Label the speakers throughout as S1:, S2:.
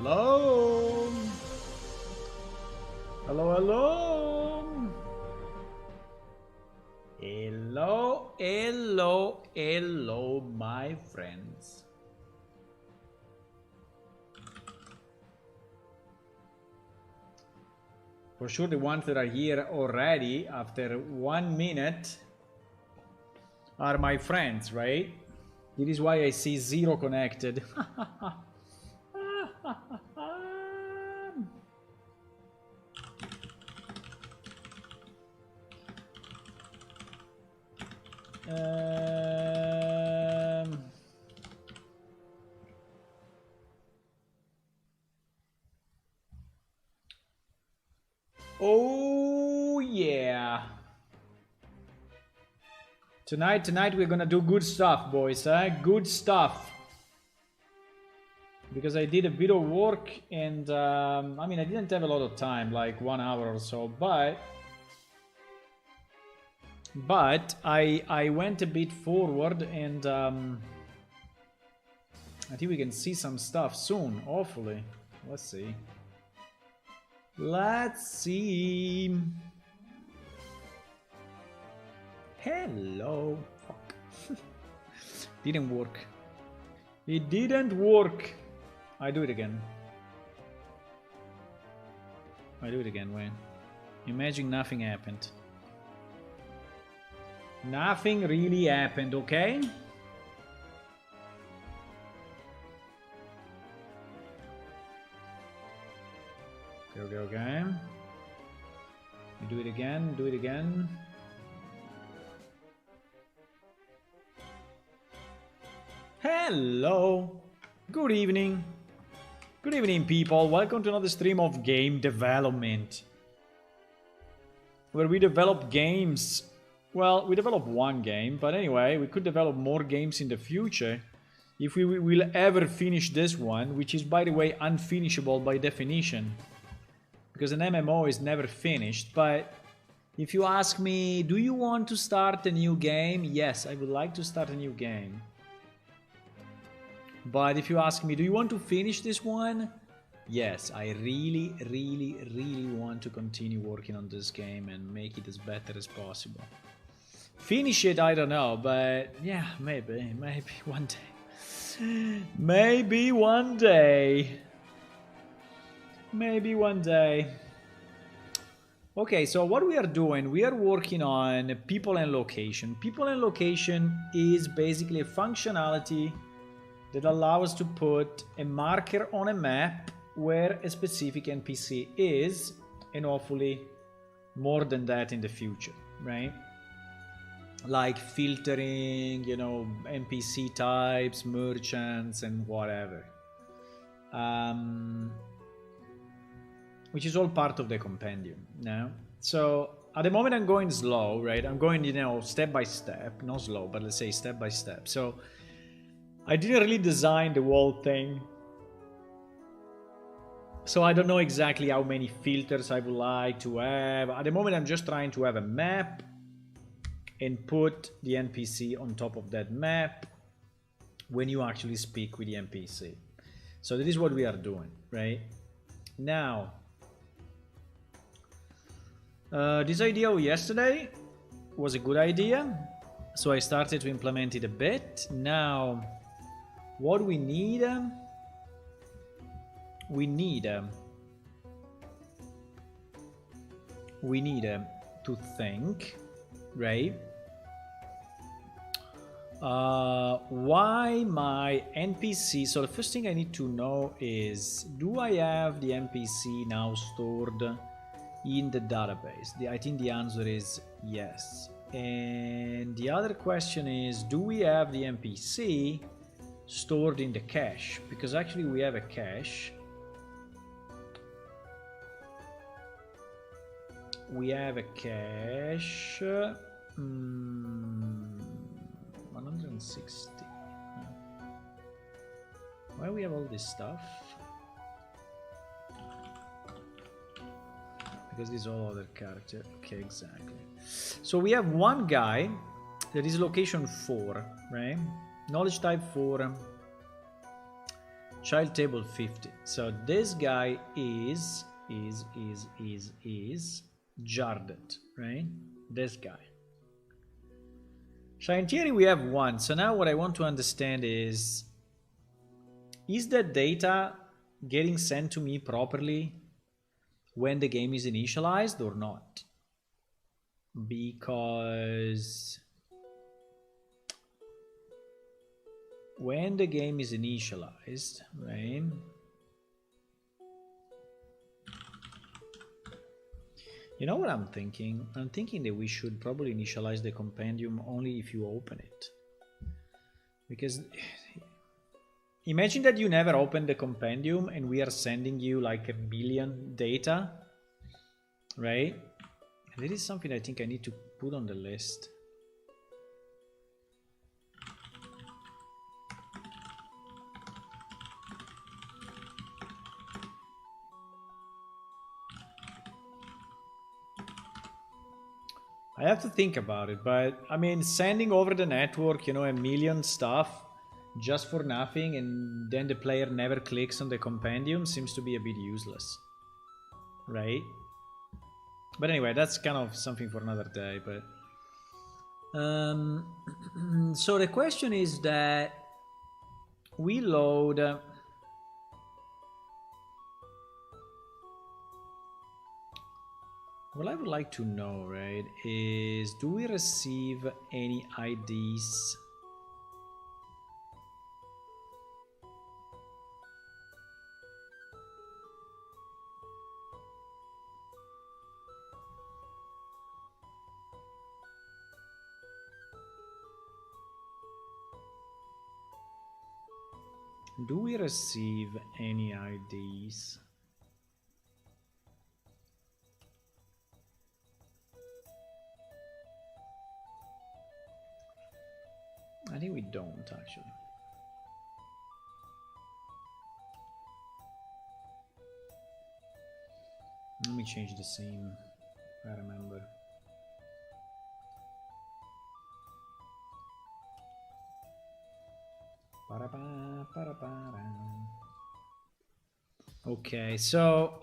S1: hello. Hello, hello. Hello, hello, hello, my friends. For sure, the ones that are here already after 1 minute are my friends, right? This is why I see 0 connected. Oh yeah. Tonight we're gonna do good stuff, boys, eh? Good stuff. Because I did a bit of work and I mean I didn't have a lot of time, like 1 hour or so, but I went a bit forward and I think we can see some stuff soon, hopefully. Let's see. Let's see. Hello. Fuck. Didn't work. It didn't work. I do it again. I do it again, Wayne. Imagine nothing happened. Nothing really happened, okay? Okay. We do it again, do it again. Hello. Good evening. Good evening, people. Welcome to another stream of game development, where we develop games. Well, we developed one game, but anyway, we could develop more games in the future if we will ever finish this one, which is, by the way, unfinishable by definition, because an MMO is never finished. But if you ask me, do you want to start a new game? Yes, I would like to start a new game. But if you ask me, do you want to finish this one? Yes, I really want to continue working on this game and make it as better as possible. Finish it, I don't know, but yeah, maybe one day. Maybe one day. Maybe one day. Okay, so what we are doing, we are working on people and location. People and location is basically a functionality that allows us to put a marker on a map where a specific NPC is, and hopefully more than that in the future, right? Like filtering, you know, NPC types, merchants, and whatever. Which is all part of the compendium now. So at the moment I'm going slow, right? I'm going, you know, step by step, not slow, but let's say step by step. So I didn't really design the whole thing, so I don't know exactly how many filters I would like to have. At the moment I'm just trying to have a map and put the NPC on top of that map when you actually speak with the NPC. So that is what we are doing, right? Now, this idea of yesterday was a good idea, so I started to implement it a bit. Now, what we need to think, right? Why my NPC? So the first thing I need to know is, do I have the NPC now stored in the database? I think the answer is yes. And the other question is, do we have the NPC stored in the cache? Because actually we have a cache. We have a cache. 160. Why we have all this stuff? Because this is all other character. Okay, exactly. So we have one guy that is location 4, right? Knowledge type 4. Child table 50. So this guy is Jardet, right? This guy. So in theory we have one. So now what I want to understand is that data getting sent to me properly when the game is initialized or not? Because when the game is initialized, right? You know what I'm thinking? I'm thinking that we should probably initialize the compendium only if you open it. Because imagine that you never open the compendium and we are sending you like a billion data, right? That is something I think I need to put on the list. I have to think about it, but I mean, sending over the network, you know, a million stuff just for nothing and then the player never clicks on the compendium seems to be a bit useless, right? But anyway, that's kind of something for another day. But so the question is that we load what I would like to know, right, is do we receive any IDs? Do we receive any IDs? I think we don't actually. Let me change the scene. I remember. Okay, so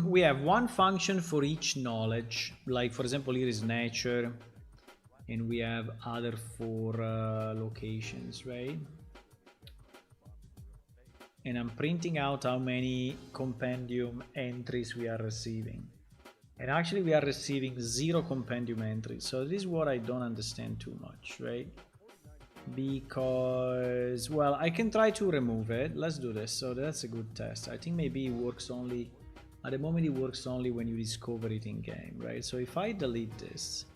S1: we have one function for each knowledge. Like for example, here is nature, and we have other for locations, right? And I'm printing out how many compendium entries we are receiving. And actually we are receiving 0 compendium entries. So this is what I don't understand too much, right? Because, well, I can try to remove it. Let's do this. So that's a good test. I think maybe it works only, at the moment it works only when you discover it in game, right? So if I delete this,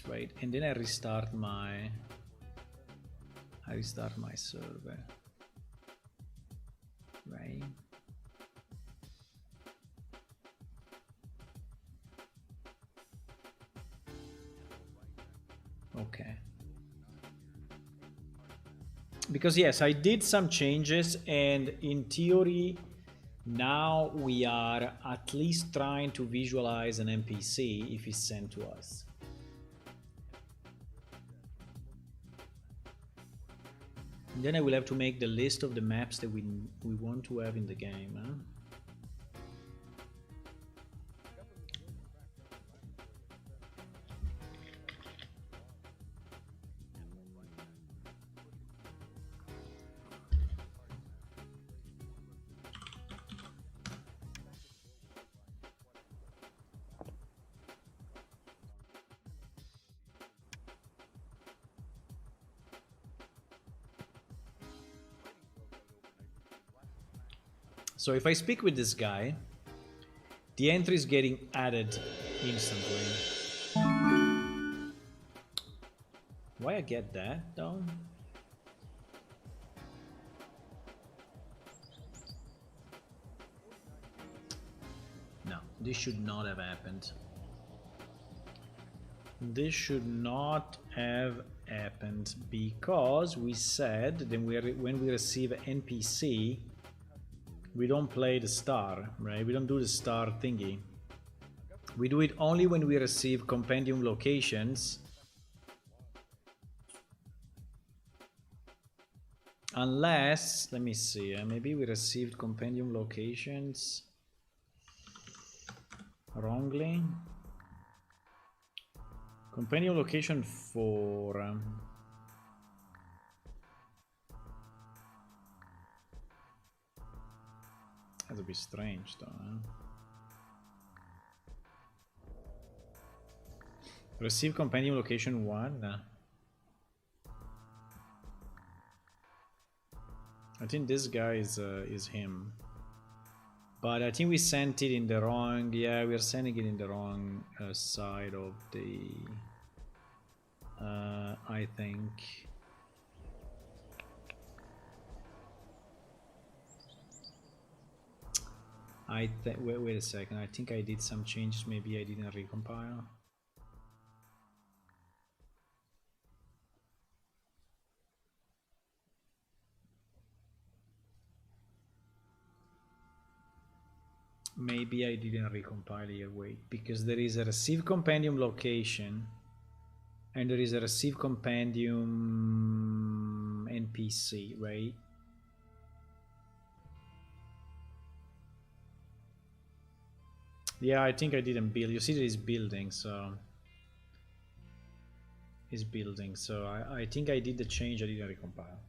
S1: right, and then I restart my server, right? Okay. Because yes, I did some changes, and in theory now we are at least trying to visualize an NPC if it's sent to us. And then I will have to make the list of the maps that we want to have in the game, huh? So if I speak with this guy, the entry is getting added instantly. Why I get that though? No, this should not have happened. This should not have happened because we said that when we receive an NPC, we don't play the star, right? We don't do the star thingy. We do it only when we receive compendium locations Unless, let me see, maybe we received compendium locations wrongly. Compendium location 4. That's a bit strange though, huh? Receive compendium location 1. I think this guy is him. But I think we sent it in the wrong... Yeah, we're sending it in the wrong side of the... I think... Wait a second, I think I did some changes, maybe I didn't recompile. Maybe I didn't recompile here, wait, because there is a receive compendium location and there is a receive compendium NPC, right? Yeah, I think I didn't build. You see that it's building, so... It's building, so I think I did the change, I didn't recompile.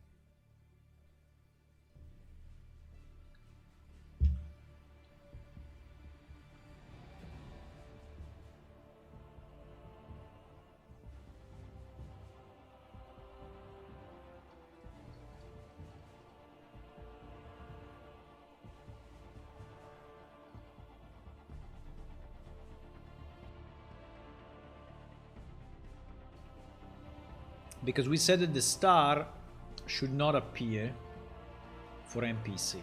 S1: Because we said that the star should not appear for NPC.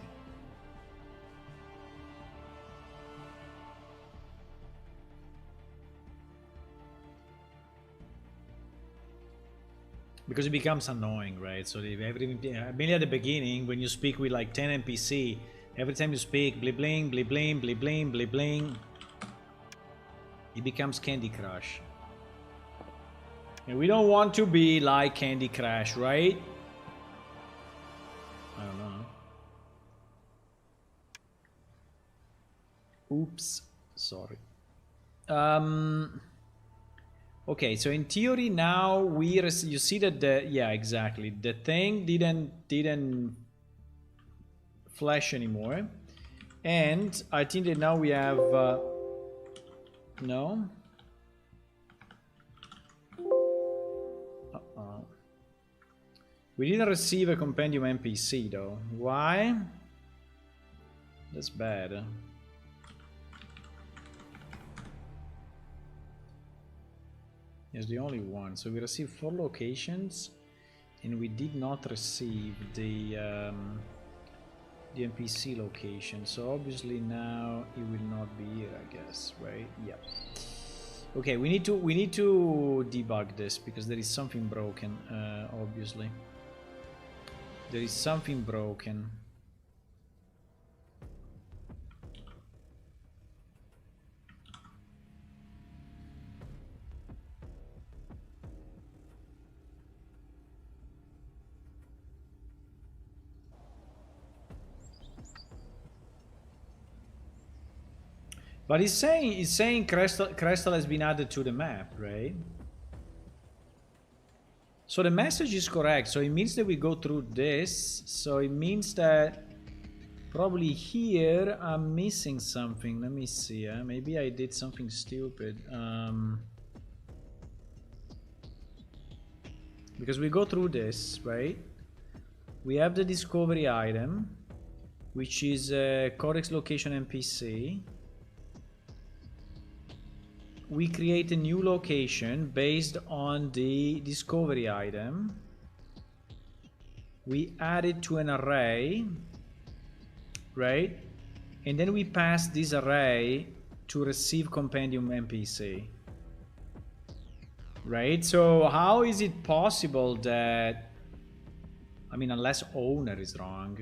S1: Because it becomes annoying, right? So mainly at the beginning, when you speak with like 10 NPC, every time you speak, bling bling, bling bling, bling bling, bling bling, it becomes Candy Crush. And we don't want to be like Candy Crush, right? I don't know. Oops, sorry. Okay, so in theory now you see that yeah, exactly, the thing didn't flash anymore, and I think that now we have no. We didn't receive a compendium NPC though. Why? That's bad. It's the only one. So we received 4 locations, and we did not receive the NPC location. So obviously now it will not be here, I guess, right? Yep. Okay, we need to debug this because there is something broken. Obviously, there is something broken. But he's saying Crystal has been added to the map, right? So the message is correct. So it means that we go through this. So it means that probably here I'm missing something. Let me see. Maybe I did something stupid. Because we go through this, right? We have the discovery item, which is a Codex location NPC. We create a new location based on the discovery item. We add it to an array, right? And then we pass this array to receive compendium NPC, right? So how is it possible that, I mean, unless owner is wrong,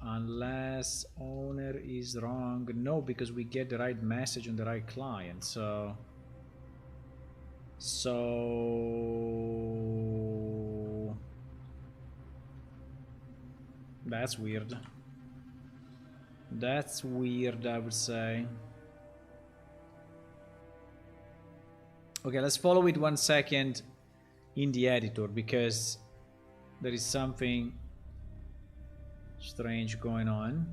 S1: unless owner is wrong, no, because we get the right message on the right client. So That's weird. That's weird, I would say. Okay, let's follow it 1 second in the editor, because there is something strange going on.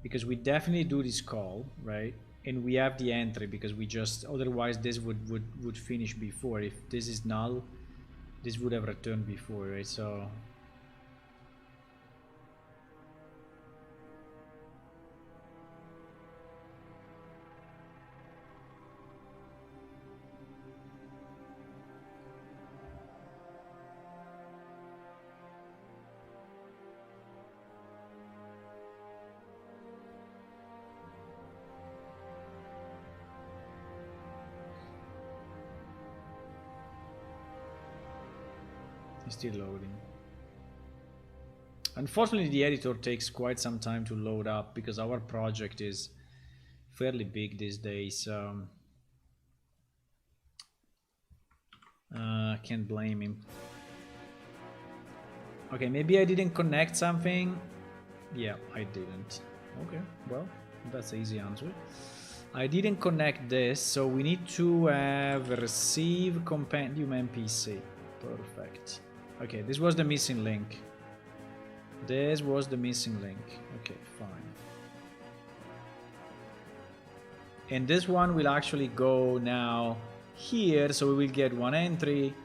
S1: Because we definitely do this call, right? And we have the entry, because we just, otherwise this would finish before. If this is null, this would have returned before, right? So it's still loading. Unfortunately, the editor takes quite some time to load up, because our project is fairly big these days. Can't blame him. Okay, maybe I didn't connect something. Yeah, I didn't. Okay, well, that's an easy answer. I didn't connect this, so we need to have receive compendium NPC. Perfect. Okay, this was the missing link. This was the missing link. Okay, fine. And this one will actually go now here, so we will get one entry.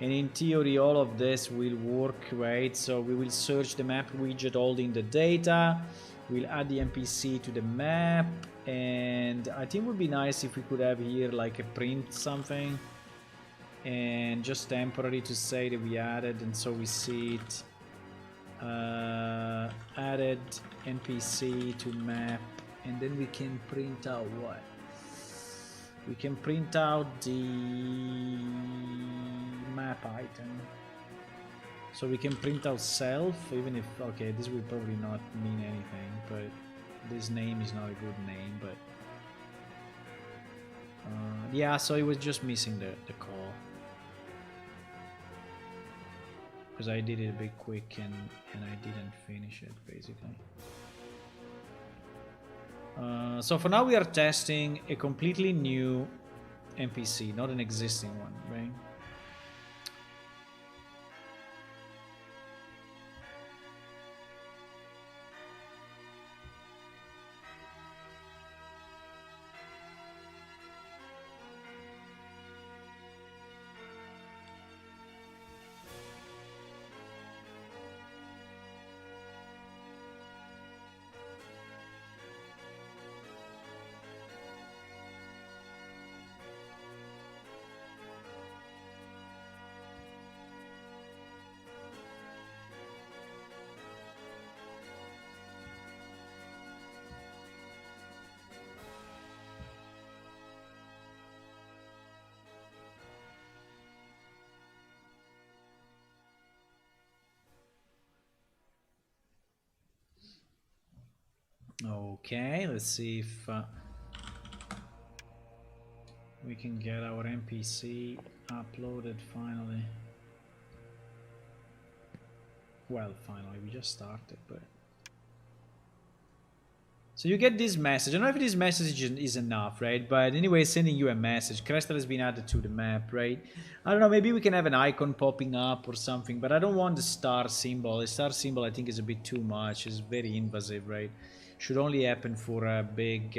S1: And in theory, all of this will work, right? So we will search the map widget holding the data. We'll add the NPC to the map. And I think it would be nice if we could have here like a print something. And just temporary to say that we added, and so we see it. Added NPC to map. And then we can print out what? We can print out the map item. So we can print out self, even if, okay, this will probably not mean anything, but this name is not a good name, but yeah, so it was just missing the call. Because I did it a bit quick and I didn't finish it, basically. So for now we are testing a completely new NPC, not an existing one, right? Okay, let's see if we can get our NPC uploaded finally. Well, finally, we just started, but... So you get this message. I don't know if this message is enough, right? But anyway, sending you a message. Crystal has been added to the map, right? I don't know, maybe we can have an icon popping up or something, but I don't want the star symbol. The star symbol, I think, is a bit too much. It's very invasive, right? Should only happen for a big...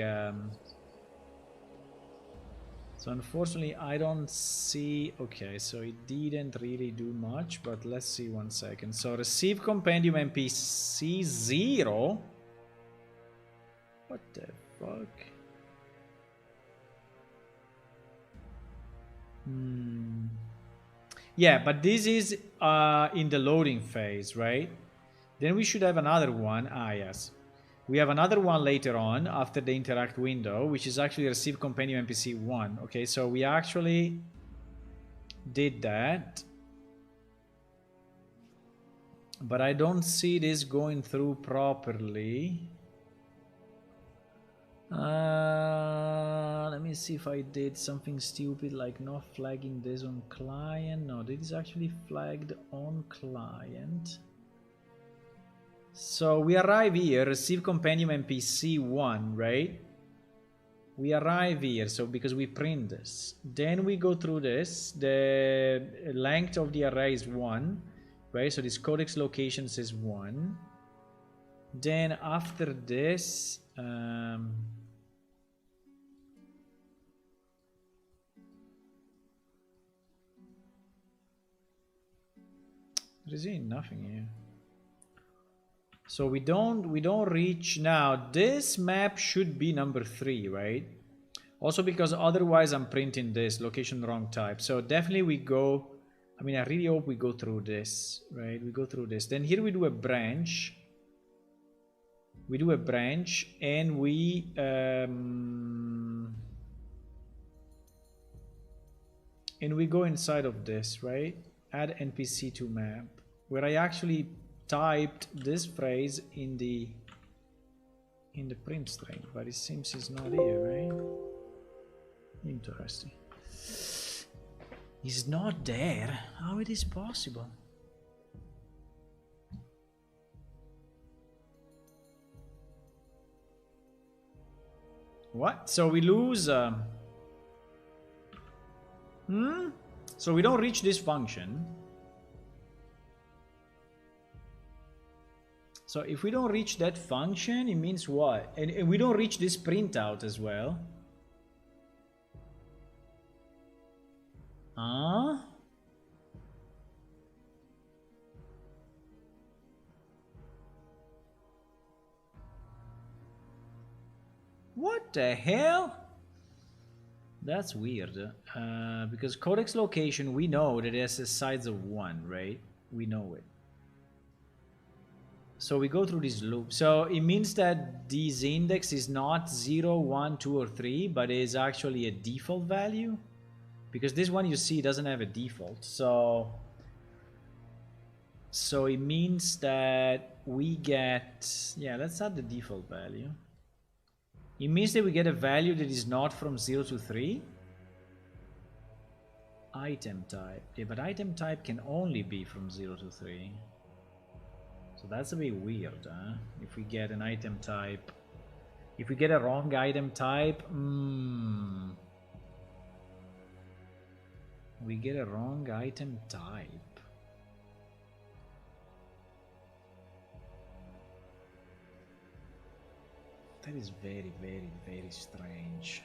S1: So unfortunately, I don't see... Okay, so it didn't really do much, but let's see 1 second. So receive compendium NPC 0. What the fuck? Yeah, but this is in the loading phase, right? Then we should have another one. Ah, yes. We have another one later on after the interact window, which is actually receive companion NPC 1. Okay, so we actually did that. But I don't see this going through properly. Let me see if I did something stupid like not flagging this on client. No, this is actually flagged on client. So we arrive here, receive compendium NPC 1, right? We arrive here, so because we print this. Then we go through this. The length of the array is 1, right? So this codex locations is 1. Then after this, there is nothing here. So we don't reach now. This map should be number 3, right? Also because otherwise I'm printing this location wrong type. So definitely we go. I mean, I really hope we go through this, right? We go through this. Then here we do a branch. We do a branch and we go inside of this, right? Add NPC to map, where I actually typed this phrase in the print string, but it seems it's not here, right? Interesting. It's not there. How it is possible? What? So we lose. So we don't reach this function. So if we don't reach that function, it means what? And we don't reach this printout as well. Huh? What the hell? That's weird. Because codex location, we know that it has a size of 1, right? We know it. So we go through this loop. So it means that this index is not 0, 1, 2, or 3, but is actually a default value. Because this one you see doesn't have a default. So it means that we get... Yeah, let's add the default value. It means that we get a value that is not from 0 to 3. Item type. Yeah, but item type can only be from 0 to 3. So that's a bit weird, huh? If we get an item type... If we get a wrong item type... We get a wrong item type. That is very, very, very strange.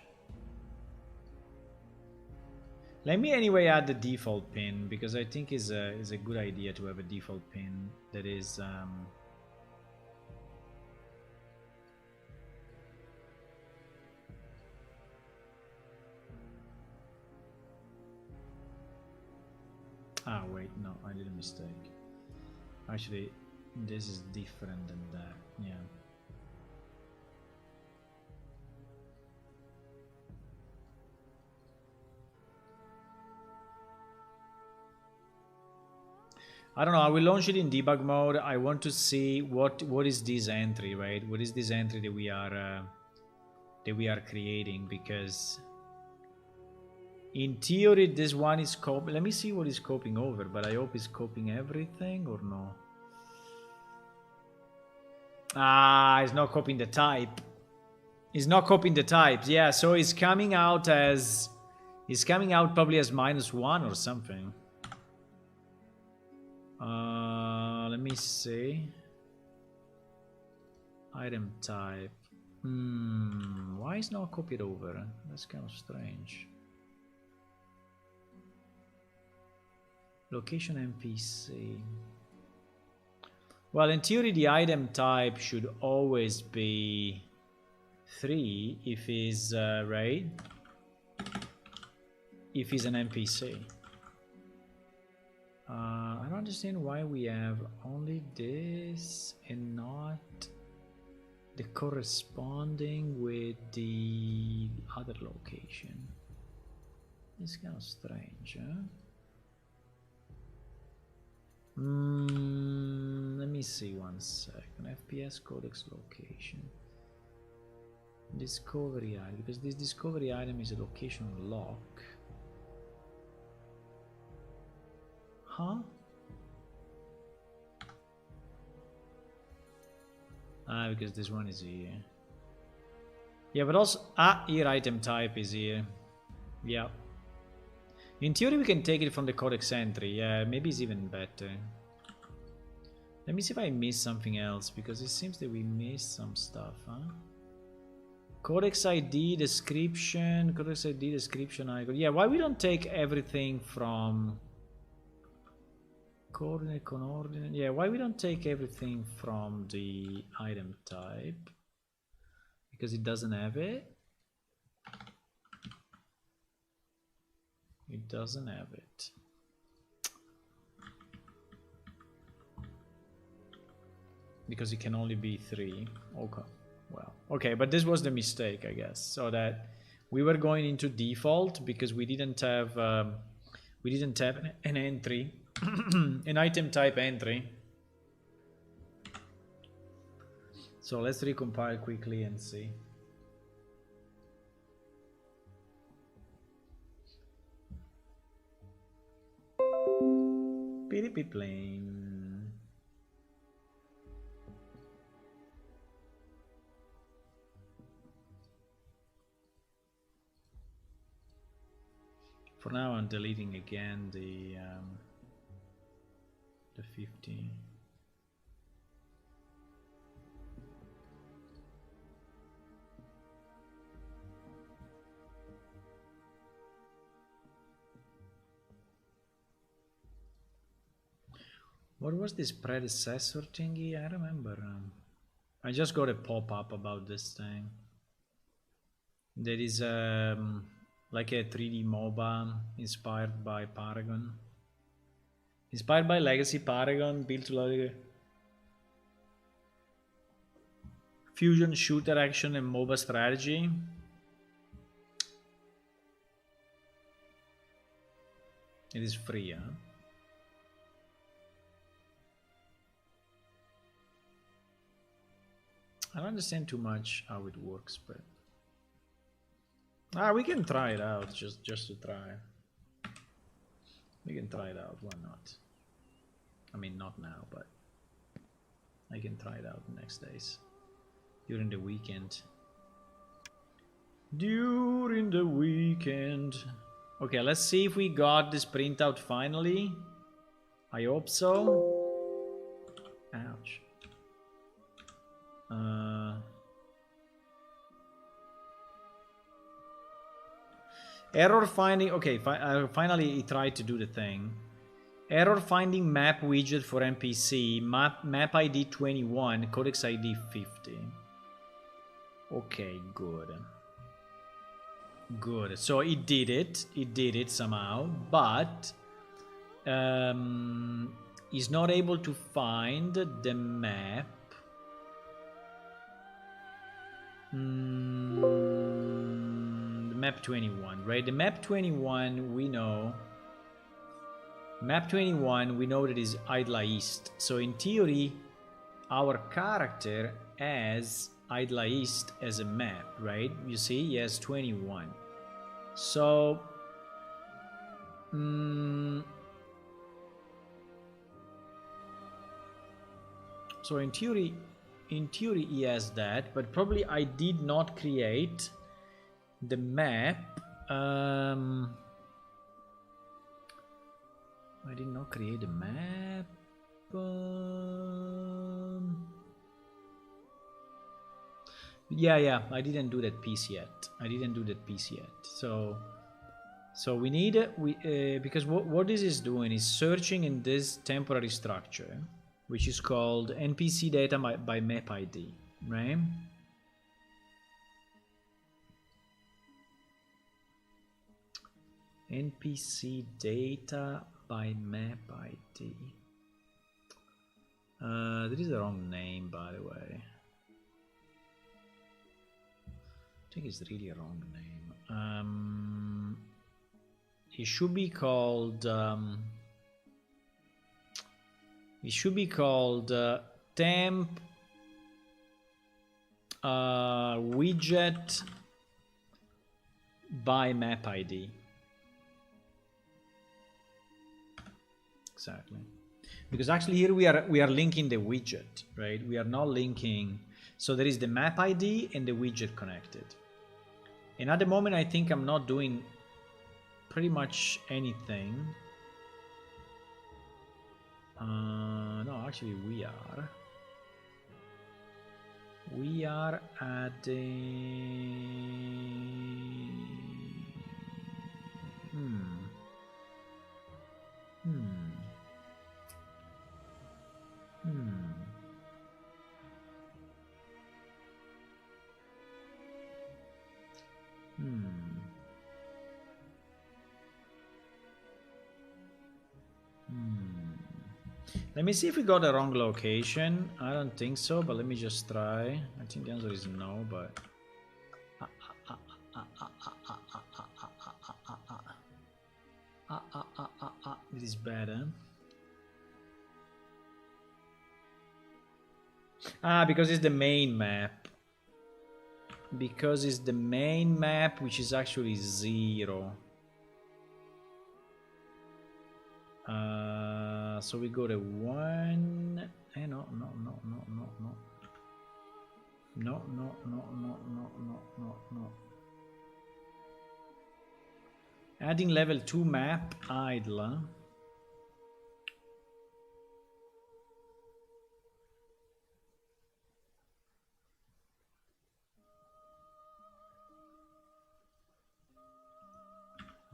S1: Let me anyway add the default pin, because I think is a good idea to have a default pin that is ah wait, no, I did a mistake. Actually, this is different than that. Yeah. I don't know, I will launch it in debug mode. I want to see what is this entry, right? What is this entry that we are creating, because in theory this one is copying. Let me see what is copying over, but I hope it's copying everything or no. Ah, it's not copying the type. It's not copying the types. Yeah, so it's coming out as probably as -1 or something. Let me see. Item type. Why is not copied over? That's kind of strange. Location NPC. Well, in theory, the item type should always be 3 if is right. If he's an NPC. I don't understand why we have only this and not the corresponding with the other location. It's kind of strange, huh? Let me see one second. FPS codex location. Discovery item, because this discovery item is a location lock. Huh? Because this one is here. Yeah, but also here item type is here. Yeah. In theory, we can take it from the codex entry. Yeah, maybe it's even better. Let me see if I missed something else, because it seems that we missed some stuff, huh? Codex ID description, codex ID description icon. Yeah, why we don't take everything from coordinate, coordinate? Yeah, why we don't take everything from the item type? Because it doesn't have it. It doesn't have it. Because it can only be 3. Okay. Well, okay, but this was the mistake, I guess. So that we were going into default because we didn't have an entry, an item type entry. So let's recompile quickly and see. PDP plane. For now, I'm deleting again the 50. What was this predecessor thingy? I remember. I just got a pop-up about this thing. There is like a 3D MOBA inspired by Paragon. Inspired by Legacy Paragon, built to like fusion shooter action and MOBA strategy. It is free, huh? I don't understand too much how it works, but we can try it out just to try. We can try it out, why not? I mean, not now, but I can try it out the next days during the weekend. During the weekend. Okay, let's see if we got this printout finally. I hope so. Ouch. Error finding. Okay, finally it tried to do the thing. Error finding map widget for NPC. Map ID 21, codex ID 50. Okay, good. Good. So it did it. It did it somehow, but is not able to find the map. The map 21, right? The map 21 we know. Map 21 we know that is Idla East. So in theory, our character has Idla East as a map, right? You see, he has 21. So so in theory he has that, but probably I did not create the map. I did not create the map. Yeah, I didn't do that piece yet. So we need because what this is doing is searching in this temporary structure, which is called NPC data by map ID, right? NPC data by map ID. That is the wrong name, by the way. I think it's really a wrong name. It should be called. It should be called temp widget by map ID. Exactly, because actually here we are linking the widget, right? We are not linking. So there is the map ID and the widget connected. And at the moment, I think I'm not doing pretty much anything. No, actually we are. We are adding... Hmm. Let me see if we got the wrong location. I don't think so, but let me just try. I think the answer is no, but... This is better. Because it's the main map. Because it's the main map, which is actually 0. So we go to 1. No. Adding level 2 map idle.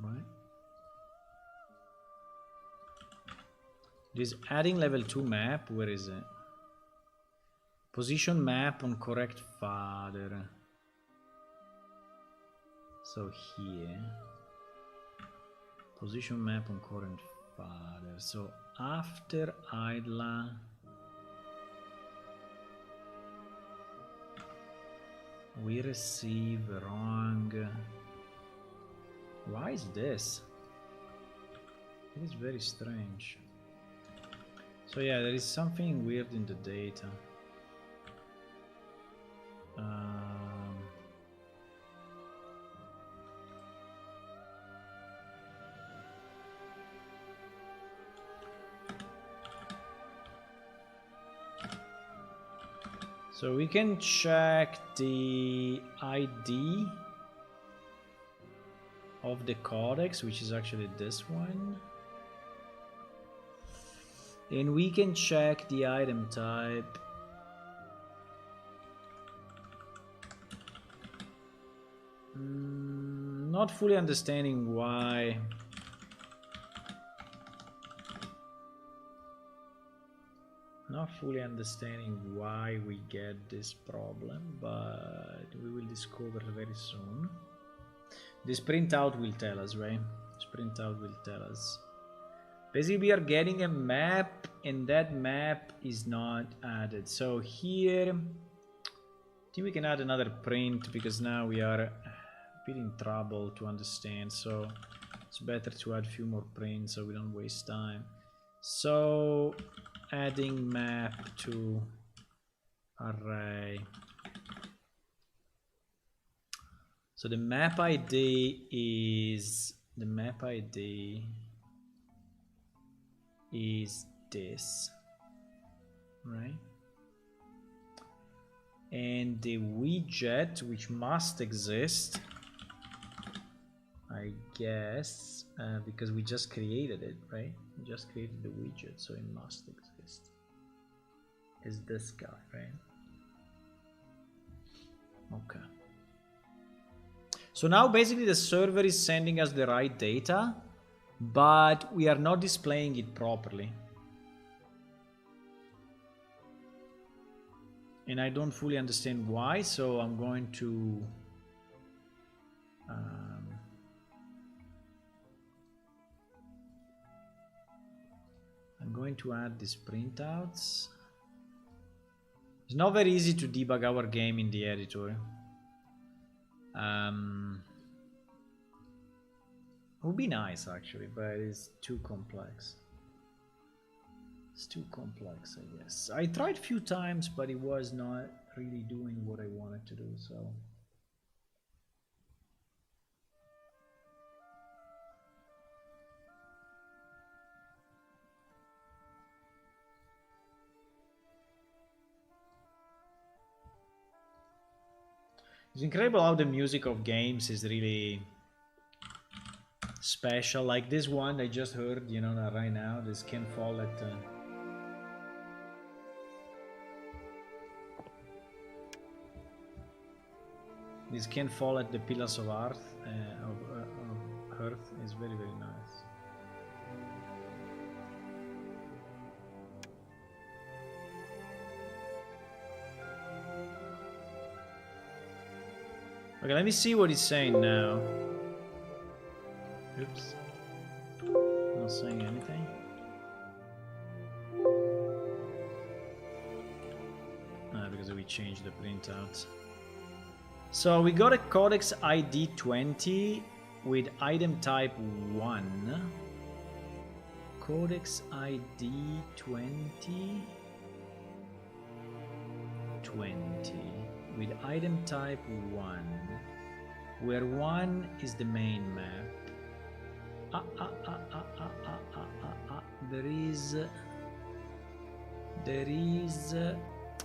S1: Right. This adding level 2 map, where is it? Position map on correct father. So here. Position map on current father. So after idle, we receive wrong. Why is this? It is very strange. So yeah, there is something weird in the data. So we can check the ID of the codex, which is actually this one. And we can check the item type. Not fully understanding why. Not fully understanding why we get this problem, but we will discover very soon. This printout will tell us, right? This printout will tell us. Basically, we are getting a map, and that map is not added. So here, I think we can add another print, because now we are a bit in trouble to understand. So it's better to add a few more prints so we don't waste time. So adding map to array. So the map ID is this, right? And the widget, which must exist, I guess, because we just created it, right? We just created the widget, so it must exist. Is this guy, right? Okay. So now basically the server is sending us the right data, but we are not displaying it properly. And I don't fully understand why, so I'm going to add these printouts. It's not very easy to debug our game in the editor. It would be nice actually, but it's too complex. It's too complex, I guess. I tried a few times, but it was not really doing what I wanted to do, so. It's incredible how the music of games is really special. Like this one I just heard, you know, right now. This Can Fall at... This Can Fall at the Pillars of Earth. Of Earth is very, very nice. Okay, let me see what he's saying now. Oops. Not saying anything. Because we changed the printout. So we got a Codex ID 20 with item type 1. Codex ID 20. 20 with item type 1, where 1 is the main map. There is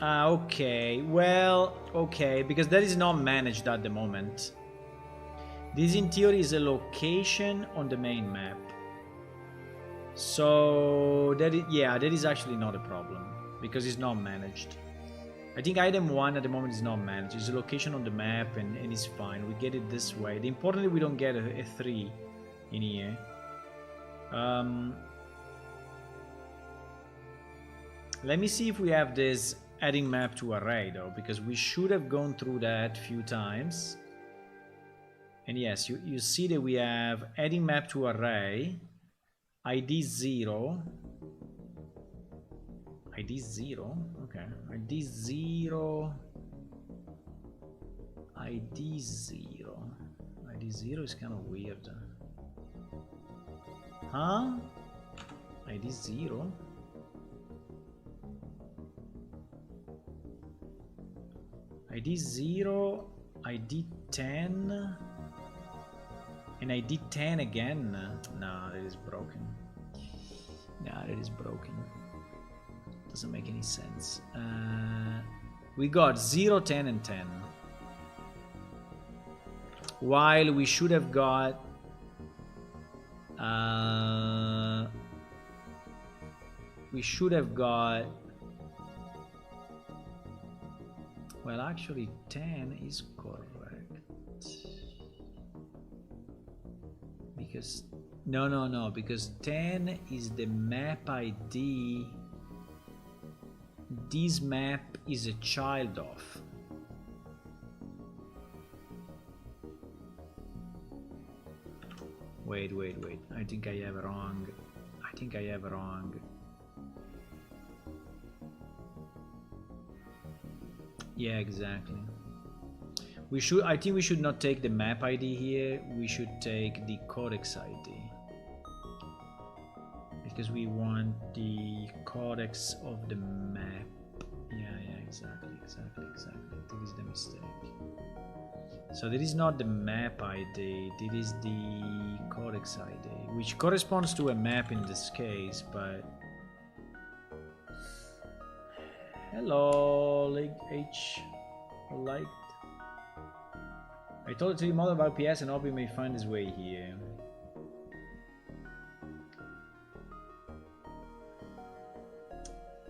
S1: okay, well, okay, because that is not managed at the moment. This in theory is a location on the main map, so that is, yeah, that is actually not a problem because it's not managed. I think item 1 at the moment is not managed. It's a location on the map and it's fine. We get it this way. The importantly, we don't get a 3 in here. Let me see if we have this adding map to array though, because we should have gone through that a few times. And yes, you see that we have adding map to array, ID 0. ID 0? Okay. ID 0. ID 0. ID 0 is kind of weird. Huh? ID 0? ID 0, ID 10, and ID 10 again? Nah, that is broken. Nah, that is broken. Doesn't make any sense. We got 0, 10, and 10. While we should have got... we should have got... Well, actually, 10 is correct. Because... No, because 10 is the map ID... This map is a child of. Wait. I think I have wrong. Yeah, exactly. I think we should not take the map ID here. We should take the Codex ID. Because we want the codex of the map. Yeah, exactly. That is the mistake. So that is not the map ID, that is the codex ID, which corresponds to a map in this case, but... Hello, Leg H. Light. I told it to you more about PS and hope he may find his way here.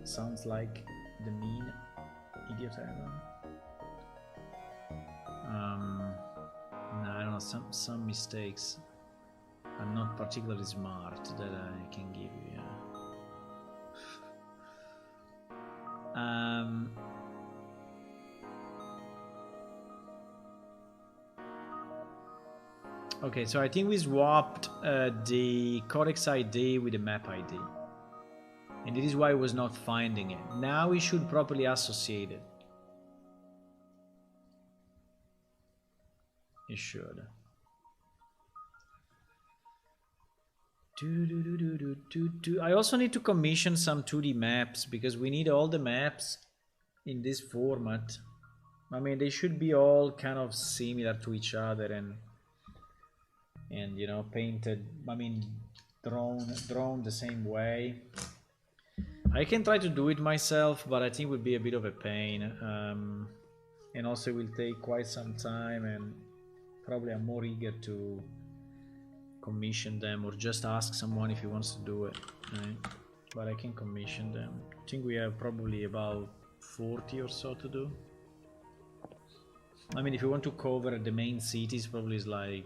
S1: Sounds like the mean idiot island. No, I don't know, some mistakes are not particularly smart that I can give you, yeah. Okay, so I think we swapped the codex ID with the map ID. And this is why I was not finding it. Now we should properly associate it. You should. I also need to commission some 2D maps because we need all the maps in this format. I mean, they should be all kind of similar to each other and you know, painted, I mean, drawn the same way. I can try to do it myself, but I think it would be a bit of a pain. and also it will take quite some time, and probably I'm more eager to commission them or just ask someone if he wants to do it, right? But I can commission them. I think we have probably about 40 or so to do. I mean, if you want to cover the main cities, probably is like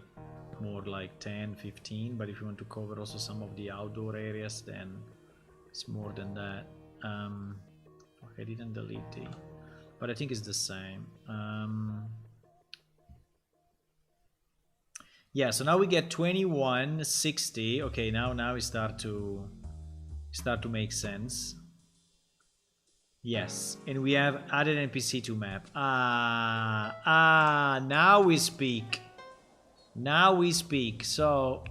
S1: more like 10, 15, but if you want to cover also some of the outdoor areas, then it's more than that. I didn't delete the, but I think it's the same. Yeah, so now we get 2160. Okay, now we start to make sense. Yes, and we have added NPC to map. Now we speak. Now we speak. So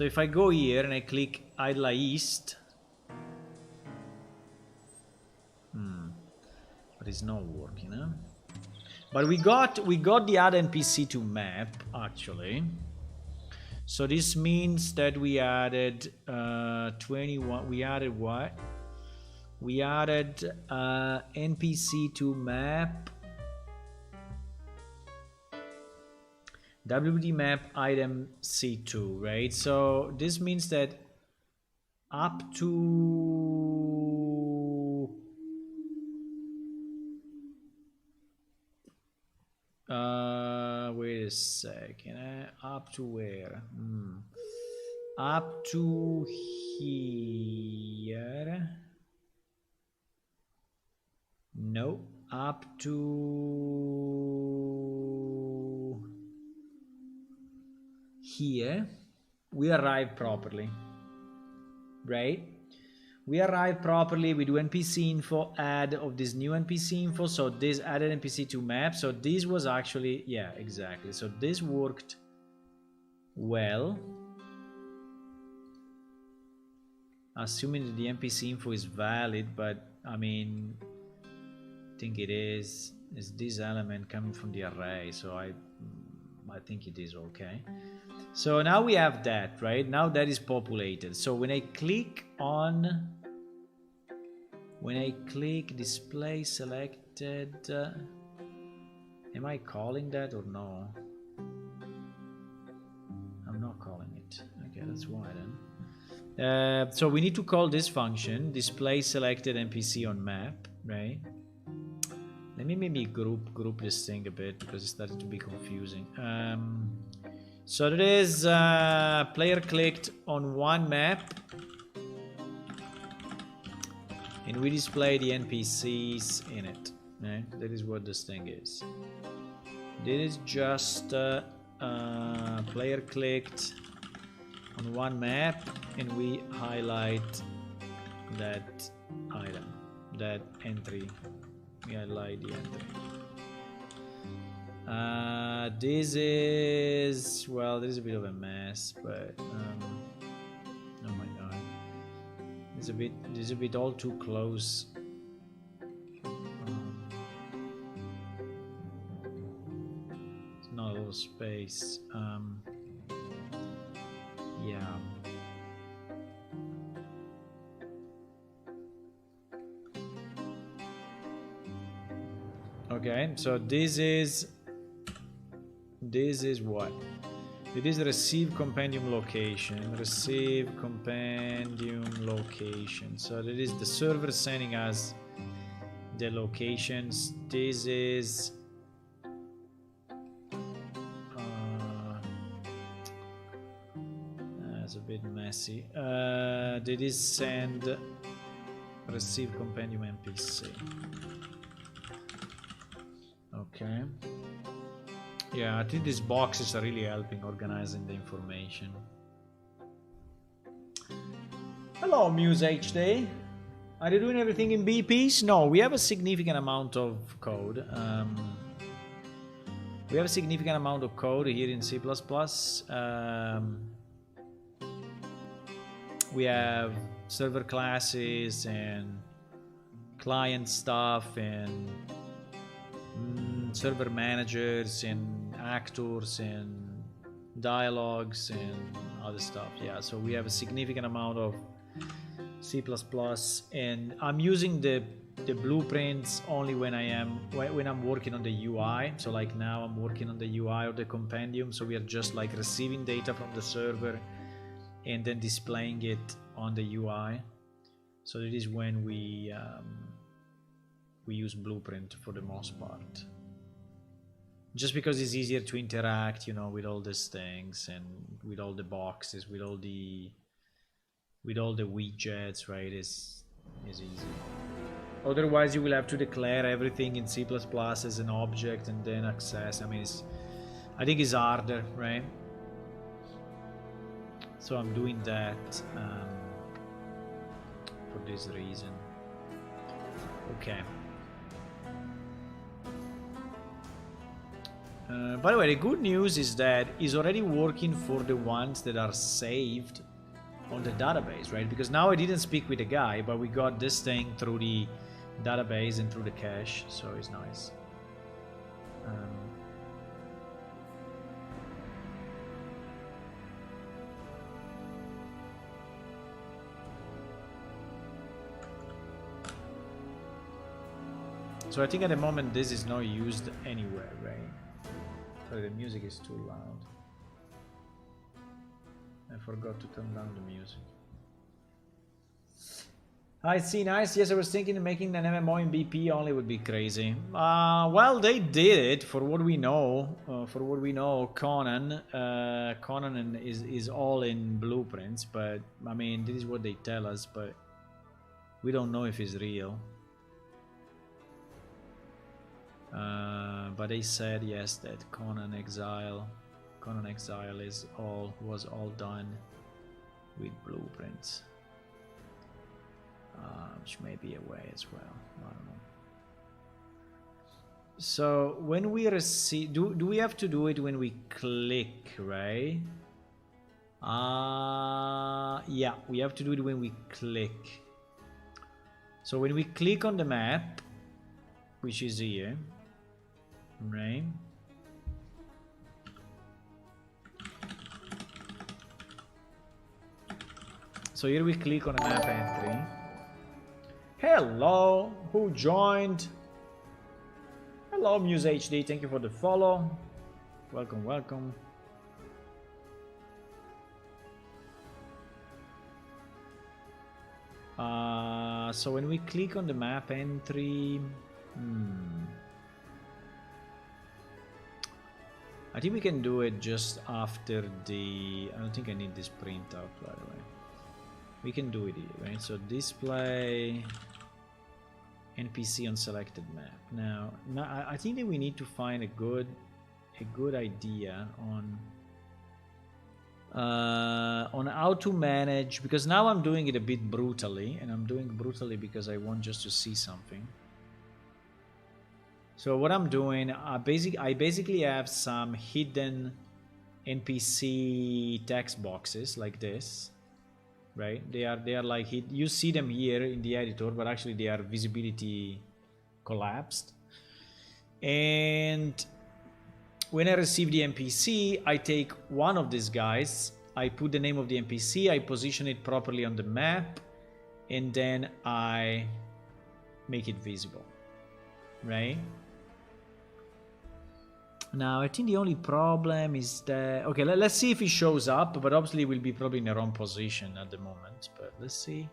S1: if I go here and I click Idla East, but it's not working, huh? But we got the add NPC to map actually. So this means that we added 21. We added what? We added NPC to map. WD map item C2, right? So this means that up to wait a second, up to where? Up to here. No, up to here. We arrive properly, right? We arrive properly. We do NPC info add of this new NPC info. So this added NPC to map. So this was actually, yeah, exactly. So this worked well. Assuming that the NPC info is valid, but I mean, I think it is this element coming from the array. So I think it is okay. So now we have that, right? Now that is populated. So when I click display selected, am I calling that or no? I'm not calling it. Okay, that's why then. So we need to call this function display selected NPC on map, right? Let me maybe group this thing a bit because it started to be confusing. So there is player clicked on one map, and we display the NPCs in it. Right? That is what this thing is. This is just player clicked on one map, and we highlight that item, that entry. We highlight the entry. This is, well, this is a bit of a mess, but oh my god, this is a bit all too close. It's not a lot of space. Yeah. Okay, so this is what? It is receive compendium location. Receive compendium location. So that is the server sending us the locations. This is that's a bit messy. That is send receive compendium NPC. Okay. Yeah, I think these boxes are really helping organizing the information. Hello, Muse HD. Are you doing everything in BPs? No, we have a significant amount of code. We have a significant amount of code here in C++. We have server classes and client stuff and server managers and actors and dialogues and other stuff. Yeah, so we have a significant amount of C++, and I'm using the the blueprints only when I'm working on the UI. So like now I'm working on the UI of the compendium, so we are just like receiving data from the server and then displaying it on the UI. So it is when we use blueprint for the most part, just because it's easier to interact, you know, with all these things and with all the boxes, with all the widgets, right? Is easy. Otherwise, you will have to declare everything in C++ as an object and then access. I mean, I think it's harder, right? So I'm doing that for this reason. Okay. By the way, the good news is that it's already working for the ones that are saved on the database, right? Because now I didn't speak with the guy, but we got this thing through the database and through the cache, so it's nice. So I think at the moment this is not used anywhere, right? Sorry, the music is too loud. I forgot to turn down the music. I see, nice. Yes, I was thinking making an MMO in BP only would be crazy. Well, they did it for what we know. Conan is all in blueprints, but I mean, this is what they tell us, but we don't know if it's real. But they said yes that Conan Exile was all done with blueprints. Which may be a way as well. I don't know. So when we receive, do we have to do it when we click, right? Yeah, we have to do it when we click. So when we click on the map, which is here, right? So here we click on a map entry. Hello, who joined? Hello, Muse HD, thank you for the follow. Welcome, welcome. So when we click on the map entry, I think we can do it just after the... I don't think I need this printout, by the way. We can do it here, right? So display NPC on selected map. Now I think that we need to find a good idea on how to manage, because now I'm doing it a bit brutally, and I'm doing brutally because I want just to see something. So what I'm doing, I basically have some hidden NPC text boxes like this, right? They are like you see them here in the editor, but actually they are visibility collapsed. And when I receive the NPC, I take one of these guys, I put the name of the NPC, I position it properly on the map, and then I make it visible, right? Now, I think the only problem is that... Okay, let's see if he shows up, but obviously we'll be probably in the wrong position at the moment. But let's see.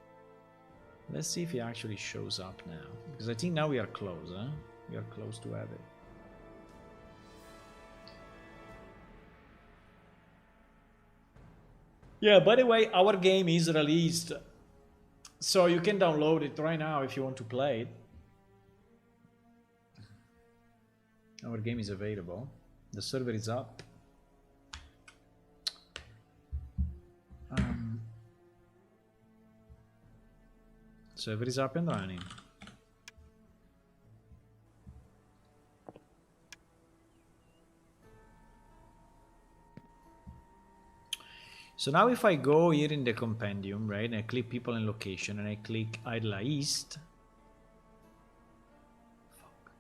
S1: Let's see if he actually shows up now. Because I think now we are close, huh? We are close to have it. Yeah, by the way, our game is released. So you can download it right now if you want to play it. Our game is available. The server is up. Server is up and running. So now if I go here in the compendium, right, and I click people and location, and I click Idla East. Fuck.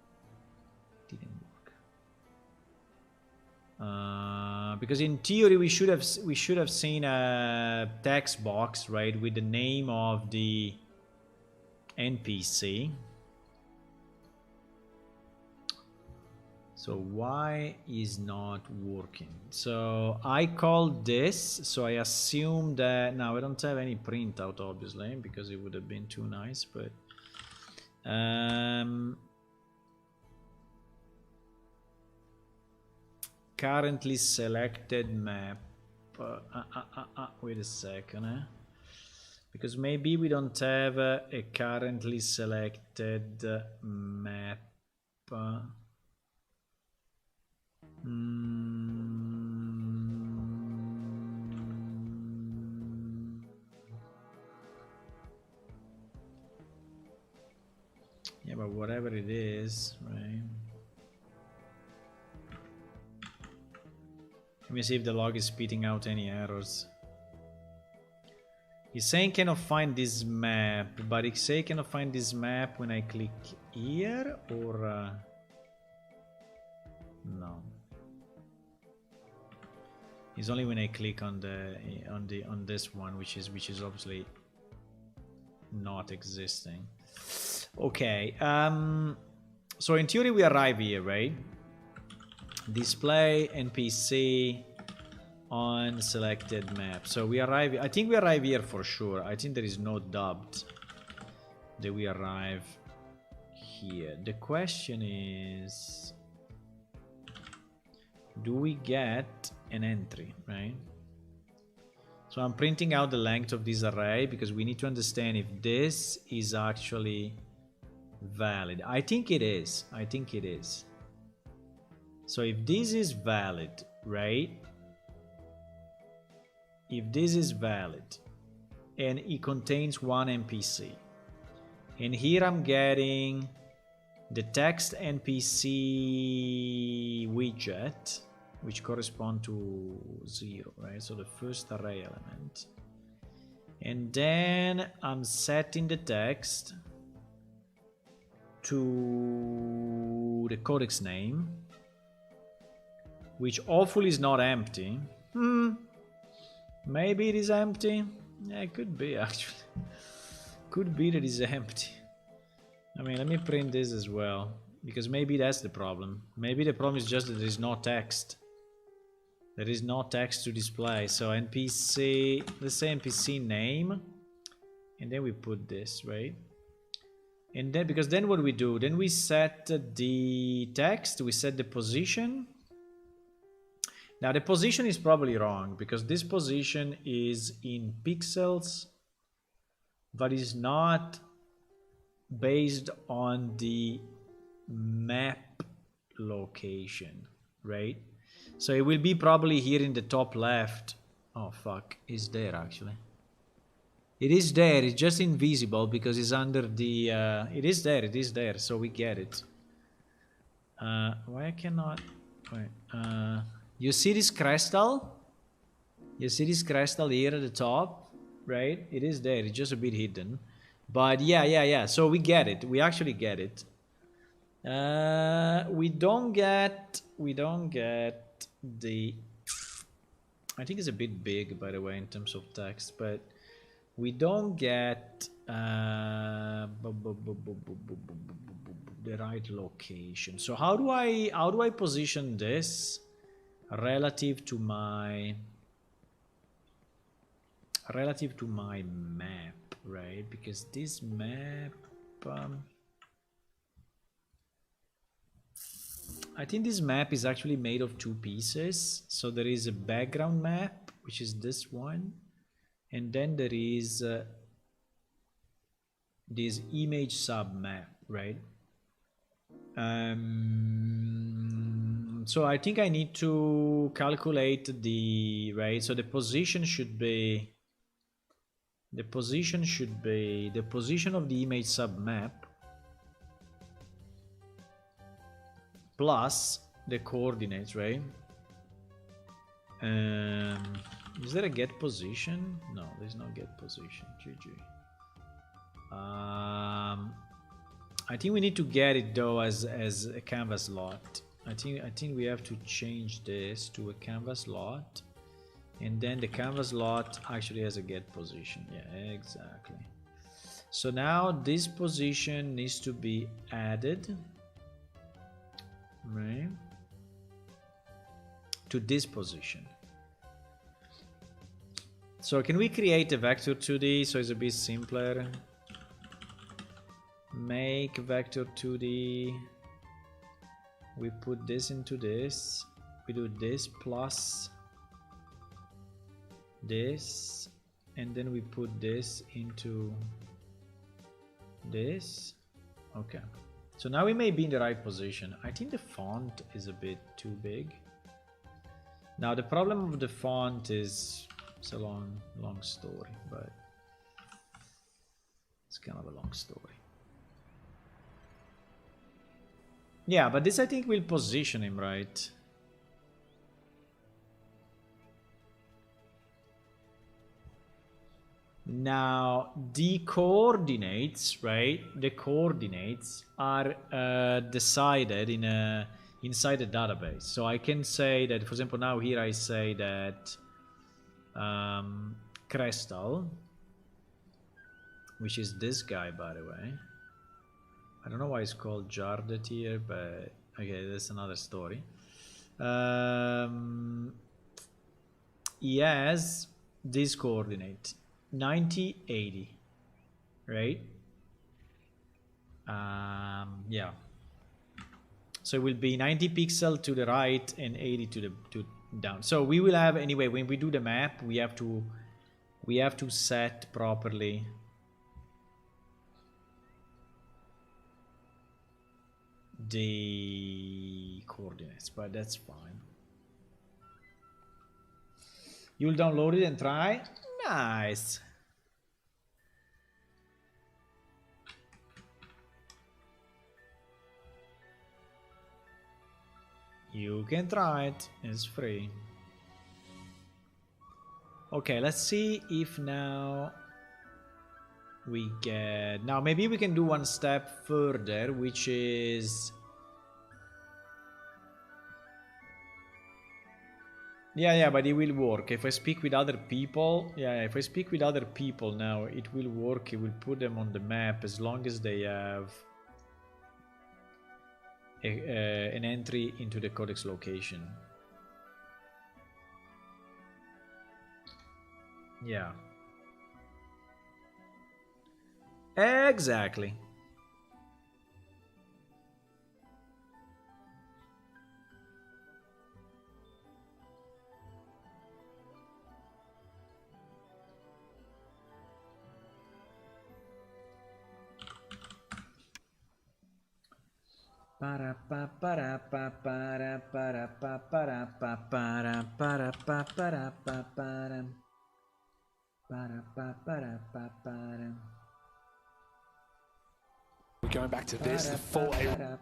S1: Didn't work. Because in theory we should have seen a text box, right, with the name of the NPC. So why is not working? So I called this, so I assume that now I don't have any printout obviously because it would have been too nice, but currently selected map. Wait a second, because maybe we don't have a currently selected map. Yeah, but whatever it is, right? Let me see if the log is spitting out any errors. He's saying cannot find this map, but it's saying cannot find this map when I click here, or no. It's only when I click on this one, which is obviously not existing. Okay. So in theory we arrive here, right? Display NPC on selected map. So we arrive. I think we arrive here for sure. I think there is no doubt that we arrive here. The question is, do we get an entry, right? So I'm printing out the length of this array because we need to understand if this is actually valid. I think it is. I think it is. So if this is valid, right? If this is valid and it contains one NPC, and here I'm getting the text NPC widget, which correspond to 0, right? So the first array element. And then I'm setting the text to the codex name, which hopefully is not empty. Maybe it is empty. Yeah, it could be actually. Could be that it's empty. I mean, let me print this as well, because maybe that's the problem. Maybe the problem is just that there is no text. There is no text to display. So NPC, let's say NPC name, and then we put this, right? And then, because then what we do, then we set the text, we set the position. Now the position is probably wrong because this position is in pixels, but is not based on the map location, right? So it will be probably here in the top left. Oh fuck, it's there actually. It is there, it's just invisible because it's under the... it is there, so we get it. Why I cannot... Wait, you see this crystal? You see this crystal here at the top, right? It is there, it's just a bit hidden. But yeah, so we get it, we actually get it. We don't get the... I think it's a bit big, by the way, in terms of text, but we don't get the right location. So how do I position this relative to my map, right? Because this map, I think this map is actually made of two pieces. So there is a background map, which is this one, and then there is this image sub map, right? So I think I need to calculate the, right? So the position should be the position of the image sub map plus the coordinates, right? Is there a get position? No, there's no get position. GG. I think we need to get it though as a canvas lot. I think we have to change this to a canvas lot, and then the canvas lot actually has a get position. Yeah, exactly. So now this position needs to be added, right? to this position. So can we create a vector 2D so it's a bit simpler? Make vector 2D. We put this into this. We do this plus this, and then we put this into this. Okay, so now we may be in the right position. I think the font is a bit too big. Now the problem of the font is it's a long story, but it's kind of a long story. Yeah, but this I think will position him right. Now the coordinates, right? The coordinates are decided in inside the database. So I can say that, for example, now here I say that Crystal, which is this guy, by the way. I don't know why it's called Jardet here, but okay, that's another story. He has this coordinate 90, 80, right? Yeah. So it will be 90 pixel to the right and 80 to down. So we will have, anyway, when we do the map, we have to set properly the coordinates, but that's fine. You'll download it and try. Nice. You can try it. It's free. Okay, let's see if now we get... Now maybe we can do one step further, which is... Yeah, but it will work. If I speak with other people... Yeah, if I speak with other people now, it will work. It will put them on the map as long as they have an entry into the codex location. Yeah. Exactly. Para pa para pa para para pa para pa para para pa para pa para pa para pa para.
S2: We're going back to this, the 4A.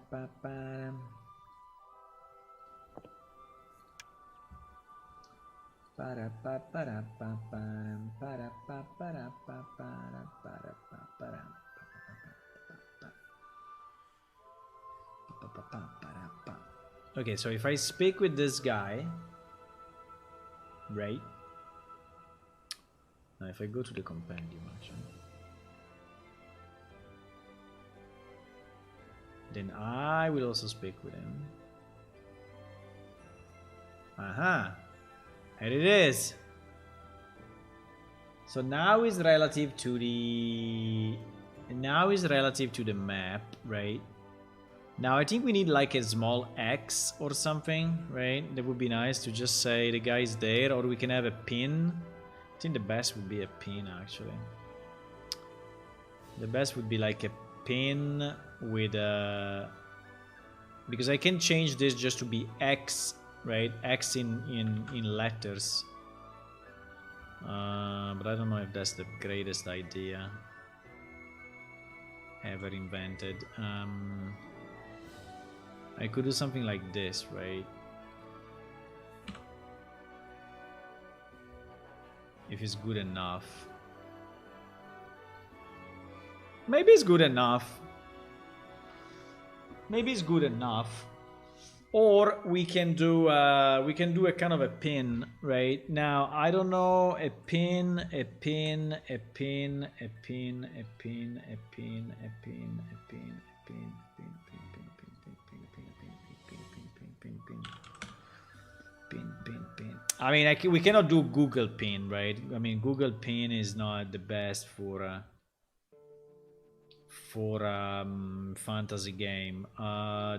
S1: Para pa para pa para pa para pa para para. Okay, so if I speak with this guy, right? Now if I go to the compendium actually, then I will also speak with him. Aha! Here it is! So now is relative to the... Now is relative to the map, right? Now I think we need like a small X or something, right? That would be nice to just say the guy's there, or we can have a pin. I think the best would be a pin actually. The best would be like a pin with a... Because I can change this just to be X, right? X in letters. But I don't know if that's the greatest idea ever invented. I could do something like this, right? If it's good enough. Maybe it's good enough. Maybe it's good enough. Or we can do a kind of a pin, right? Now I don't know, a pin, a pin, a pin, a pin, a pin, a pin, a pin, a pin, a pin, pin, pin, pin, pin, pin, pin, pin, pin, pin, pin, pin, pin, pin, pin, I mean, we cannot do Google Pin, right? I mean, Google Pin is not the best for fantasy game.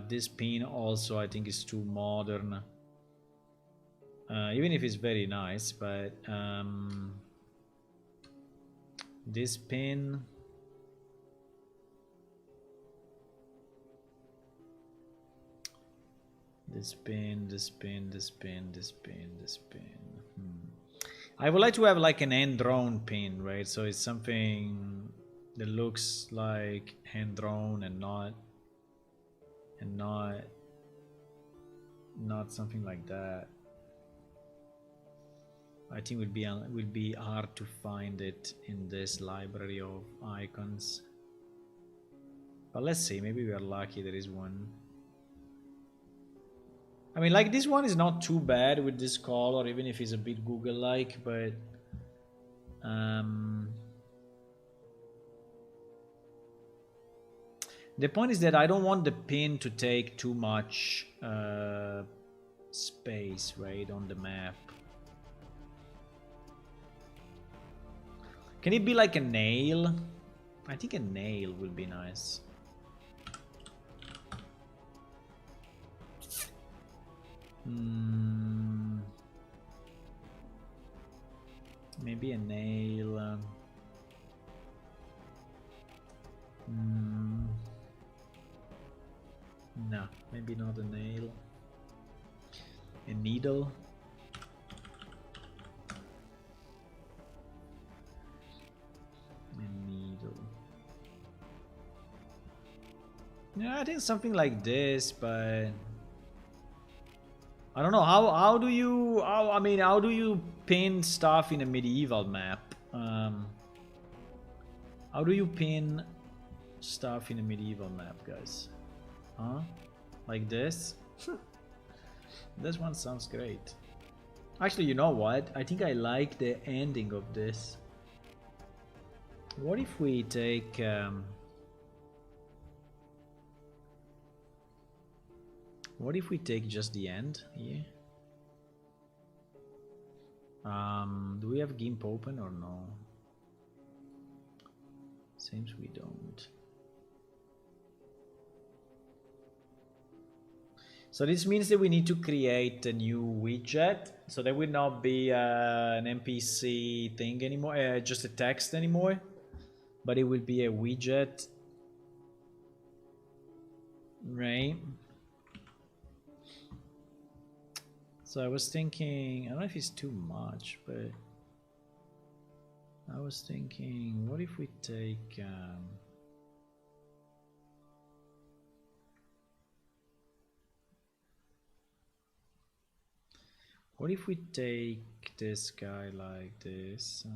S1: This pin also, I think, is too modern. Even if it's very nice, but this pin. This pin, this pin, this pin, this pin, this pin. I would like to have like an hand drawn pin, right? So it's something that looks like hand drawn and not something like that. I think would be hard to find it in this library of icons. But let's see, maybe we are lucky there is one. I mean, like, this one is not too bad with this color, even if it's a bit Google-like, but the point is that I don't want the pin to take too much space, right, on the map. Can it be like a nail? I think a nail would be nice. Maybe a nail. No, maybe not a nail. A needle. A needle. Yeah, I think something like this, but I don't know how do you how do you pin stuff in a medieval map? How do you pin stuff in a medieval map, guys? Huh? Like this? This one sounds great. Actually, you know what? I think I like the ending of this. What if we take what if we take just the end here? Do we have GIMP open or no? Seems we don't. So this means that we need to create a new widget. So that will not be an NPC thing anymore, just a text anymore, but it will be a widget, right? So I was thinking, I don't know if it's too much, but I was thinking, what if we take what if we take this guy like this?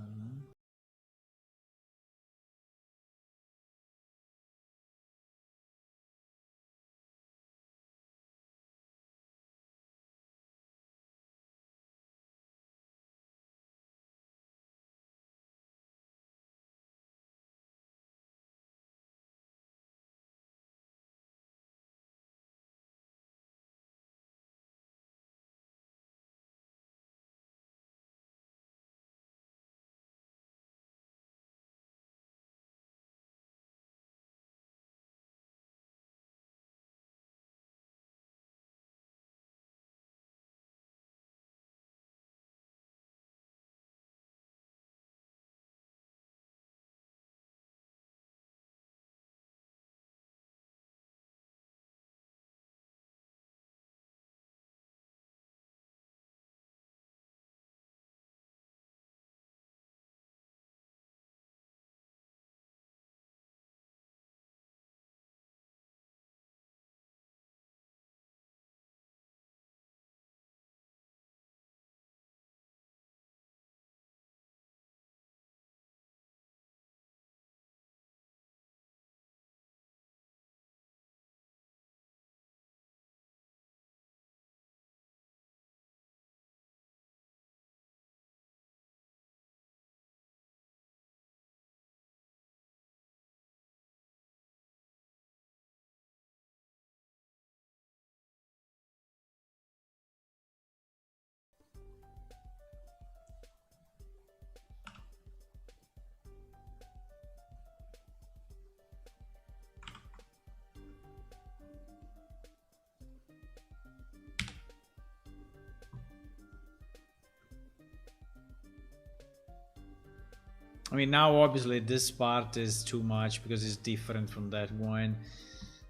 S1: I mean, now obviously this part is too much because it's different from that one,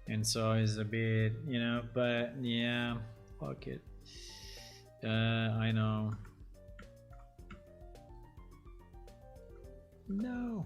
S1: and so it's a bit, you know, but yeah, fuck it. I know. No.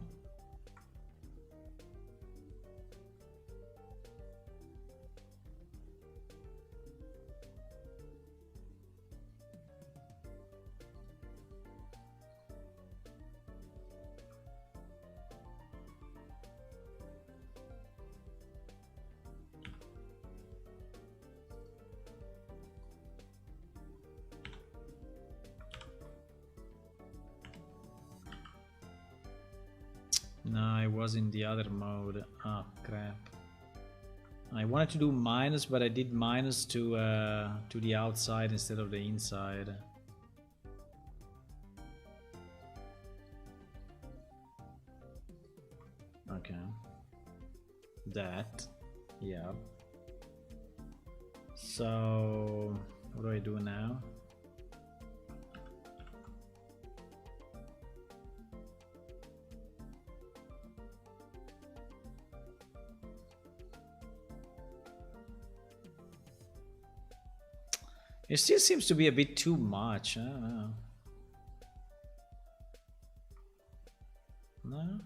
S1: No, I was in the other mode. Oh crap. I wanted to do minus, but I did minus to the outside instead of the inside. Okay. That. Yeah. So what do I do now? It still seems to be a bit too much. I don't know. No?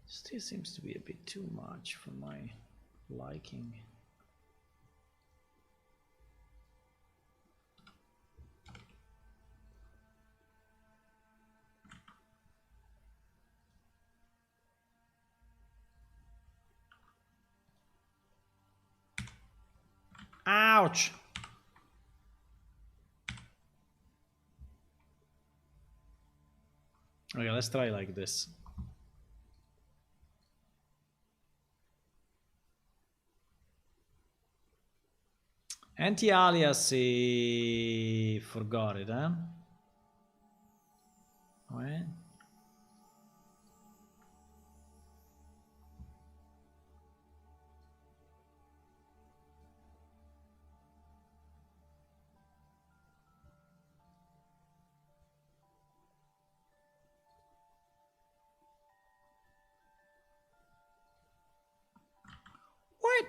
S1: Still seems to be a bit too much for my liking. Ouch! Okay, let's try like this. Anti-alias, forgot it, huh? Ouais. What?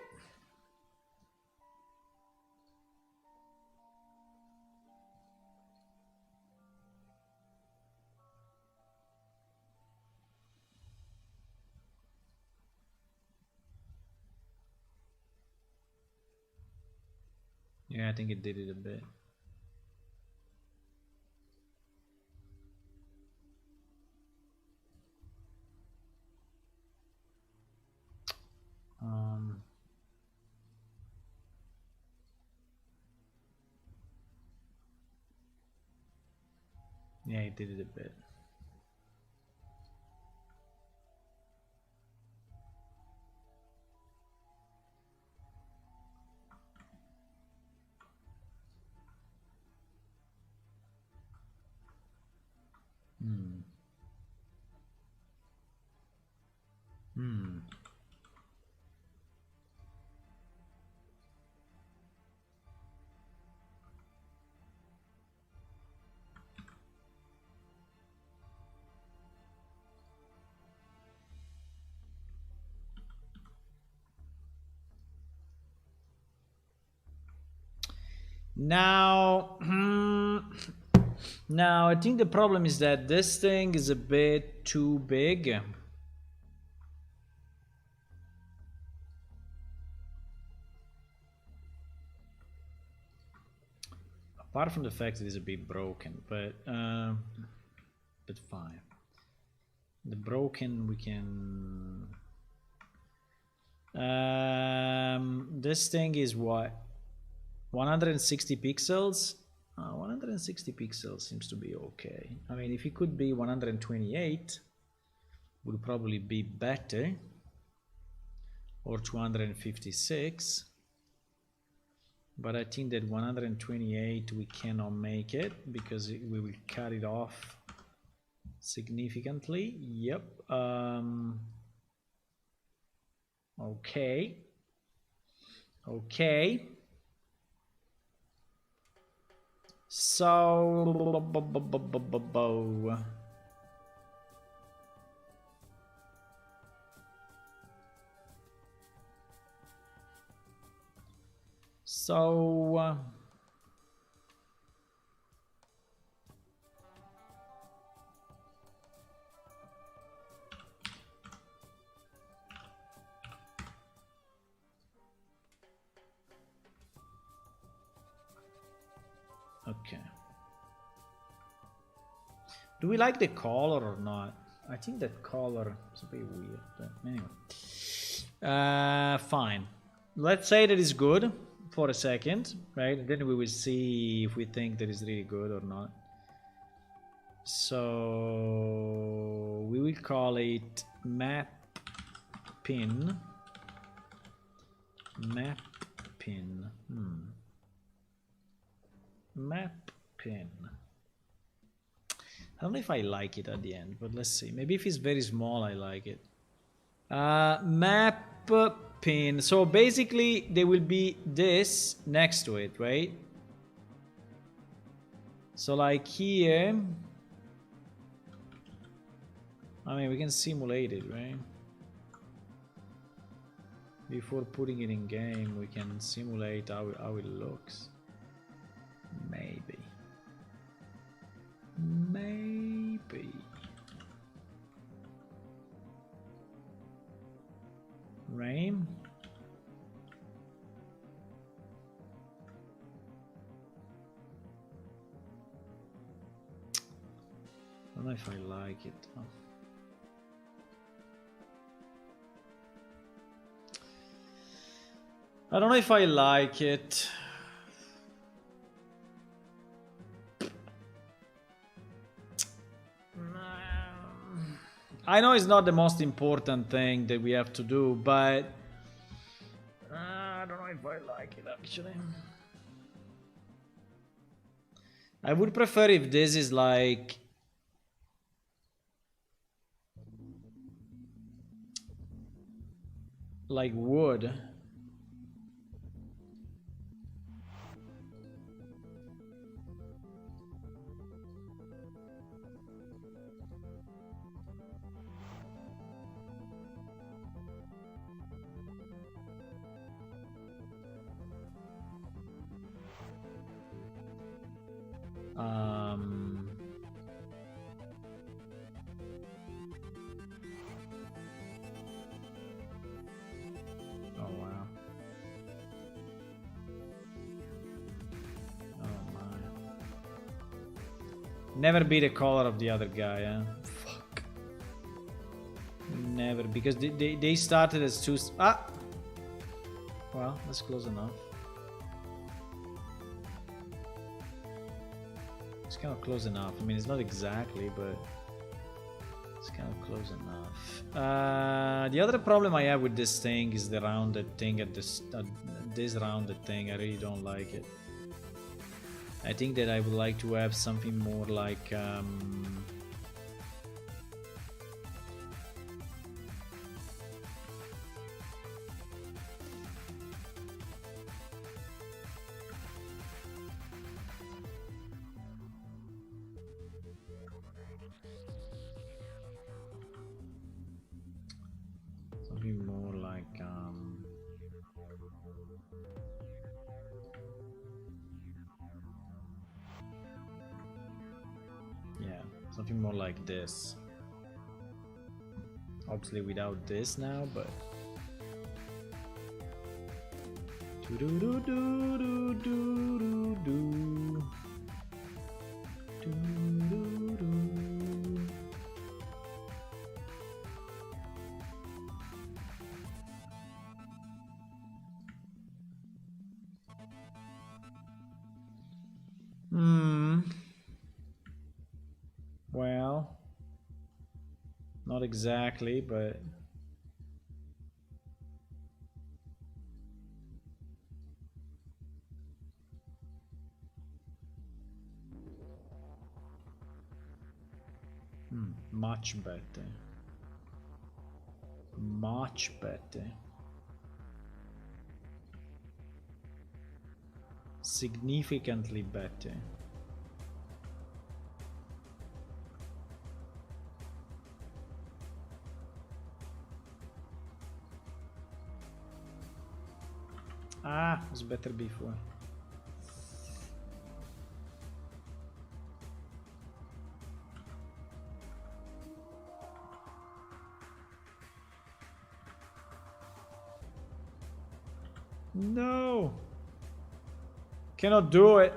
S1: Yeah, I think it did it a bit. Yeah, it did it a bit. Hmm. Hmm. Now, now I think the problem is that this thing is a bit too big. Apart from the fact it is a bit broken, but fine. The broken we can. This thing is what? 160 pixels. 160 pixels seems to be okay. I mean, if it could be 128, would probably be better. or 256. But I think that 128 we cannot make it because we will cut it off significantly. Yep. Okay. Okay. So okay. Do we like the color or not? I think that color is a bit weird, but anyway. Fine. Let's say that is good for a second, right? Then we will see if we think that is really good or not. So we will call it map pin. Map pin. Map pin. I don't know if I like it at the end, but let's see. Maybe if it's very small, I like it. Map pin. So basically, there will be this next to it, right? So like here, I mean, we can simulate it, right? Before putting it in game, we can simulate how it looks. Maybe. Maybe. Rain. I don't know if I like it. Oh. I don't know if I like it. I know it's not the most important thing that we have to do, but I don't know if I like it actually. I would prefer if this is like wood. Oh wow. Oh my. Never be the color of the other guy, eh? Fuck. Never, because they started as two. Ah! Well, that's close enough. It's kind of close enough. I mean, it's not exactly, but it's kind of close enough. The other problem I have with this thing is the rounded thing at this rounded thing. I really don't like it. I think that I would like to have something more like something more like yeah, something more like this. Obviously without this now, but well, not exactly, but Much better. Much better. Significantly better. Ah, it was better before. No! Cannot do it.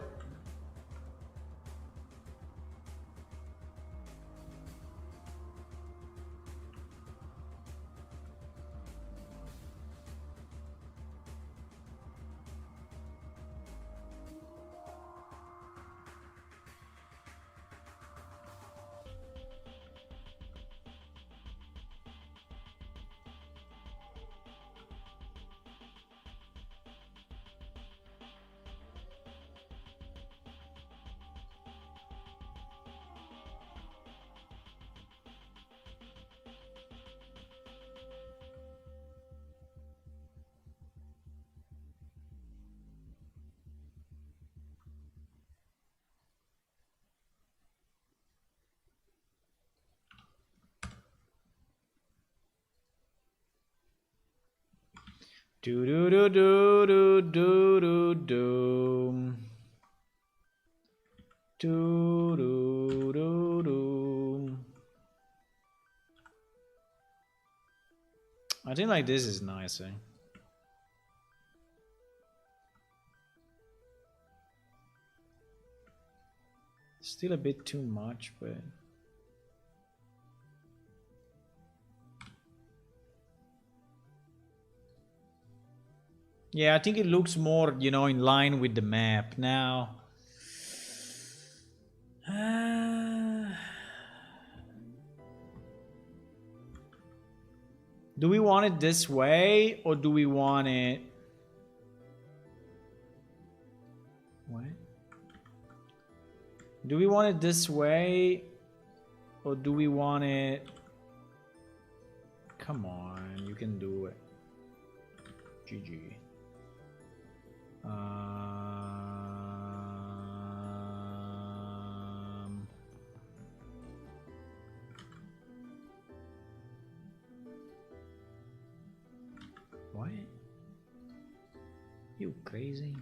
S1: Do do do do do do do do. Do do do do. I think like this is nicer. Still a bit too much, but yeah, I think it looks more, you know, in line with the map now. Do we want it this way or do we want it? What? Do we want it this way or do we want it? Come on, you can do it. GG. What? You crazy?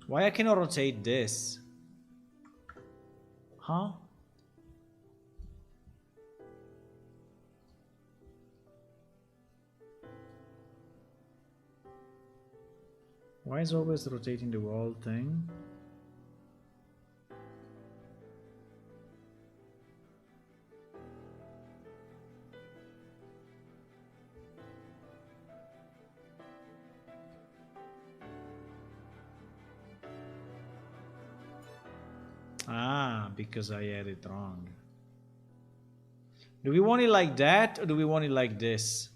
S1: Why I cannot rotate this? Huh? Why is always rotating the whole thing? Ah, because I had it wrong. Do we want it like that or do we want it like this?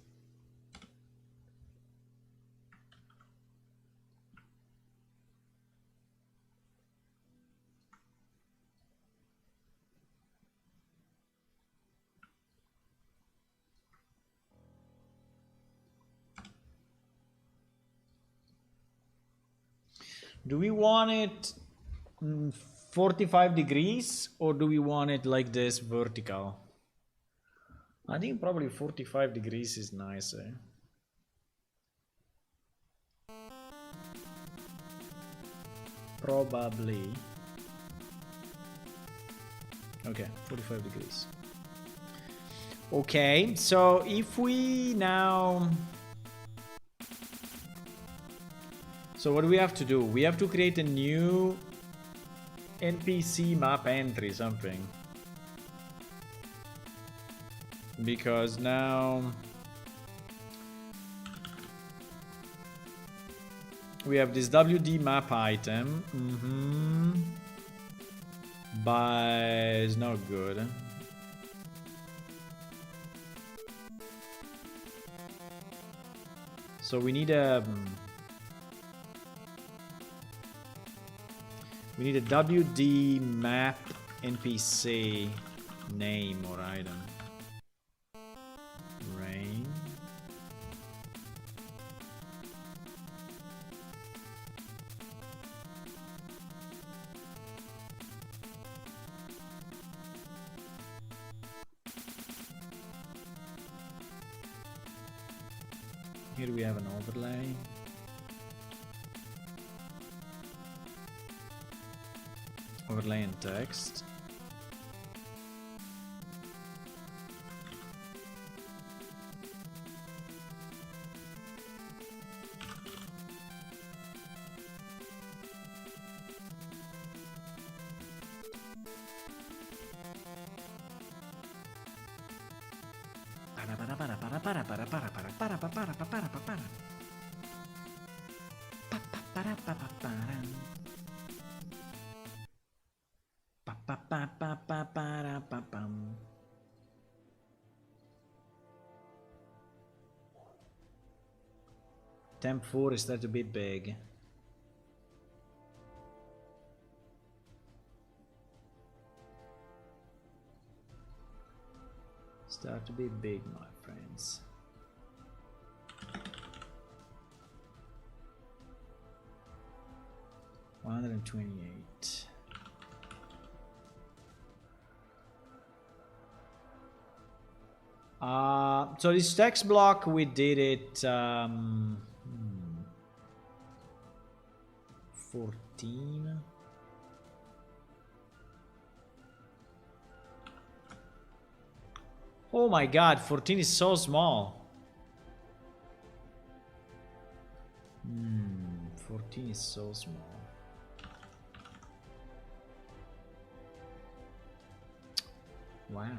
S1: Do we want it 45 degrees or do we want it like this vertical? I think probably 45 degrees is nicer. Probably. Okay, 45 degrees. Okay, so if we now... So what do we have to do? We have to create a new NPC map entry, something. Because now we have this WD map item. But it's not good. So we need a... We need a WD map NPC name or item. Rain. Here we have an overlay. Overlay and text. Temp 4 is that a bit big. Start to be big, my friends. $128. So this text block, we did it 14. Oh my god, 14 is so small. 14 is so small. Wow.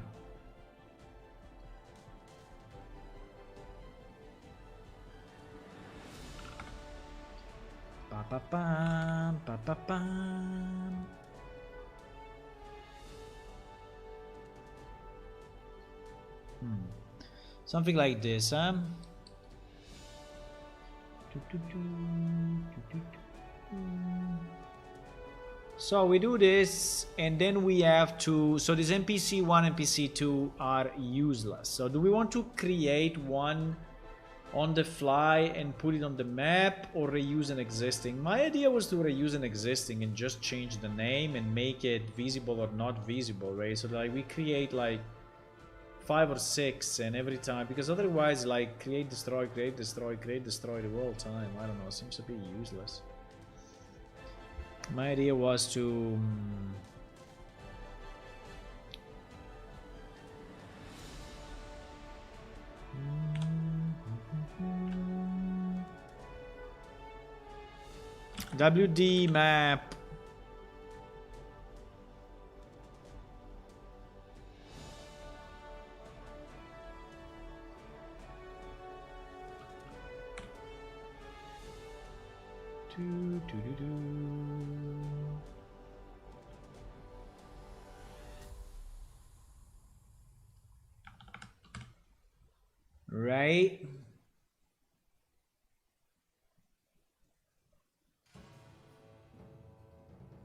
S1: Pa pa pam, pa pa pam. Something like this, huh? So we do this, and then we have to. So this NPC 1 and NPC 2 are useless. So do we want to create one on the fly and put it on the map, or reuse an existing? My idea was to reuse an existing and just change the name and make it visible or not visible, right? So like we create like 5 or 6, and every time, because otherwise like create, destroy the whole time. I don't know, it seems a bit useless. My idea was to WD map. Right.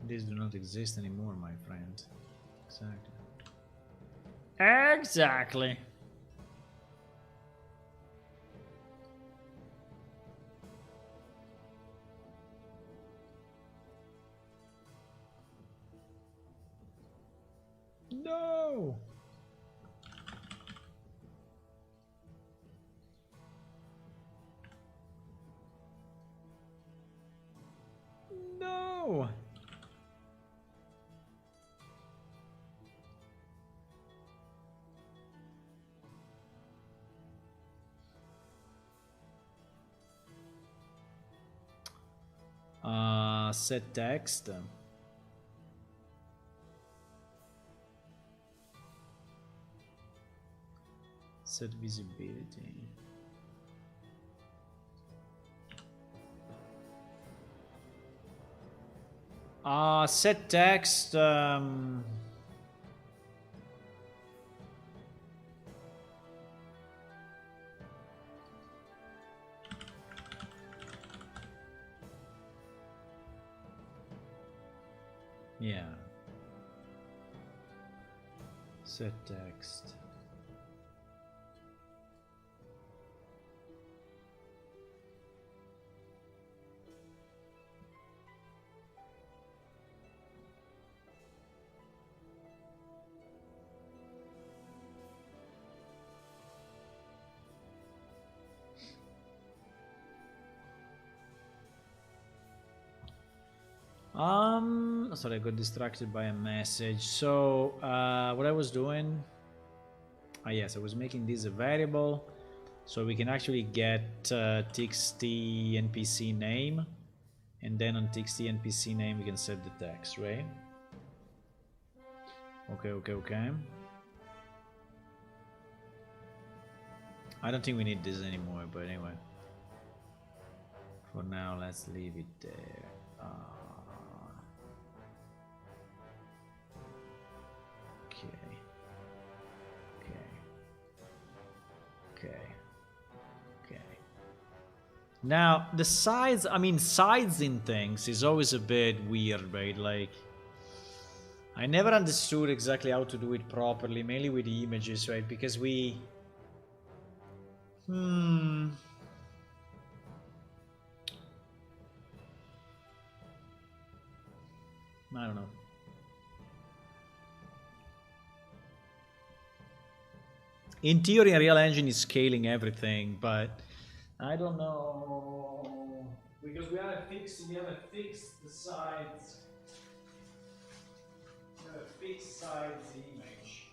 S1: These do not exist anymore, my friend. Exactly. Exactly. No. No. Set text. Set visibility. Set text. Yeah. Set text. Sorry, I got distracted by a message. So, what I was doing, yes, I was making this a variable, so we can actually get txt npc name, and then on txt npc name we can set the text, right? Okay. I don't think we need this anymore, but anyway. For now, let's leave it there. Okay. Now, the sides, I mean, sides in things is always a bit weird, right? Like, I never understood exactly how to do it properly, mainly with the images, right? Because we... I don't know. In theory, Unreal Engine is scaling everything, but I don't know, because we haven't fixed the sides. We have a fixed sides image.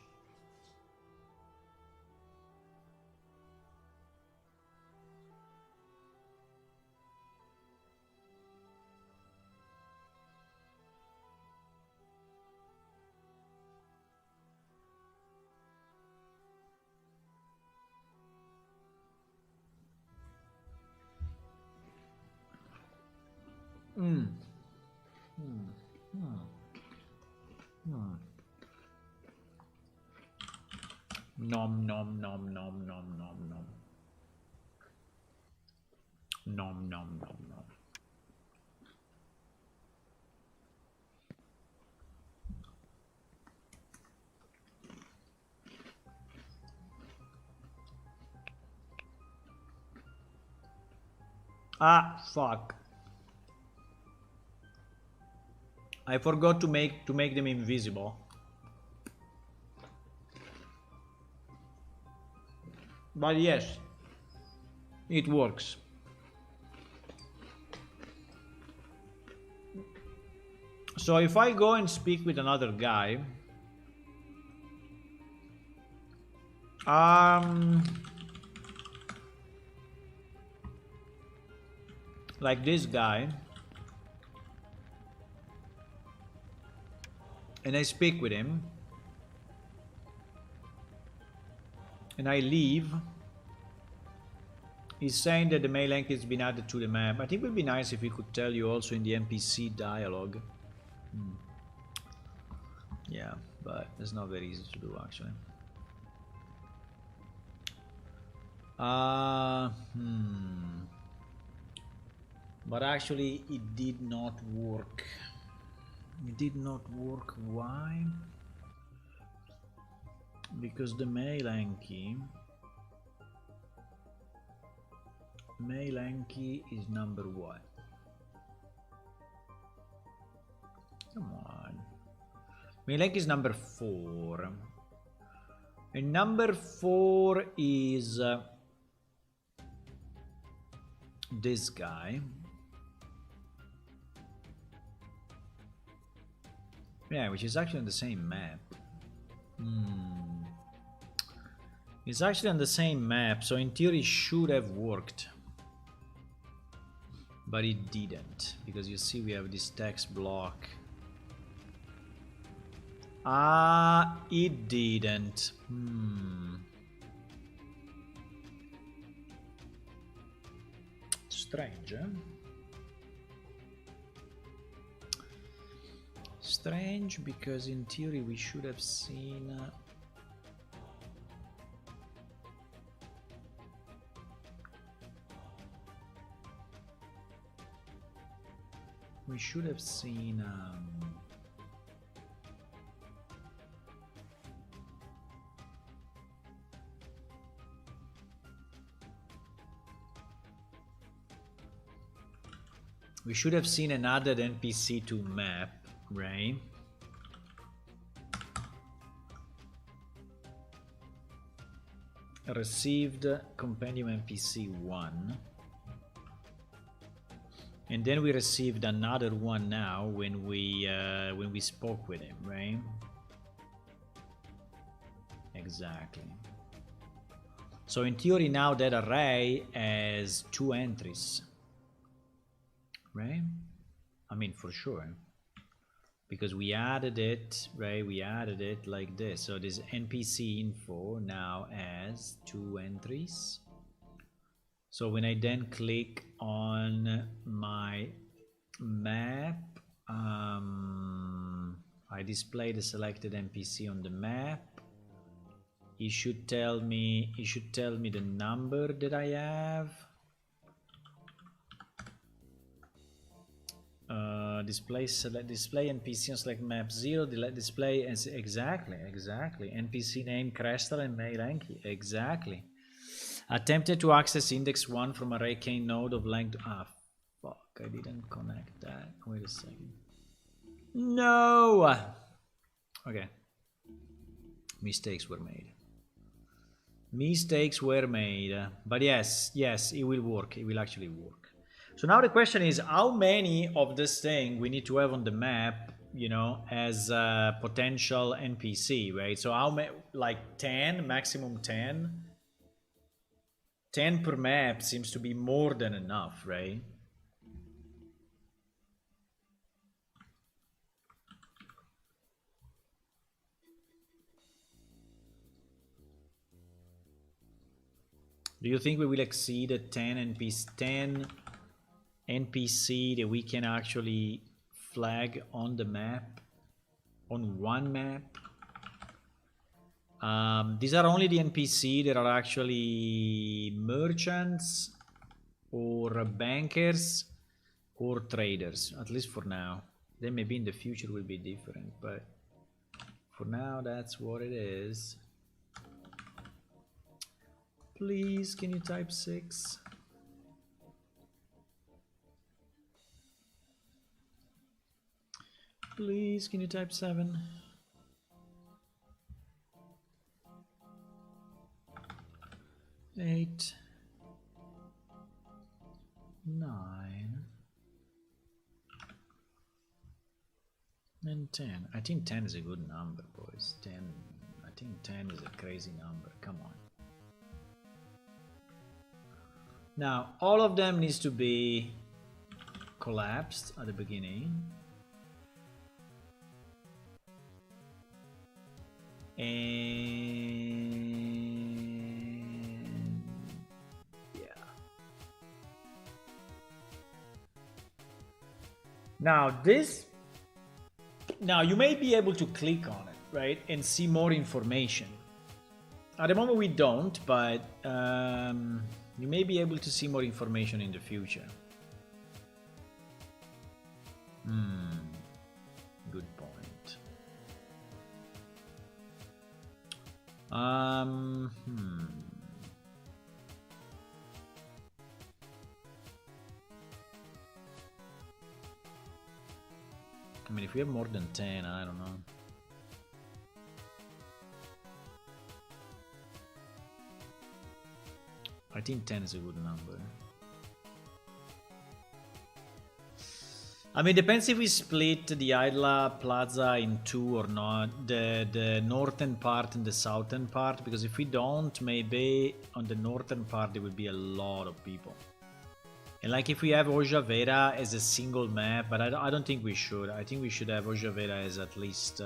S1: Nom nom nom nom nom nom nom. Nom nom nom nom. Ah, fuck. I forgot to make them invisible. But yes, it works. So if I go and speak with another guy, like this guy, and I speak with him, and I leave, he's saying that the mail link has been added to the map. I think it would be nice if we could tell you also in the NPC dialogue. Yeah, but it's not very easy to do actually. But actually it did not work. It did not work. Why? Because the mail key is number what? Come on. Mail is number 4. And number 4 is this guy. Yeah, which is actually on the same map. It's actually on the same map, so in theory it should have worked. But it didn't, because you see we have this text block. It didn't. Strange, eh? Strange, because in theory we should have seen... we should have seen We should have seen another NPC to map, right? Received compendium NPC 1. And then we received another one now when we spoke with him, right? Exactly. So in theory now that array has 2 entries, right? I mean, for sure, because we added it, right? We added it like this. So this NPC info now has 2 entries. So when I then click on my map, I display the selected NPC on the map. It should tell me the number that I have. Display NPC on select map 0. Display as exactly NPC name Crystal and mail Enki. Exactly. Attempted to access index 1 from array k node of length. Ah, fuck! I didn't connect that. Wait a second. No. Okay. Mistakes were made. Mistakes were made. But yes, it will work. It will actually work. So now the question is, how many of this thing we need to have on the map, you know, as a potential NPC, right? So how many, like 10, maximum 10? 10 per map seems to be more than enough, right? Do you think we will exceed a 10 NPC that we can actually flag on the map, on one map? These are only the NPC that are actually merchants or bankers or traders, at least for now. Then maybe in the future will be different, but for now that's what it is. Please, can you type 6? Please, can you type 7? Eight, 9, and 10. I think 10 is a good number, boys. 10. I think 10 is a crazy number. Come on. Now, all of them needs to be collapsed at the beginning. And yeah. Now you may be able to click on it, right, and see more information. At the moment we don't, but you may be able to see more information in the future. Good point. I mean, if we have more than 10, I don't know. I think 10 is a good number. I mean, depends if we split the Idla Plaza in 2 or not, the northern part and the southern part, because if we don't, maybe on the northern part there will be a lot of people. And like if we have Oja Vera as a single map, but I don't think we should. I think we should have Oja Vera as at least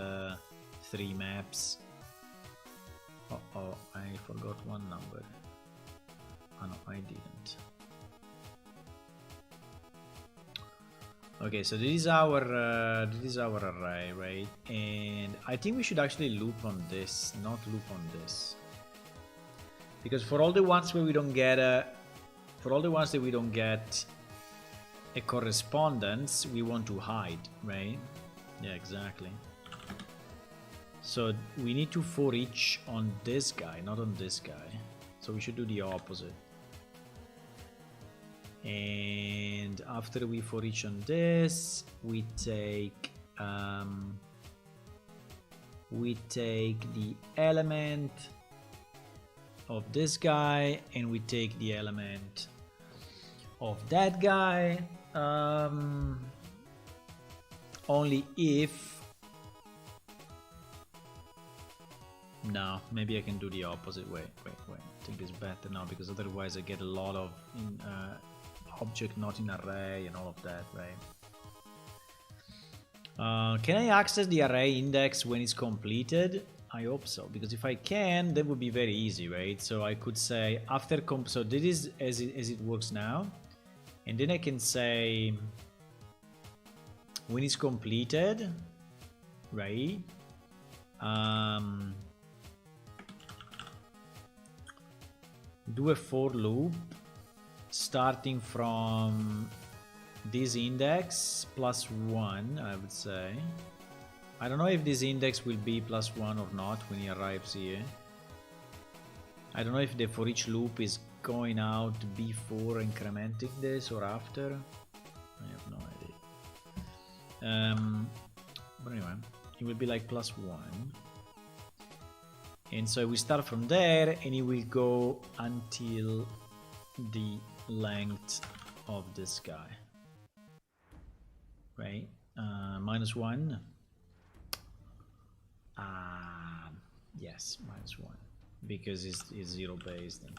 S1: 3 maps. Uh-oh, I forgot one number. Oh no, I didn't. Okay, so this is our array, right? And I think we should actually loop on this, not loop on this, because for all the ones where we don't get a, for all the ones that we don't get a correspondence, we want to hide, right? Yeah, exactly. So we need to for each on this guy, not on this guy. So we should do the opposite. And after we for each on this, we take the element of this guy, and we take the element of that guy, only if... No, maybe I can do the opposite. Wait. I think it's better now, because otherwise I get a lot of object not in array and all of that, right? Can I access the array index when it's completed? I hope so, because if I can, that would be very easy, right? So I could say after so this is as it works now, and then I can say when it's completed, right? Do a for loop starting from this index +1, I would say. I don't know if this index will be +1 or not when he arrives here. I don't know if the for each loop is going out before incrementing this or after. I have no idea. But anyway, it will be like +1. And so we start from there, and it will go until the length of this guy, right? -1. Yes, -1, because it's 0 based, and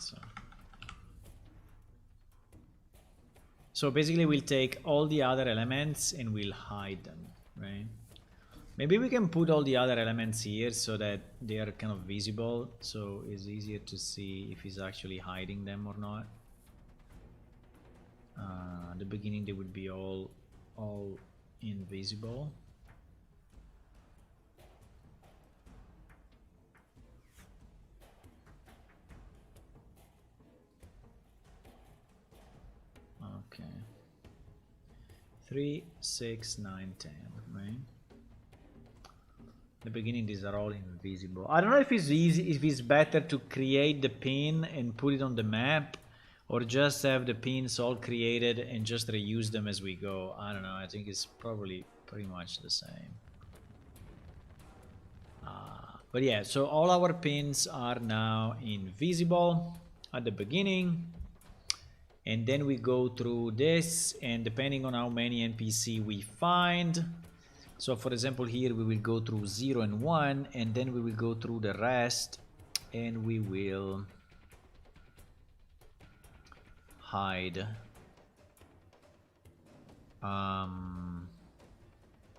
S1: so basically we'll take all the other elements and we'll hide them, right? Maybe we can put all the other elements here so that they are kind of visible, so it's easier to see if he's actually hiding them or not. At the beginning they would be all invisible. Okay. 3, 6, 9, 10, right? The beginning, these are all invisible. I don't know if it's easy, if it's better to create the pin and put it on the map, or just have the pins all created and just reuse them as we go. I don't know. I think it's probably pretty much the same. But yeah, so all our pins are now invisible at the beginning, and then we go through this, and depending on how many NPC we find. So for example, here we will go through 0 and 1, and then we will go through the rest, and we will hide.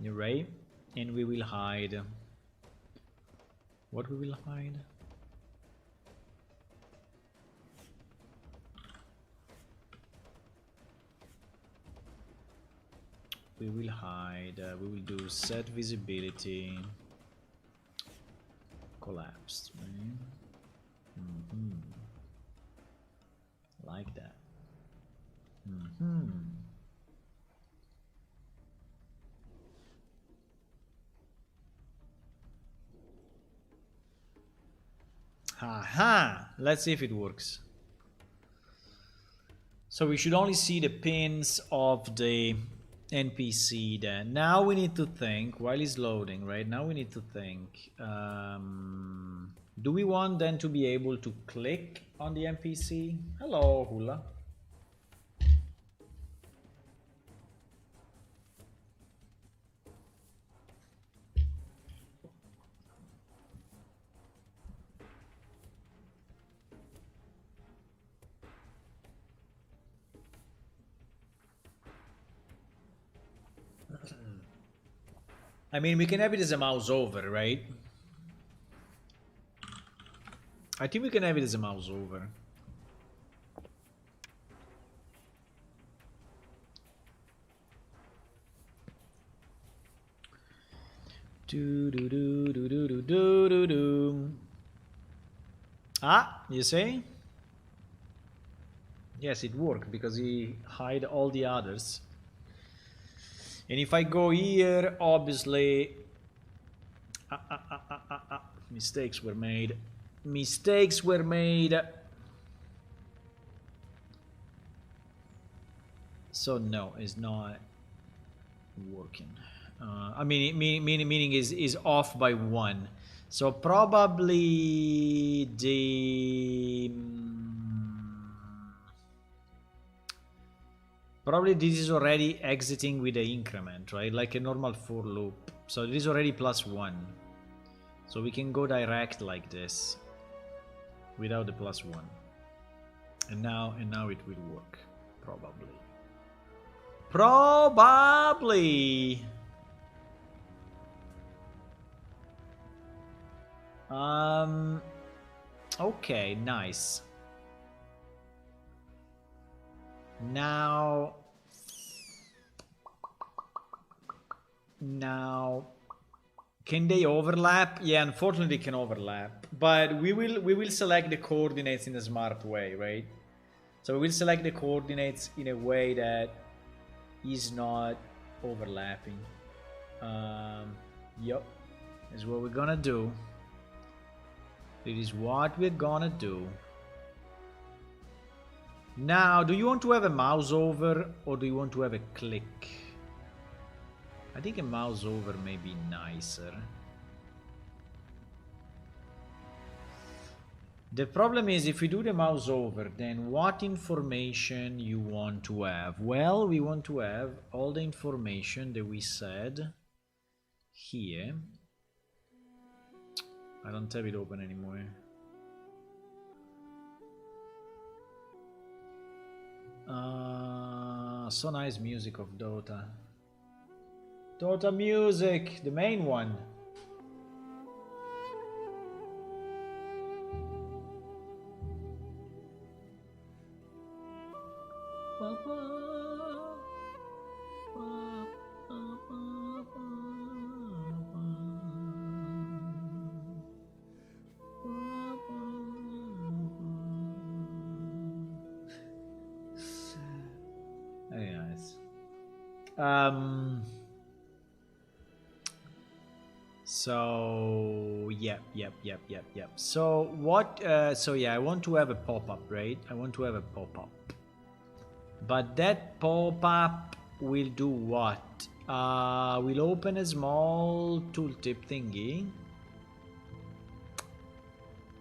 S1: You're right, and we will hide. What we will hide? We will hide, we will do set visibility, collapsed, right? Like that. Haha! Let's see if it works. So we should only see the pins of the NPC then. Now we need to think, while it's loading, right? Now we need to think, do we want then to be able to click on the NPC? Hello, Hula. I mean, we can have it as a mouse over, right? I think we can have it as a mouse over. Ah, you see? Yes, it worked because he hid all the others. And if I go here, obviously, mistakes were made. Mistakes were made. So no, it's not working. I mean, meaning is off by 1. So probably probably this is already exiting with the increment, right? Like a normal for loop. So it is already +1. So we can go direct like this without the +1. And now it will work, probably. Probably. Okay, nice. Now can they overlap? Yeah, unfortunately they can overlap, but we will select the coordinates in a smart way, right? So we will select the coordinates in a way that is not overlapping. Yep, is what we're gonna do. It is what we're gonna do. Now, do you want to have a mouse over or do you want to have a click? I think a mouse over may be nicer. The problem is if we do the mouse over, then what information you want to have? Well, we want to have all the information that we said here. I don't have it open anymore. So nice music of Dota. Dota music, the main one. Very nice. So yep. So what? So yeah, I want to have a pop-up, right? I want to have a pop-up, but that pop-up will do what? We'll open a small tooltip thingy,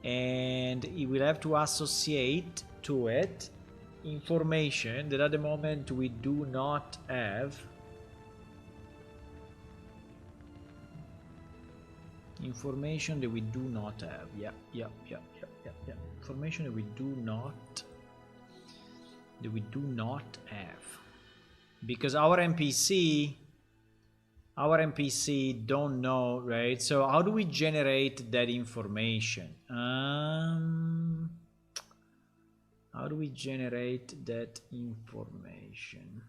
S1: and it will have to associate to it information that at the moment we do not have. Information that we do not have. Yeah. Information that we do not have, because our NPC don't know, right? So how do we generate that information? How do we generate that information?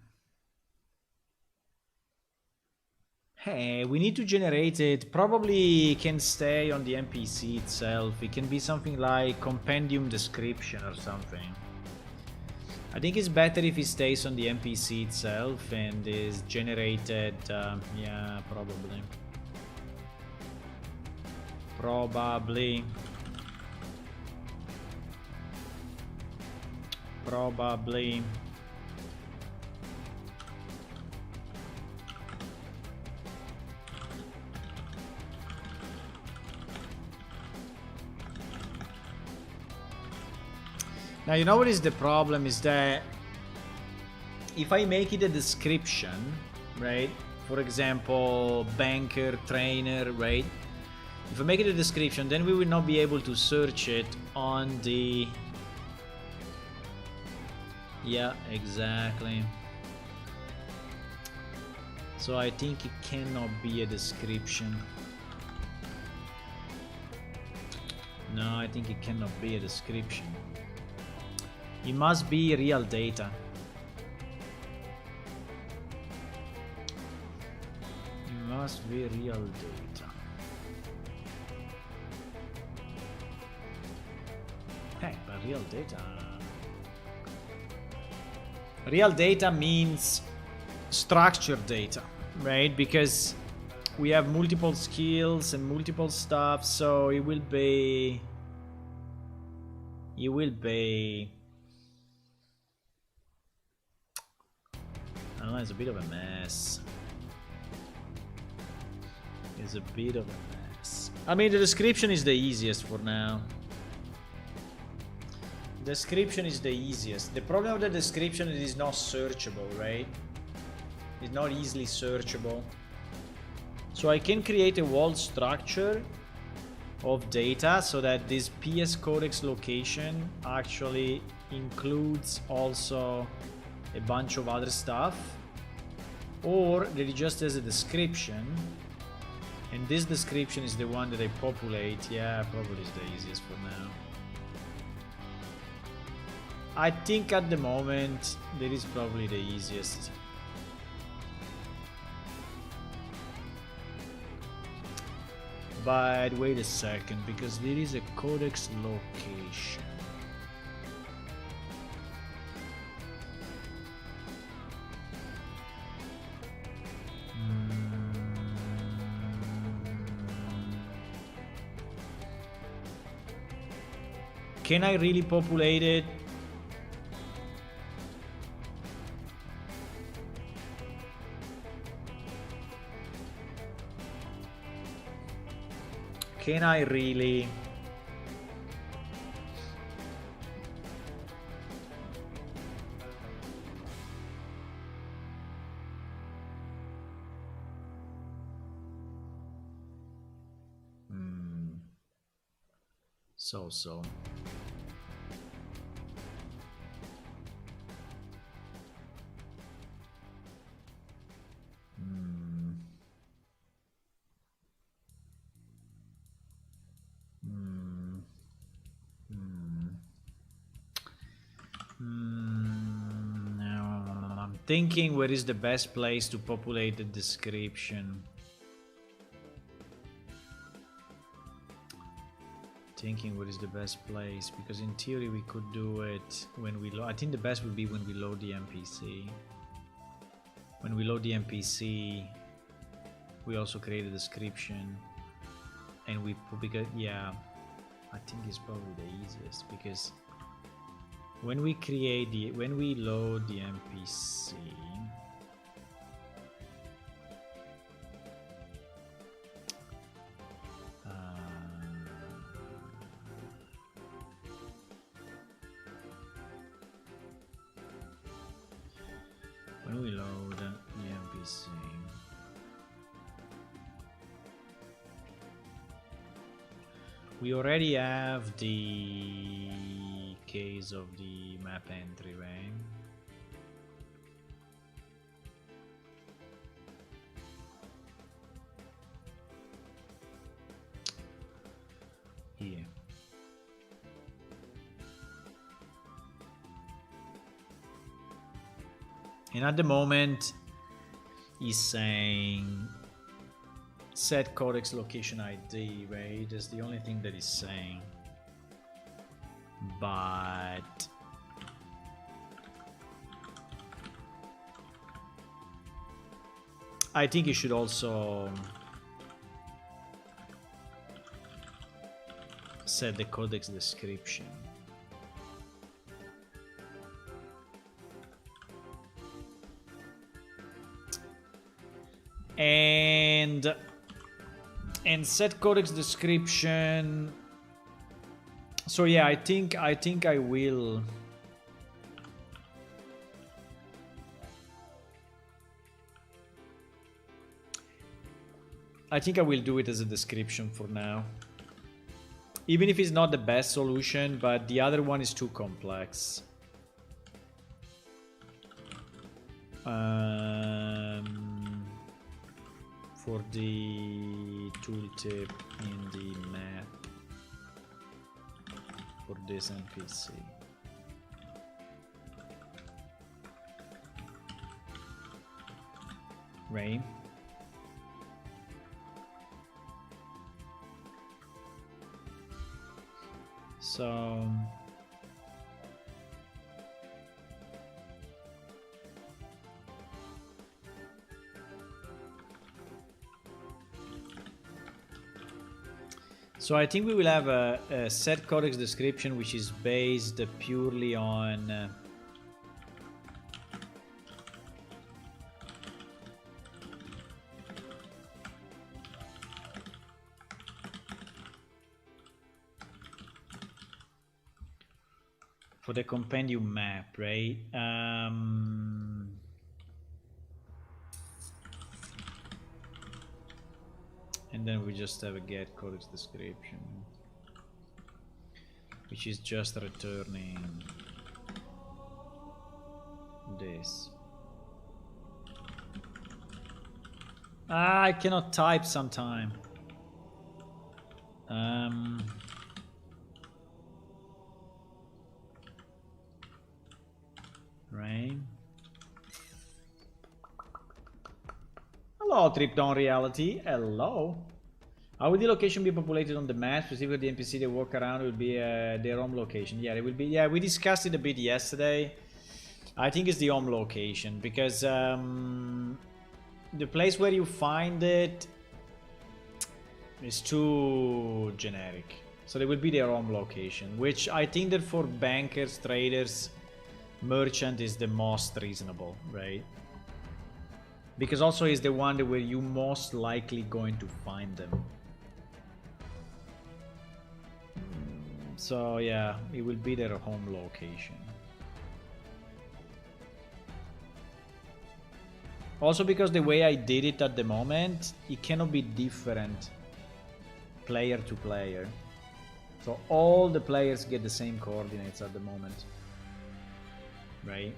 S1: Hey, we need to generate it. Probably can stay on the NPC itself. It can be something like compendium description or something. I think it's better if it stays on the NPC itself and is generated. Yeah, probably. Probably. Now, you know what is the problem is that if I make it a description, right? For example, banker, trainer, right? If I make it a description, then we will not be able to search it on the... Yeah, exactly. So I think it cannot be a description. No, I think it cannot be a description. It must be real data. It must be real data. Hey, but real data... Real data means structured data, right? Because we have multiple skills and multiple stuff, so it will be... Well, it's a bit of a mess. It's a bit of a mess. I mean, the description is the easiest for now. Description is the easiest. The problem of the description is it is not searchable, right? It's not easily searchable. So I can create a wall structure of data so that this PS codex location actually includes also a bunch of other stuff, or that it just has a description, and this description is the one that I populate. Yeah, probably is the easiest for now. I think at the moment that is probably the easiest. But wait a second, because there is a codex location. Can I really populate it? Can I really? So. I'm thinking where is the best place to populate the description. Thinking what is the best place, because in theory we could do it when we load. I think the best would be when we load the NPC. When we load the NPC, we also create a description, and we put, because yeah, I think it's probably the easiest, because when we load the NPC, we already have the case of the map entry, right? Here. And at the moment, he's saying set codex location ID, right? That's the only thing that he's saying. But I think you should also set the codex description. And set codex description. So yeah, I think I will. I think I will do it as a description for now. Even if it's not the best solution, but the other one is too complex. For the tooltip in the map for this NPC. Right? So I think we will have a set codex description which is based purely on for the compendium map, right? And then we just have a get college description, which is just returning this. I cannot type sometime. Right. Hello, Tripton Reality. Hello. How will the location be populated on the map? Specifically, the NPC they walk around will be their home location. Yeah, it will be. Yeah, we discussed it a bit yesterday. I think it's the home location because the place where you find it is too generic. So they will be their home location, which I think that for bankers, traders, merchant is the most reasonable, right? Because also is the one where you most likely going to find them. So yeah, it will be their home location. Also because the way I did it at the moment, it cannot be different player to player. So all the players get the same coordinates at the moment. Right?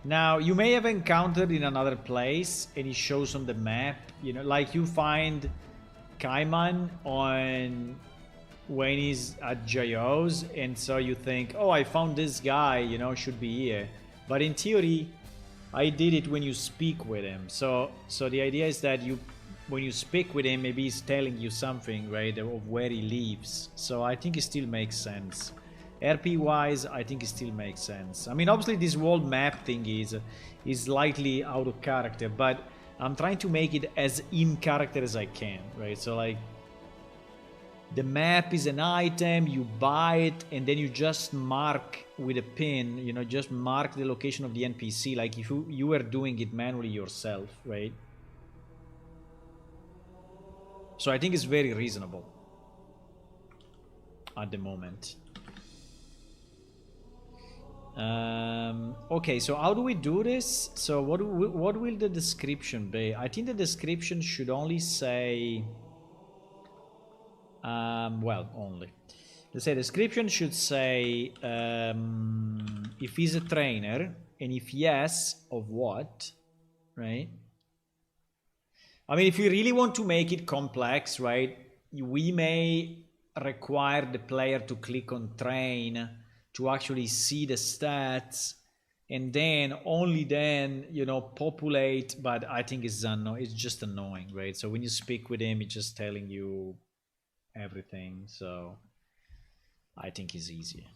S1: Now, you may have encountered in another place and it shows on the map, you know, like you find Kaiman on when he's at Jayo's, and so you think, oh, I found this guy, you know, should be here. But in theory, I did it when you speak with him. So the idea is that when you speak with him, maybe he's telling you something, right, of where he lives. So I think it still makes sense. RP wise, I think it still makes sense. I mean, obviously this world map thing is slightly out of character, but I'm trying to make it as in character as I can, right? So like, the map is an item, you buy it, and then you just mark with a pin, you know, just mark the location of the NPC, like if you were doing it manually yourself, right? So I think it's very reasonable at the moment. Okay, so how do we do this? So what will the description be? I think the description should only say... well, only. Let's say description should say if he's a trainer, and if yes, of what, right? I mean, if we really want to make it complex, right, we may require the player to click on train to actually see the stats, and then only then, you know, populate. But I think it's just annoying, right? So when you speak with him, it's just telling you everything, so I think it's easier.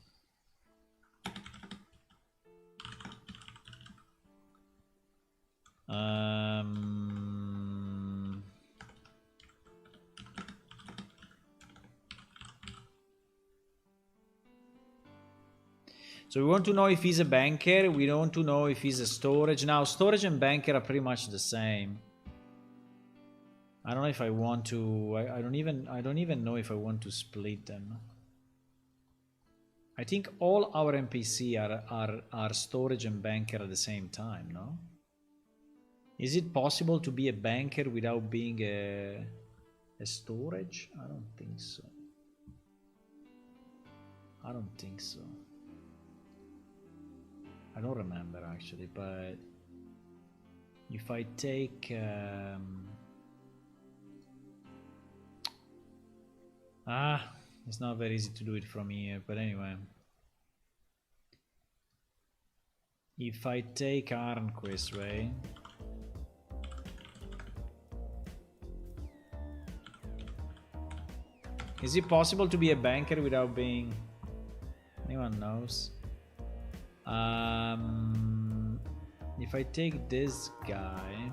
S1: So we want to know if he's a banker, we want to know if he's a storage. Now storage and banker are pretty much the same. I don't know if I want to. I don't even know if I want to split them. I think all our NPC are storage and banker at the same time, no? Is it possible to be a banker without being a storage? I don't think so. I don't think so. I don't remember actually, but if I take it's not very easy to do it from here, but anyway. If I take Arnquist, right? Is it possible to be a banker without being... Anyone knows? If I take this guy...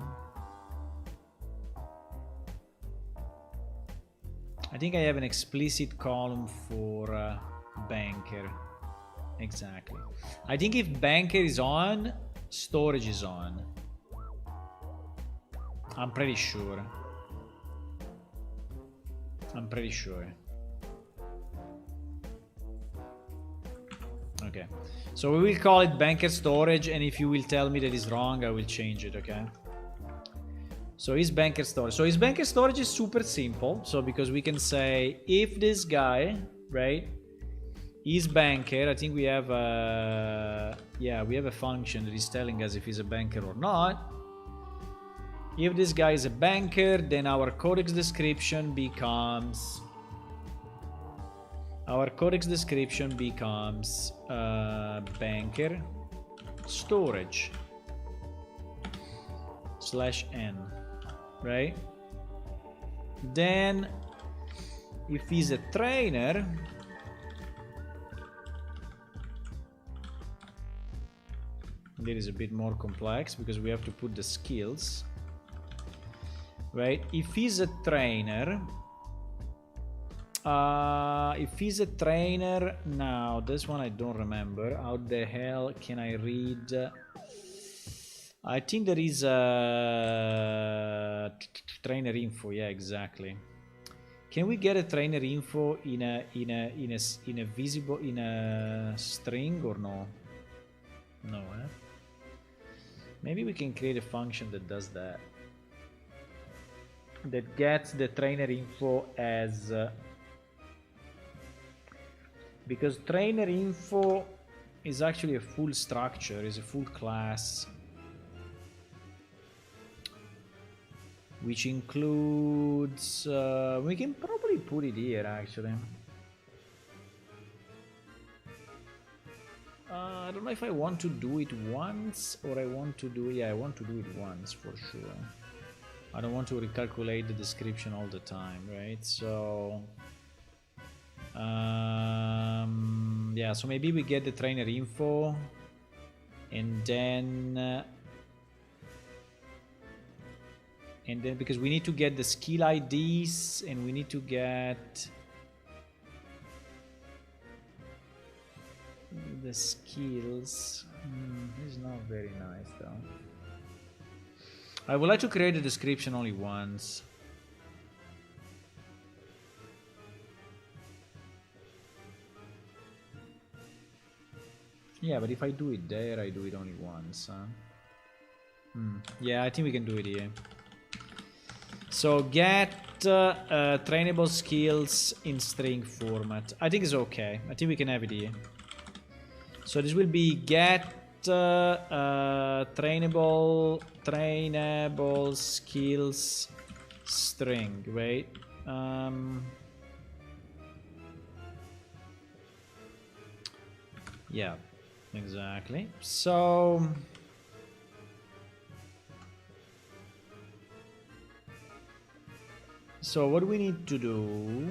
S1: I think I have an explicit column for banker. Exactly. I think if banker is on, storage is on. I'm pretty sure. I'm pretty sure. Okay, so we will call it banker storage, and if you will tell me that is wrong, I will change it, okay? So his banker storage. So his banker storage is super simple. So because we can say if this guy, right, is banker, I think we have a, yeah, we have a function that is telling us if he's a banker or not. If this guy is a banker, then our codex description becomes banker storage /n, right? Then if he's a trainer, that is a bit more complex because we have to put the skills, right? If he's a trainer, now this one I don't remember. How the hell can I read? I think there is a trainer info. Yeah, exactly. Can we get a trainer info in a visible in a string or no? No, eh? Maybe we can create a function that does that. That gets the trainer info as because trainer info is actually a full structure, is a full class, which includes we can probably put it here actually. I don't know if I want to do it once or I want to do, yeah, I want to do it once for sure. I don't want to recalculate the description all the time, right? So yeah, so maybe we get the trainer info and then because we need to get the skill IDs and we need to get the skills. This is not very nice though. I would like to create a description only once. Yeah, but if I do it there, I do it only once. Huh? Yeah, I think we can do it here. So get trainable skills in string format. I think it's okay. I think we can have it here. So this will be get trainable skills string, right? Yeah, exactly. So what we need to do,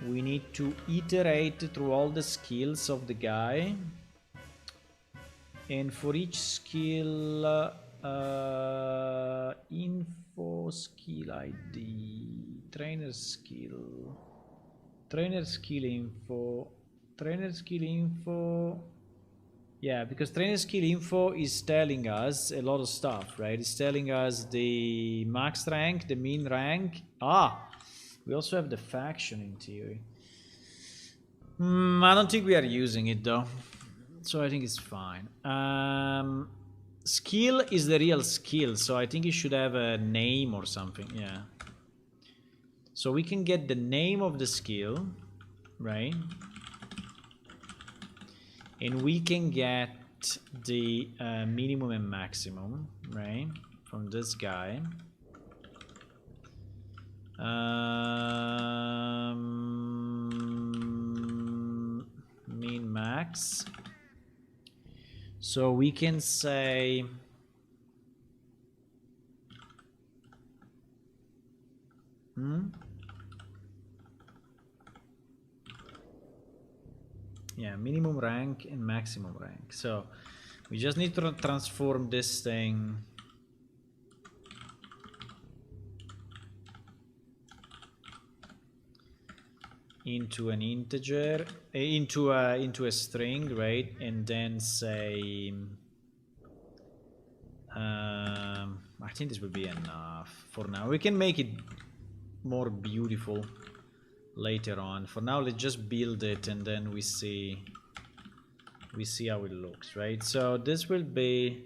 S1: we need to iterate through all the skills of the guy, and for each skill info skill ID, trainer skill info. Yeah, because trainer skill info is telling us a lot of stuff, right? It's telling us the max rank, the min rank. We also have the faction in theory. I don't think we are using it though, so I think it's fine. Skill is the real skill, so I think it should have a name or something. Yeah. So we can get the name of the skill, right? And we can get the minimum and maximum, right? From this guy. Min max. So we can say yeah, minimum rank and maximum rank. So we just need to transform this thing into an integer, into a string, right? And then say I think this will be enough for now. We can make it more beautiful later on. For now, let's just build it and then we see how it looks, right? So this will be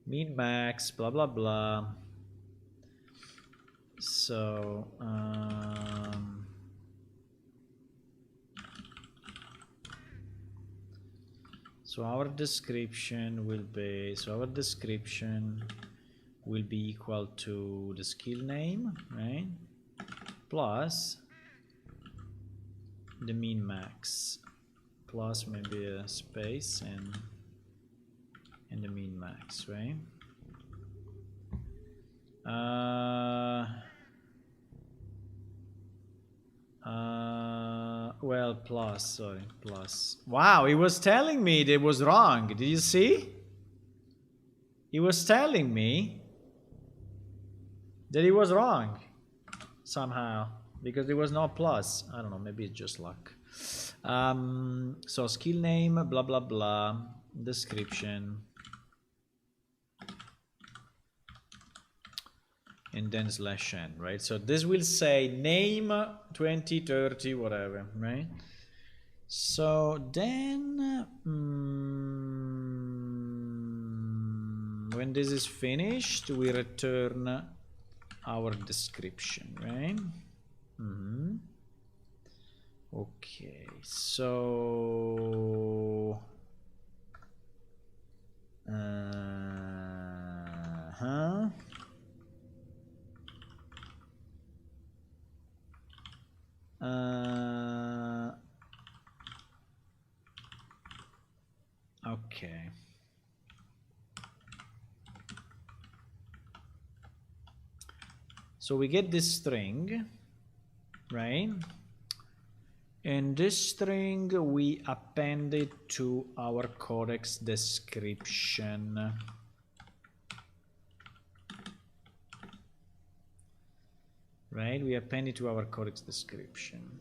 S1: min max, blah blah blah. So our description will be equal to the skill name, right? Plus the min max, plus maybe a space and the min max, right? Well, plus. Wow, he was telling me that it was wrong. Did you see? He was telling me that it was wrong somehow because there was no plus. I don't know, maybe it's just luck. So skill name, blah blah blah, description, and then /n, right? So this will say name 2030 whatever, right? So then when this is finished, we return our description, right? Okay, so okay. So we get this string, right? And this string we append it to our codex description. Right? We append it to our codex description.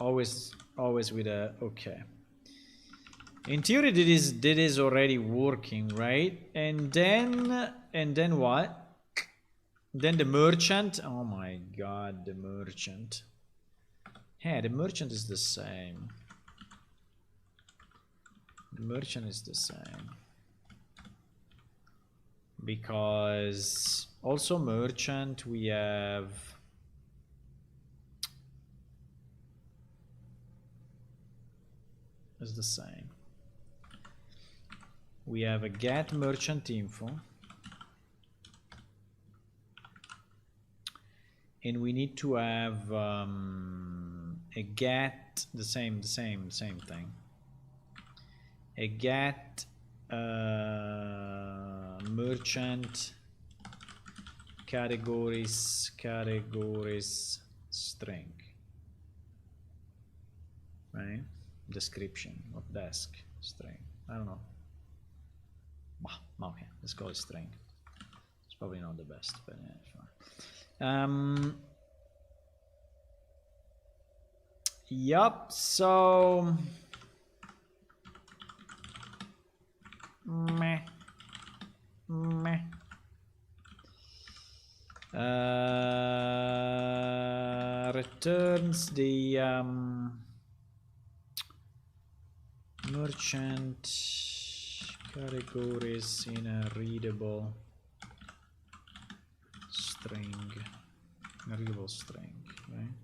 S1: Always with a okay. In theory, this is already working, right? And then what? Then the merchant. Oh my god, the merchant. Yeah, the merchant is the same. The merchant is the same. Because also merchant we have is the same. We have a get merchant info, and we need to have a get the same thing. A get merchant categories string, right? Description of desk string. I don't know. Okay, let's call it string. It's probably not the best, but yeah, fine. Yup, so returns the merchant categories in a readable string, right?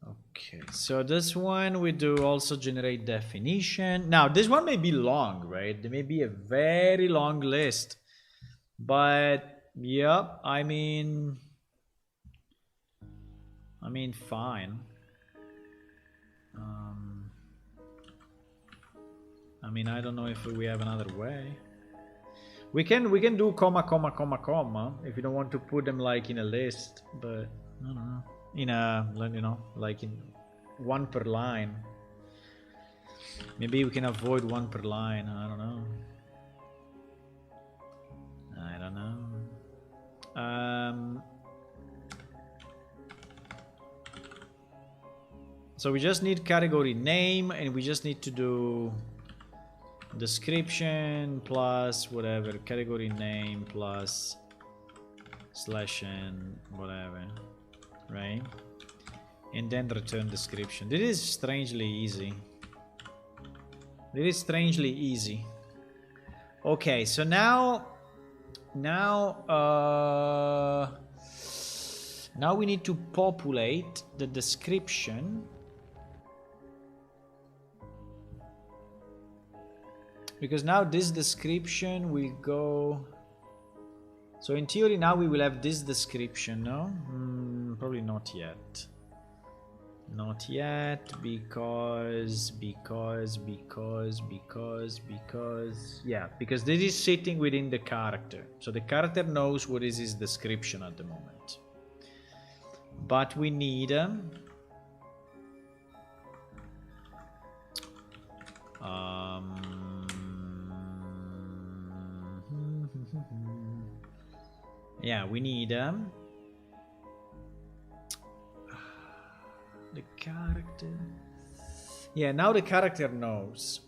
S1: Okay, so this one we do also generate definition. Now this one may be long, right? There may be a very long list, but yeah, I mean fine. I mean, I don't know if we have another way. We can do comma if you don't want to put them like in a list, but I don't know. In a, you know, like in one per line. Maybe we can avoid one per line. I don't know. So we just need category name, and we just need to do description plus whatever, category name plus /n whatever, right? And then return description. This is strangely easy. It is strangely easy. Okay, so now we need to populate the description, because now this description will go. So in theory now we will have this description, no? Probably not yet. Not yet, because yeah, because this is sitting within the character, so the character knows what is his description at the moment. But we need yeah, we need the character. Yeah, now the character knows.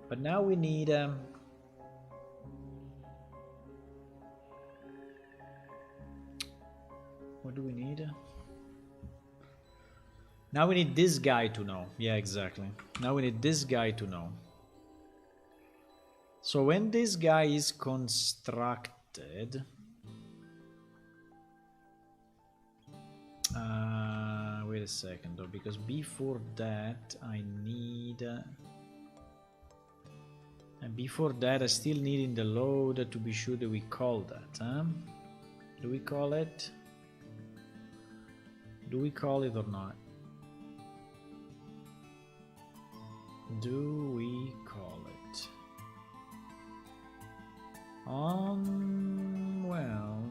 S1: But now we need what do we need? Now we need this guy to know. Yeah, exactly. Now we need this guy to know. So when this guy is constructed, wait a second though, because before that I need and before that I still need in the load to be sure that we call that, huh? Do we call it? Do we call it or not? Do we call it? Well,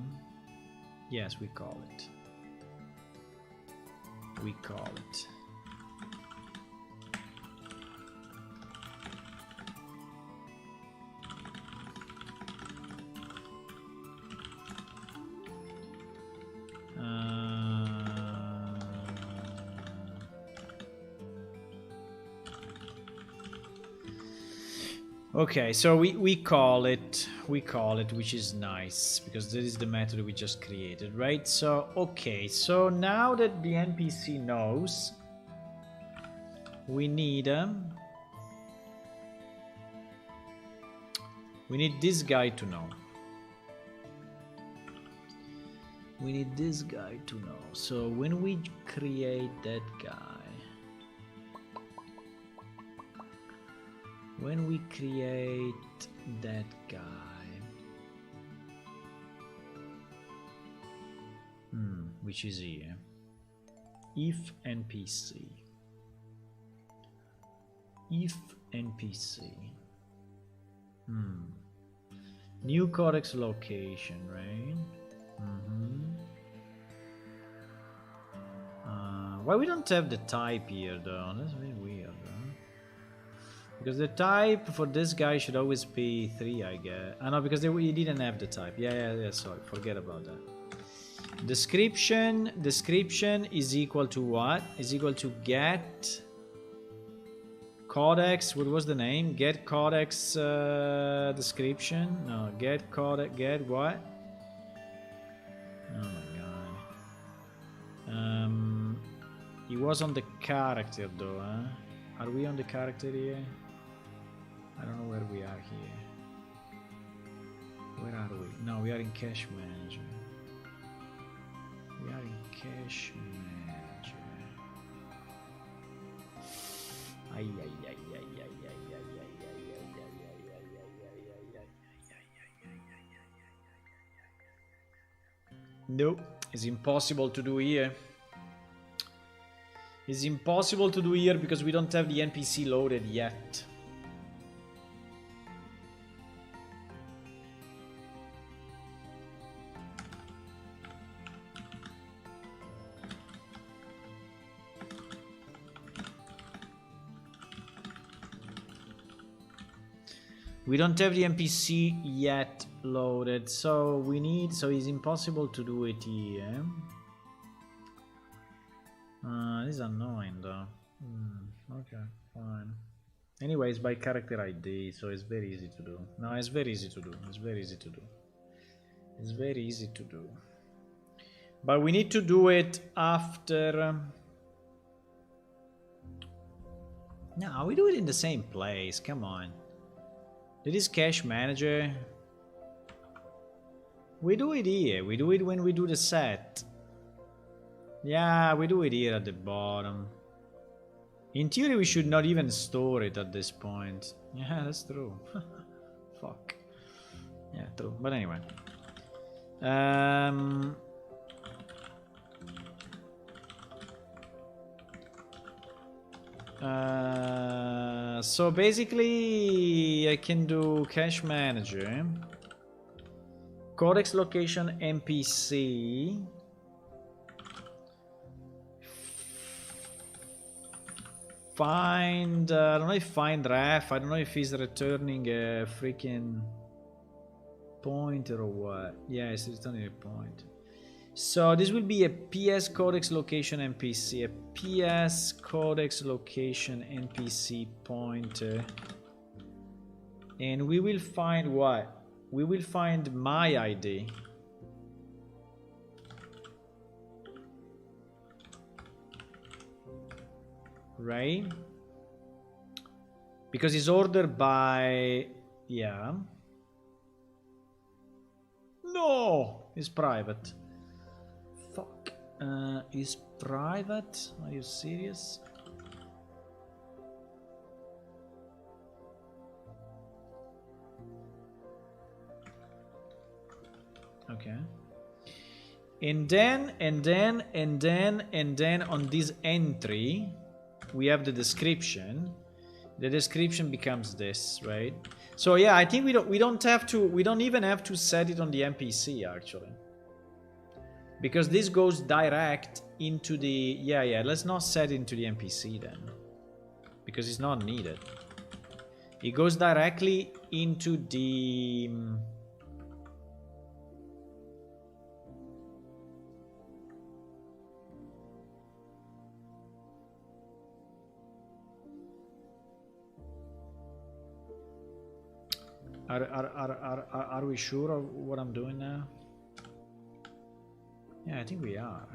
S1: yes, we call it. We call it. Okay, so we call it, which is nice, because this is the method we just created, right? So, okay, so now that the NPC knows, we need this guy to know. We need this guy to know. So when we create that guy, when we create that guy, which is here, if NPC, new codex location, right? Why we don't have the type here though? That's really weird, huh? Because the type for this guy should always be 3, I guess. I know, because we didn't have the type. Yeah, sorry, forget about that. Description is equal to what? Is equal to get codex. What was the name? Get codex description. No, get codex. Get what? Oh my god. He was on the character though, huh? Are we on the character here? I don't know where we are here. Where are we? No, we are in cache manager. We are in cache manager. Nope, it's impossible to do here. It's impossible to do here because we don't have the NPC loaded yet. We don't have the NPC yet loaded, so we need, so it's impossible to do it here. This is annoying though. Okay, fine. Anyways, by character ID, so it's very easy to do. No, it's very easy to do. It's very easy to do. It's very easy to do. But we need to do it after... No, we do it in the same place. Come on. It is cache manager. We do it here. We do it when we do the set. Yeah, we do it here at the bottom. In theory, we should not even store it at this point. Yeah, that's true. Fuck. Yeah, true. But anyway. So basically, I can do cache manager, codex location NPC, find, I don't know if find ref, I don't know if he's returning a freaking pointer or what. Yeah, it's returning a point. So this will be a PS codex location NPC, a PS codex location NPC pointer, and we will find what? We will find my ID. Right? Because it's ordered by... yeah. No! It's private. Fuck. Is private? Are you serious? Okay. And then on this entry, we have the description. The description becomes this, right? So yeah, I think we don't even have to set it on the NPC actually. Because this goes direct into the... yeah, let's not set it into the NPC then. Because it's not needed. It goes directly into the... Are we sure of what I'm doing now? Yeah, I think we are.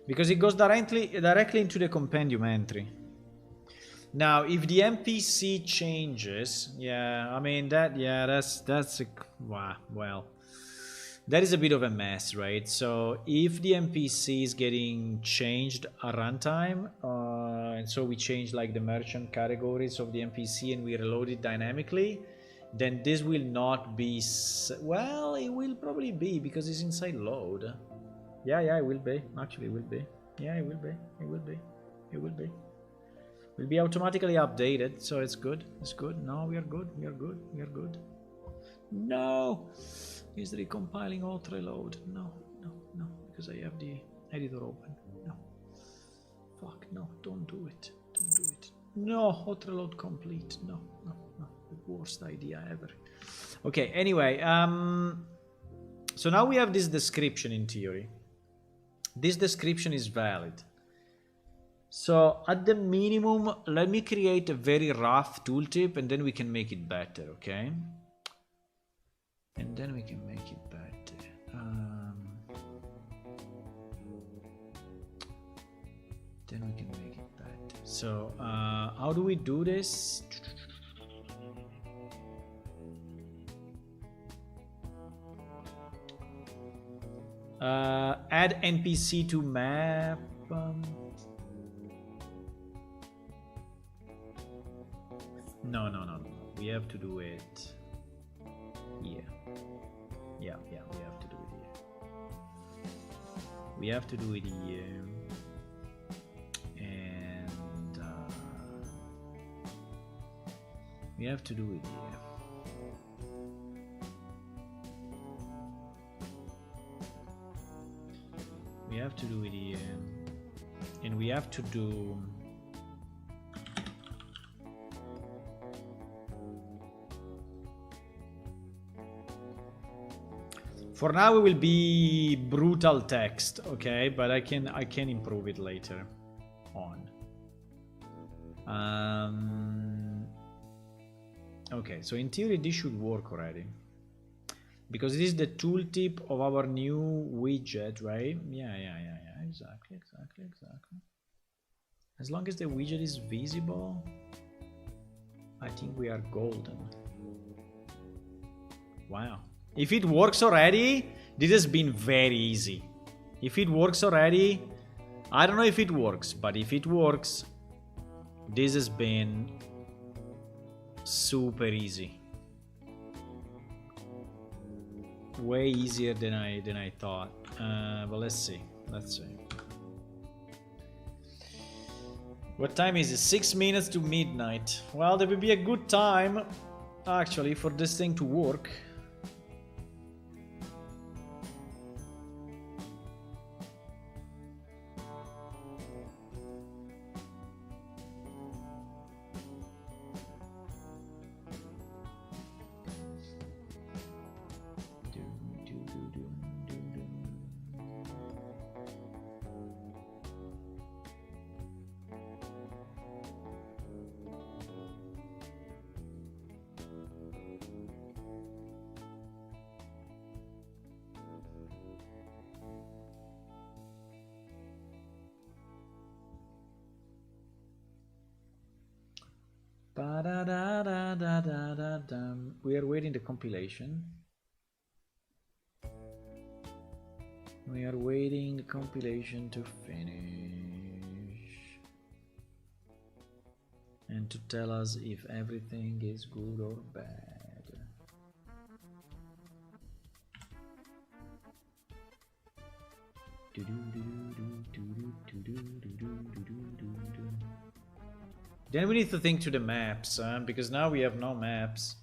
S1: Because it goes directly into the compendium entry. Now, if the NPC changes, yeah, I mean that's a wow, well, that is a bit of a mess, right? So if the NPC is getting changed at runtime, and so we change like the merchant categories of the NPC and we reload it dynamically, then this will not be... well, it will probably be because it's inside load. Yeah, it will be. Actually, it will be. Yeah, it will be. It will be. It will be. Will be automatically updated, so it's good. It's good. No, we are good. We are good. We are good. No! Is recompiling auto reload. No, because I have the editor open. No. Fuck, no, don't do it. Don't do it. No, auto reload complete. No. The worst idea ever. Okay, anyway, so now we have this description in theory. This description is valid. So at the minimum, let me create a very rough tooltip and then we can make it better, okay? And then we can make it better. Then we can make it better. So how do we do this? Add NPC to map. No. We have to do it here. Yeah, we have to do it here. We have to do it here. And we have to do it here. We have to do it here. And we have to do... For now, it will be brutal text, okay? But I can improve it later on. Okay, so in theory, this should work already. Because this is the tooltip of our new widget, right? Yeah, exactly. As long as the widget is visible, I think we are golden. Wow. If it works already, this has been very easy. If it works already, I don't know if it works, but if it works, this has been super easy. Way easier than I thought. But let's see. What time is it? 6 minutes to midnight. Well, there will be a good time, actually, for this thing to work. We are waiting the compilation. We are waiting the compilation to finish and to tell us if everything is good or bad. Then we need to think to the maps, because now we have no maps.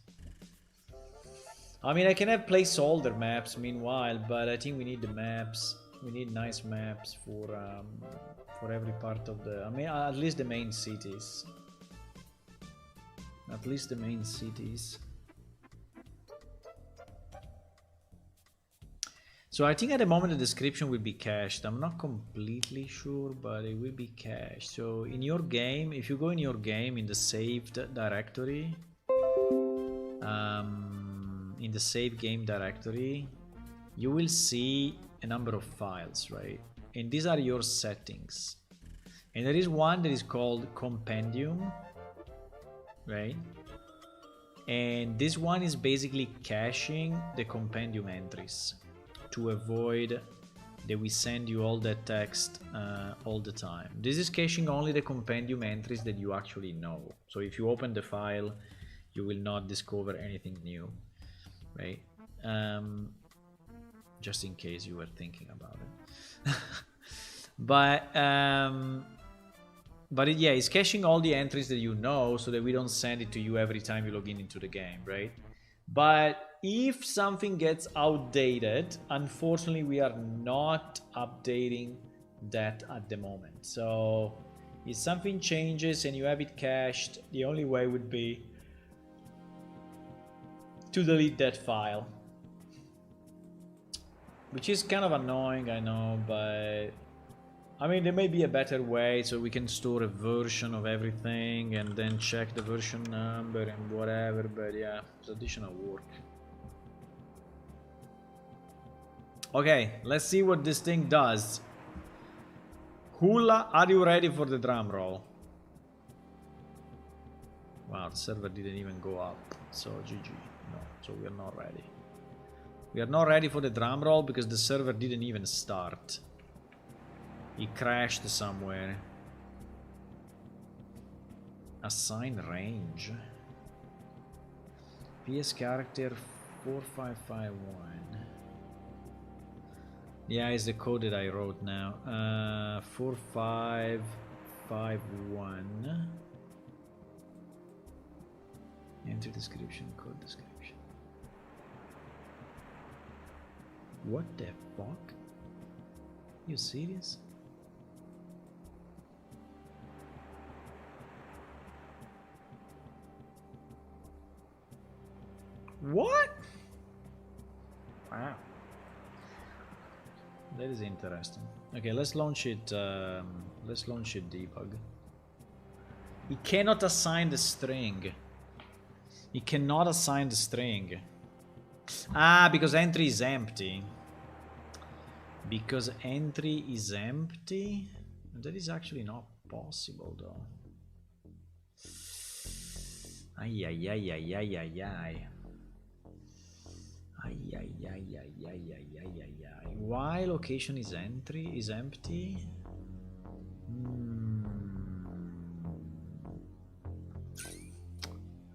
S1: I mean, I can have placeholder maps meanwhile, but I think we need the maps. We need nice maps for every part of the. I mean, at least the main cities. At least the main cities. So I think at the moment the description will be cached. I'm not completely sure, but it will be cached. So in your game, if you go in your game in the saved directory, in the save game directory, you will see a number of files, right? And these are your settings. And there is one that is called compendium, right? And this one is basically caching the compendium entries to avoid that we send you all that text all the time. This is caching only the compendium entries that you actually know. So if you open the file, you will not discover anything new, right? Just in case you were thinking about it. But yeah, it's caching all the entries that you know so that we don't send it to you every time you log in into the game, right? But if something gets outdated, unfortunately, we are not updating that at the moment. So if something changes and you have it cached, the only way would be to delete that file. Which is kind of annoying, I know, but I mean, there may be a better way so we can store a version of everything and then check the version number and whatever, but yeah, it's additional work. Okay, let's see what this thing does. Hula, are you ready for the drum roll? Wow, the server didn't even go up, so GG. No, so we are not ready. We are not ready for the drum roll because the server didn't even start. It crashed somewhere. Assign range. PS character 4551. Yeah, it's the code that I wrote now. 4551. Enter description, code description. What the fuck? You serious? What? Wow. That is interesting. Okay, let's launch it. Let's launch it debug. He cannot assign the string. He cannot assign the string. Ah, because entry is empty. Because entry is empty? That is actually not possible though. Ay, ay, ay, ay, ay, ay, ay. Ay, ay, ay, ay, ay, ay, ay, ay, ay. Why location is empty?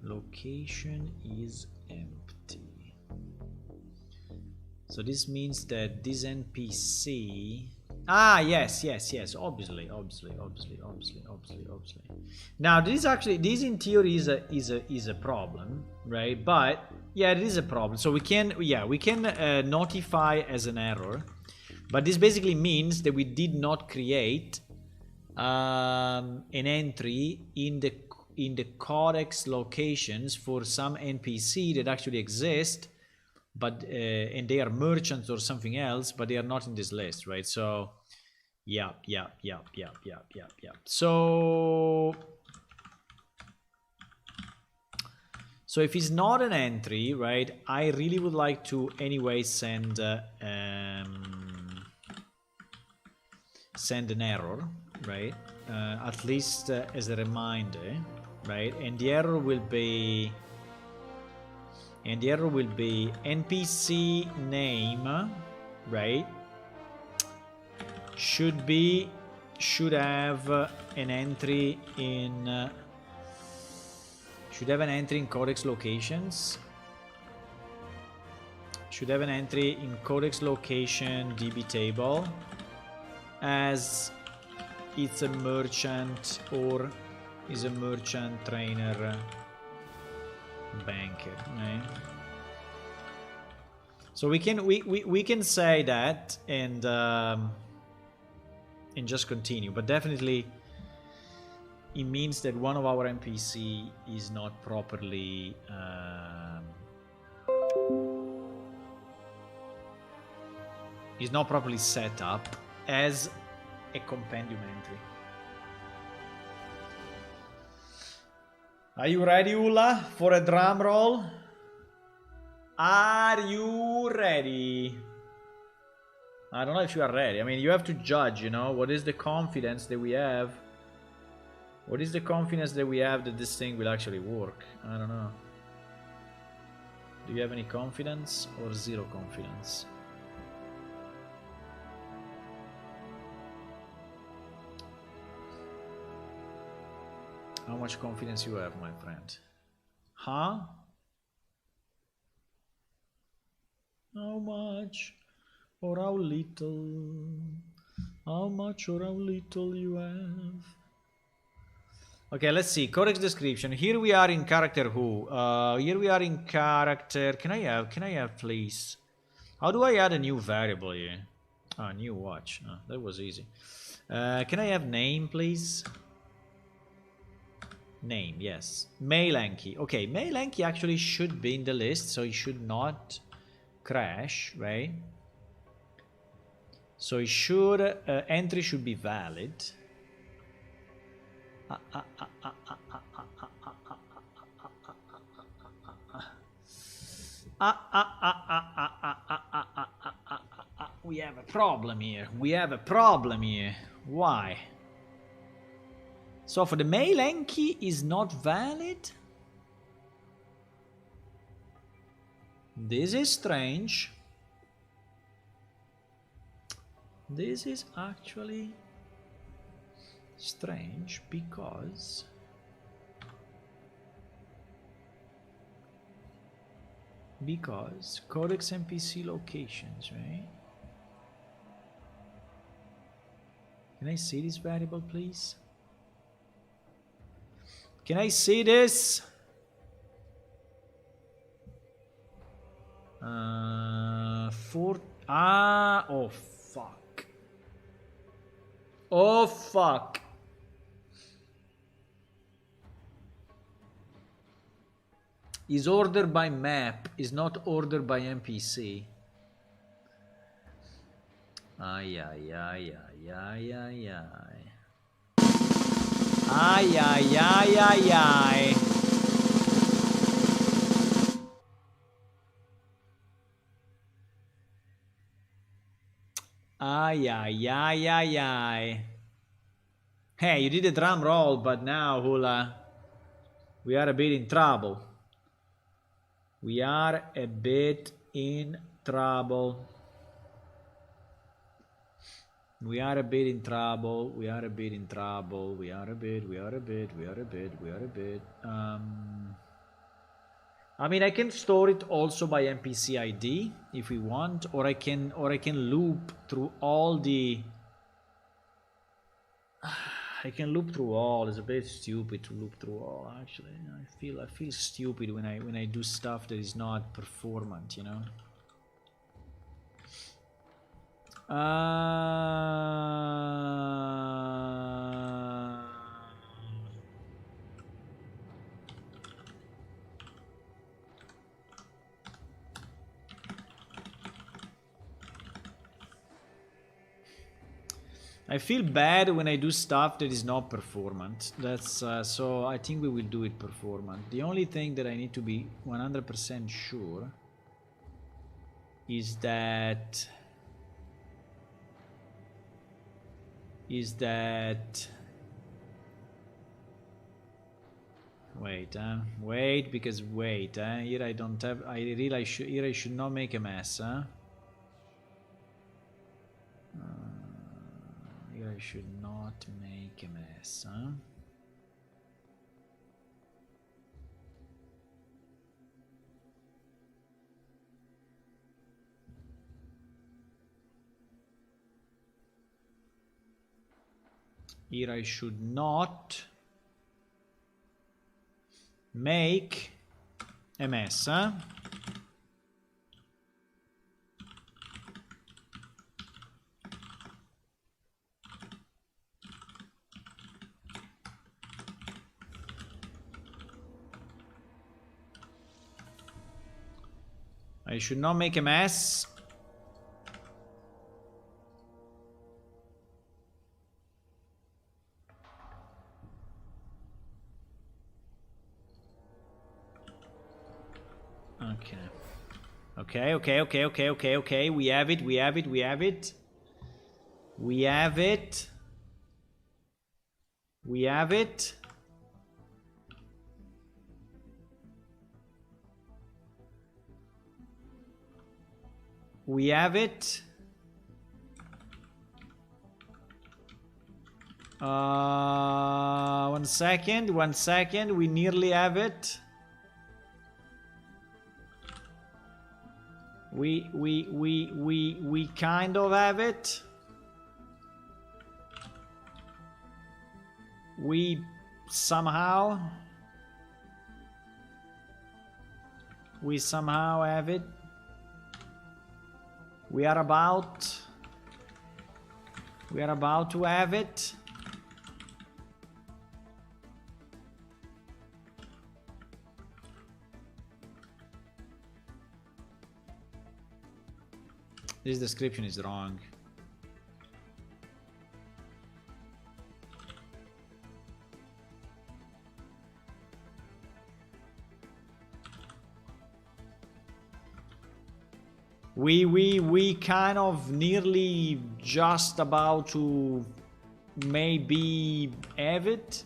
S1: Location is empty. So this means that this NPC... Ah, yes, obviously. Now this in theory is a problem, right? But yeah, it is a problem. So we can notify as an error, but this basically means that we did not create an entry in the codex locations for some NPC that actually exist, but and they are merchants or something else, but they are not in this list, right? So yeah. So if it's not an entry, right, I really would like to anyway send an error, right? At least as a reminder, right? And the error will be NPC name, right? Should have an entry in codex locations. Should have an entry in codex location DB table as it's a merchant or is a merchant trainer banker, right? So we can say that and just continue, but definitely it means that one of our NPC is not properly set up as a compendium entry. Are you ready, Ulla, for a drum roll? Are you ready? I don't know if you are ready. I mean, you have to judge, you know, what is the confidence that we have? What is the confidence that we have that this thing will actually work? I don't know. Do you have any confidence or zero confidence? How much confidence you have, my friend? Huh? How much or how little? How much or how little you have? Okay, let's see. Codex description. Here we are in character who? Here we are in character. Can I have please? How do I add a new variable here? Ah, new watch. Oh, that was easy. Can I have name, please? Name, yes. Male Enki. Okay, Male Enki actually should be in the list, so it should not crash, right? So it should entry should be valid. We have a problem here. Why? So for the male Enki is not valid. This is strange. This is actually strange because codex NPC locations, right? Can I see this variable, please? Can I see this? Oh fuck. Oh fuck. Is ordered by map, is not ordered by NPC. Ay, ay, ay, ay, ay, ay, ay. Ay, ay, ay, ay, ay. Ay, ay, ay, ay, ay. Hey, you did a drum roll, but now, Hula, we are a bit in trouble. We are a bit in trouble. We are a bit in trouble. We are a bit in trouble. We are a bit. I mean, I can store it also by NPC ID if we want, or I can loop through all the. I can loop through all. It's a bit stupid to loop through all. Actually, I feel stupid when I do stuff that is not performant. You know. I feel bad when I do stuff that is not performant. That's so I think we will do it performant. The only thing that I need to be 100% sure is that wait, because wait, here I don't have, here I should not make a mess, huh? Here I should not make a mess, huh? Here I should not make a mess, huh? I should not make a mess. Okay. Okay. We have it. We have it. We have it. We have it. We have it. We have it. 1 second. 1 second. We nearly have it. We kind of have it. We somehow have it. We are about to have it. This description is wrong. We kind of nearly just about to maybe have it.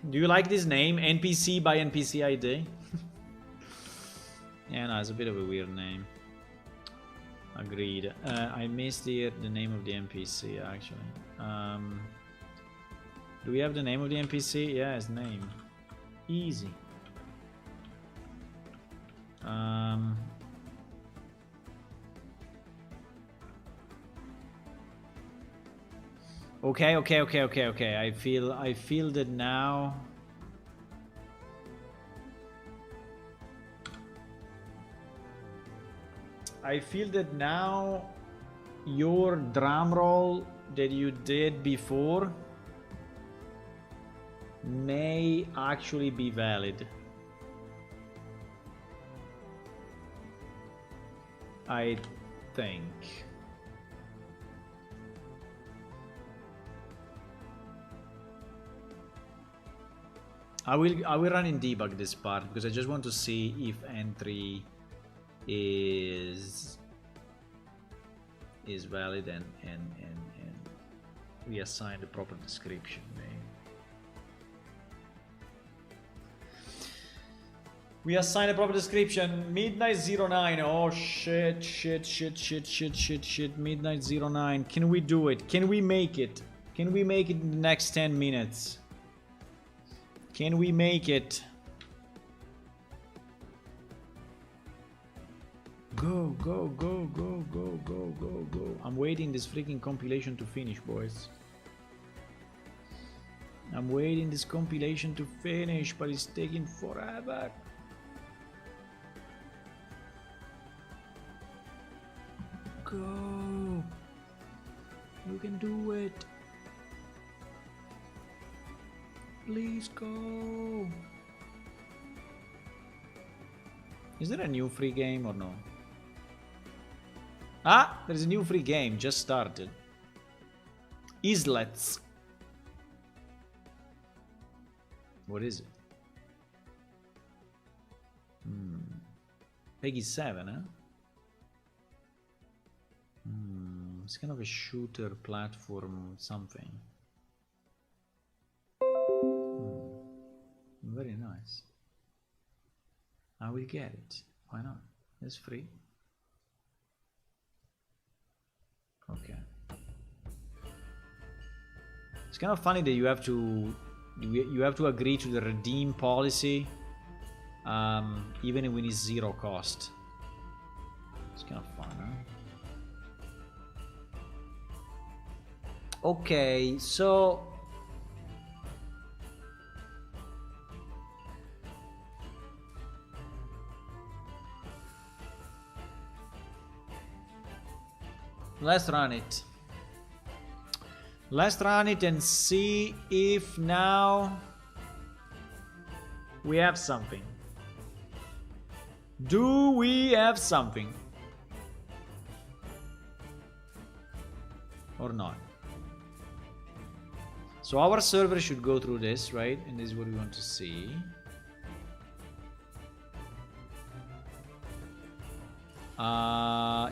S1: Do you like this name? NPC by NPC ID? Yeah, no, it's a bit of a weird name. Agreed. I missed the name of the NPC actually. Do we have the name of the NPC? Yeah, his name. Easy. Okay. I feel that now. I feel that now your drum roll that you did before may actually be valid. I think. I will run in debug this part because I just want to see if entry is valid and we assign the proper description. We assign a proper description. Midnight 09. Oh shit. Midnight 09. Can we do it? Can we make it? Can we make it in the next 10 minutes? Can we make it? Go. I'm waiting this freaking compilation to finish, boys. I'm waiting this compilation to finish, but it's taking forever. Go. You can do it. Please go. Is there a new free game or no? Ah, there's a new free game, just started. Islets. What is it? Peggy 7, huh? It's kind of a shooter platform something. Very nice. I will get it. Why not? It's free. Okay. It's kind of funny that you have to agree to the redeem policy even when it's zero cost. It's kind of fun, huh? Okay, so let's run it. Let's run it and see if now we have something. Do we have something? Or not? So our server should go through this, right? And this is what we want to see.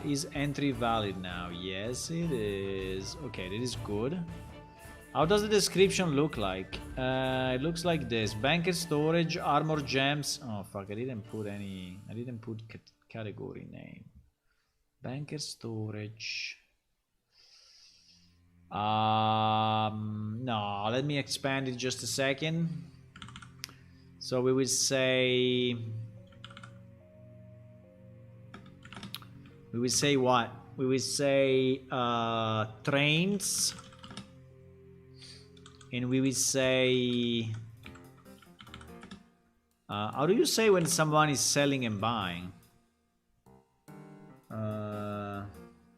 S1: Is entry valid now? Yes, it is. Okay, that is good. How does the description look like? It looks like this. Banker storage, armor gems. Oh fuck, I didn't put category name. Banker storage. No, let me expand it just a second. So we will say what? We will say trains, and we will say how do you say when someone is selling and buying?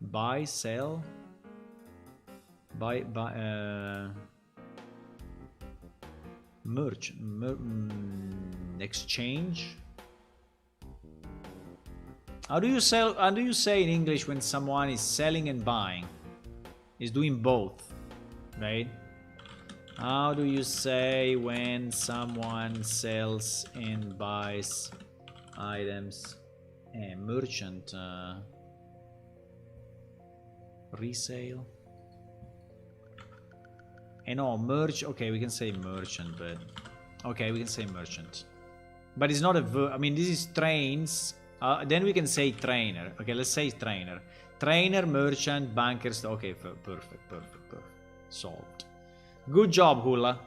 S1: Buy, sell, buy, merch, exchange. How do you say in English when someone is selling and buying? Is doing both, right? How do you say when someone sells and buys items? Merchant, resale. No, merch. Okay, we can say merchant, but okay, we can say merchant. But it's not a verb. I mean, this is trains. Then we can say trainer. Okay, let's say trainer. Trainer, merchant, bankers. Okay, perfect. Solved. Good job, Hula.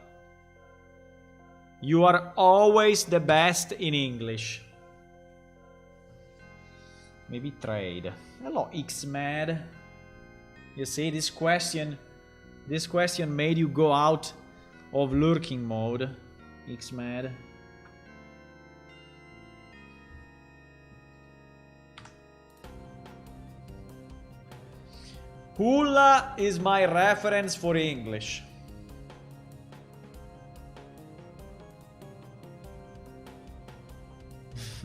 S1: You are always the best in English. Maybe trade. Hello, Xmad. You see, this question made you go out of lurking mode. Xmad. Hula is my reference for English.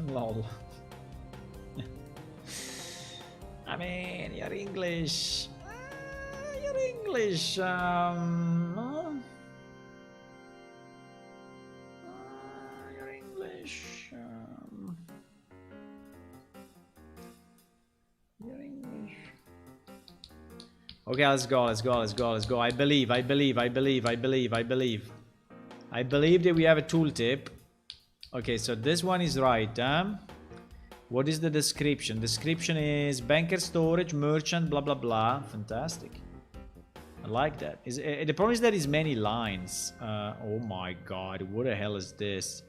S1: Lol. man, your English. Your English. Your English. Your English. Okay, let's go. Let's go. Let's go. Let's go. I believe. I believe. I believe. I believe. I believe. I believe that we have a tooltip. Okay, so this one is right. What is the description? Description is banker, storage, merchant, blah blah blah. Fantastic. I like that. The problem is that it's many lines. Oh my god, what the hell is this?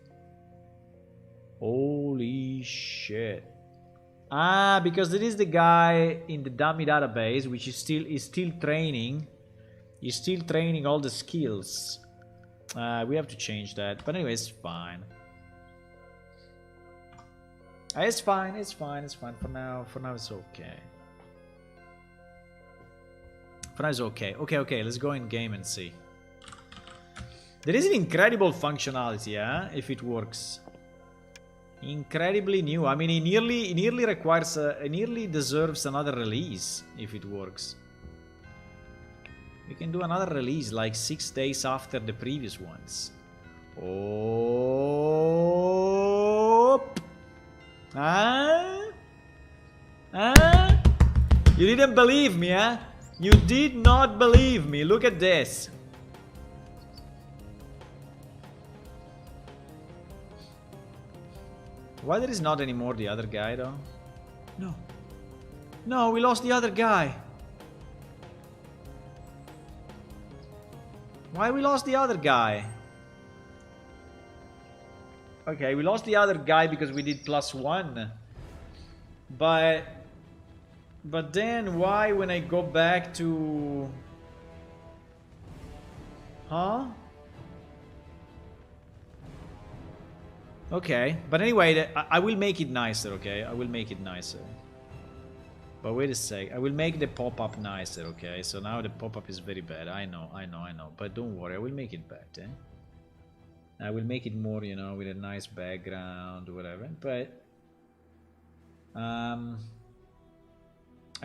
S1: Holy shit. Ah, because it is the guy in the dummy database, which is still training. He's still training all the skills. We have to change that. But anyway, it's fine. It's fine, it's fine, it's fine. For now it's okay. For now it's okay. Okay, let's go in game and see. There is an incredible functionality, yeah, if it works. Incredibly new. I mean, it nearly requires, it nearly deserves another release if it works. We can do another release like 6 days after the previous ones. Oh. You didn't believe me, huh? You did not believe me. Look at this. Why there is not anymore the other guy, though? No. No, we lost the other guy. Why we lost the other guy? Okay, we lost the other guy because we did +1. But then why when I go back to... Huh? Okay, but anyway, I will make it nicer, okay? I will make it nicer. But wait a sec, I will make the pop-up nicer, okay? So now the pop-up is very bad, I know. But don't worry, I will make it better. I will make it more, you know, with a nice background or whatever. But I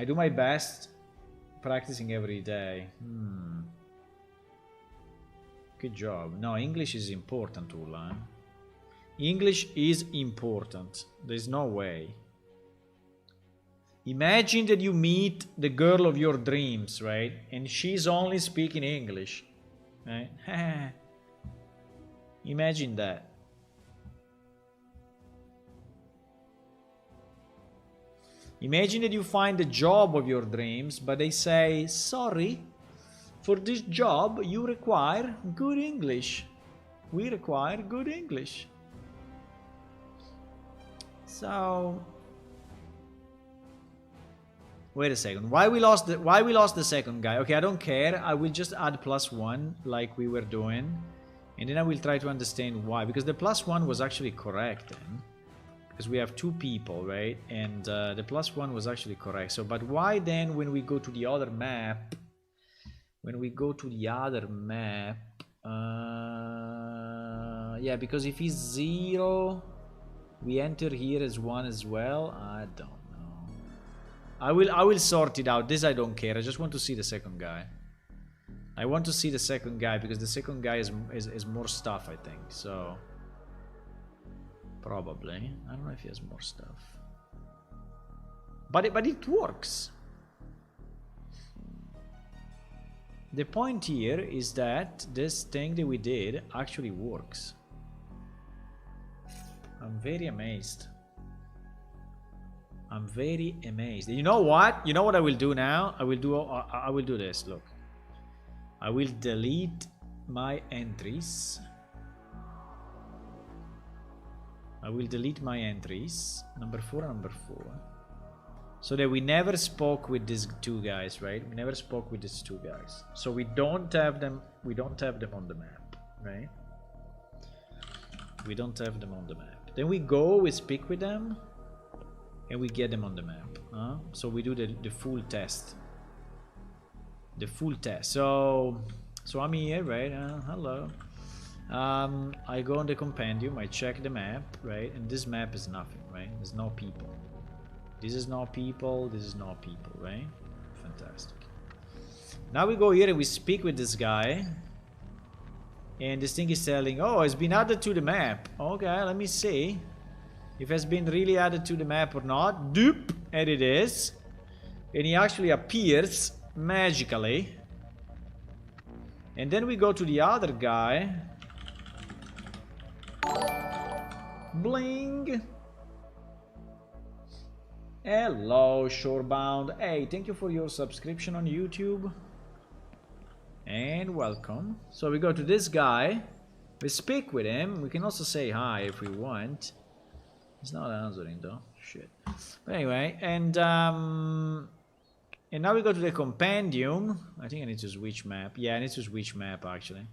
S1: do my best practicing every day. Good job. No, English is important, Ulan. English is important. There's no way. Imagine that you meet the girl of your dreams, right? And she's only speaking English, right? Imagine that. Imagine that you find the job of your dreams, but they say, sorry, for this job you require good English. We require good English. So, wait a second. Why we lost the second guy? Okay, I don't care. I will just add +1 like we were doing. And then I will try to understand why. Because the +1 was actually correct then. Because we have 2 people, right? And the +1 was actually correct. So, but why then when we go to the other map... yeah, because if he's 0... we enter here as 1 as well. I don't know. I will sort it out. This I don't care. I just want to see the second guy. I want to see the second guy because the second guy is more stuff, I think. So probably. I don't know if he has more stuff. But it works. The point here is that this thing that we did actually works. I'm very amazed. I'm very amazed. You know what? You know what I will do now? I will do this. Look. I will delete my entries. I will delete my entries. Number 4 and number 4. So that we never spoke with these 2 guys, right? We never spoke with these 2 guys. So we don't have them on the map, right? We don't have them on the map. Then we go, we speak with them, and we get them on the map. So we do the full test. The full test. So I'm here, right? Hello. I go on the compendium, I check the map, right? And this map is nothing, right? There's no people. This is not people, this is not people, right? Fantastic. Now we go here and we speak with this guy. And this thing is telling, oh, it's been added to the map. Okay, let me see if it's been really added to the map or not. Doop, and it is. And he actually appears magically. And then we go to the other guy. Bling. Hello, Shorebound. Hey, thank you for your subscription on YouTube. And welcome. So we go to this guy. We speak with him. We can also say hi if we want. He's not answering though. Shit. But anyway, and now we go to the compendium. I think I need to switch map. Yeah, I need to switch map actually.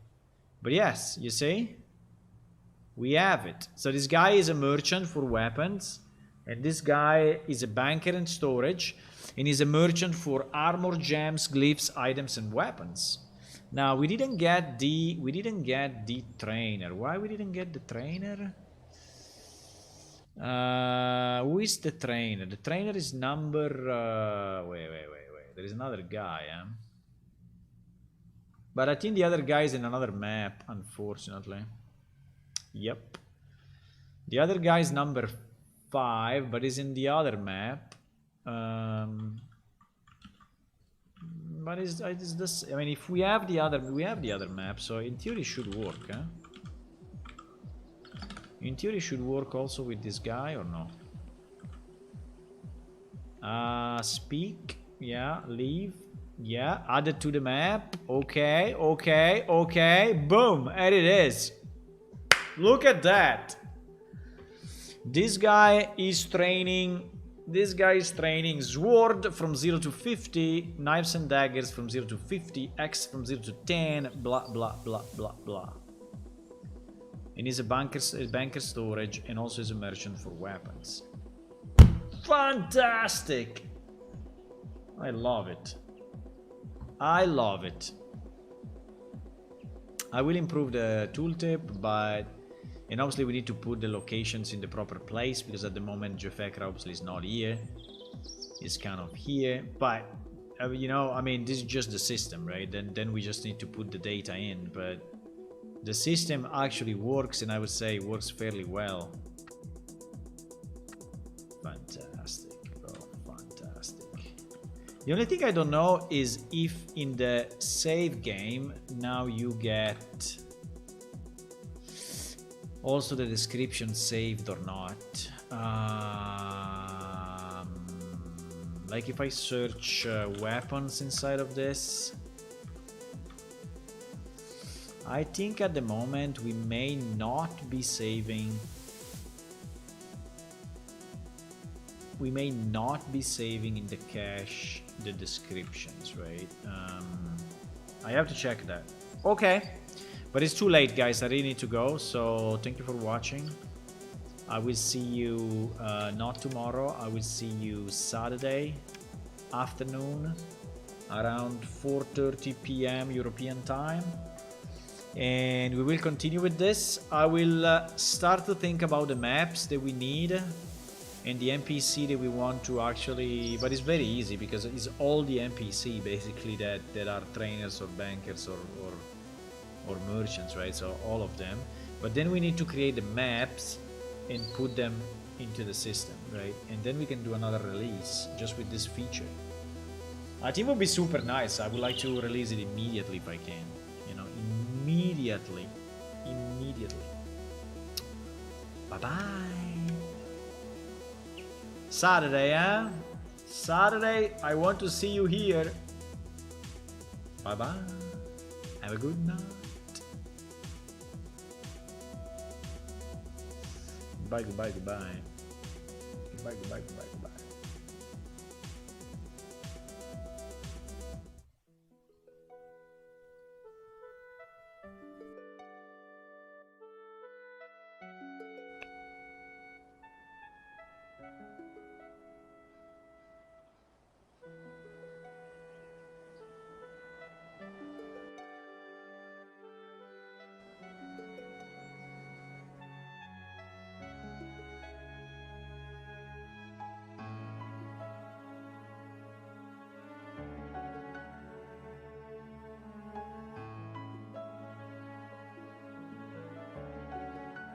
S1: But yes, you see? We have it. So this guy is a merchant for weapons. And this guy is a banker and storage. And he's a merchant for armor, gems, glyphs, items, and weapons. Now we didn't get the trainer. Why we didn't get the trainer? Who is the trainer? The trainer is number wait. There is another guy, but I think the other guy is in another map, unfortunately. Yep. The other guy is number 5, but is in the other map. But is this? I mean, if we have the other map, so in theory it should work, huh? In theory it should work also with this guy or no? Speak, yeah, leave, yeah, add it to the map. Okay, boom, and it is. Look at that. This guy is training. This guy is training sword from 0 to 50, knives and daggers from 0 to 50, axe from 0 to 10, blah blah blah blah blah. And he's a banker storage and also is a merchant for weapons. Fantastic! I love it. I love it. I will improve the tooltip, but... And obviously we need to put the locations in the proper place, because at the moment Jefekra obviously is not here. It's kind of here. But, you know, I mean, this is just the system, right? Then we just need to put the data in. But the system actually works, and I would say works fairly well. Fantastic, bro. Fantastic. The only thing I don't know is if in the save game now you get... also the description saved or not. Like if I search weapons inside of this, I think at the moment we may not be saving. We may not be saving in the cache the descriptions, right? I have to check that. Okay. But it's too late, guys. I really need to go. So thank you for watching. I will see you not tomorrow. I will see you Saturday afternoon around 4:30 p.m. European time. And we will continue with this. I will start to think about the maps that we need and the NPC that we want to actually... But it's very easy because it's all the NPC basically that are trainers or bankers or merchants, right? So all of them. But then we need to create the maps and put them into the system, right? And then we can do another release just with this feature. I think it would be super nice. I would like to release it immediately if I can. You know, immediately. Bye-bye. Saturday, huh? Saturday, I want to see you here. Bye-bye. Have a good night. Goodbye.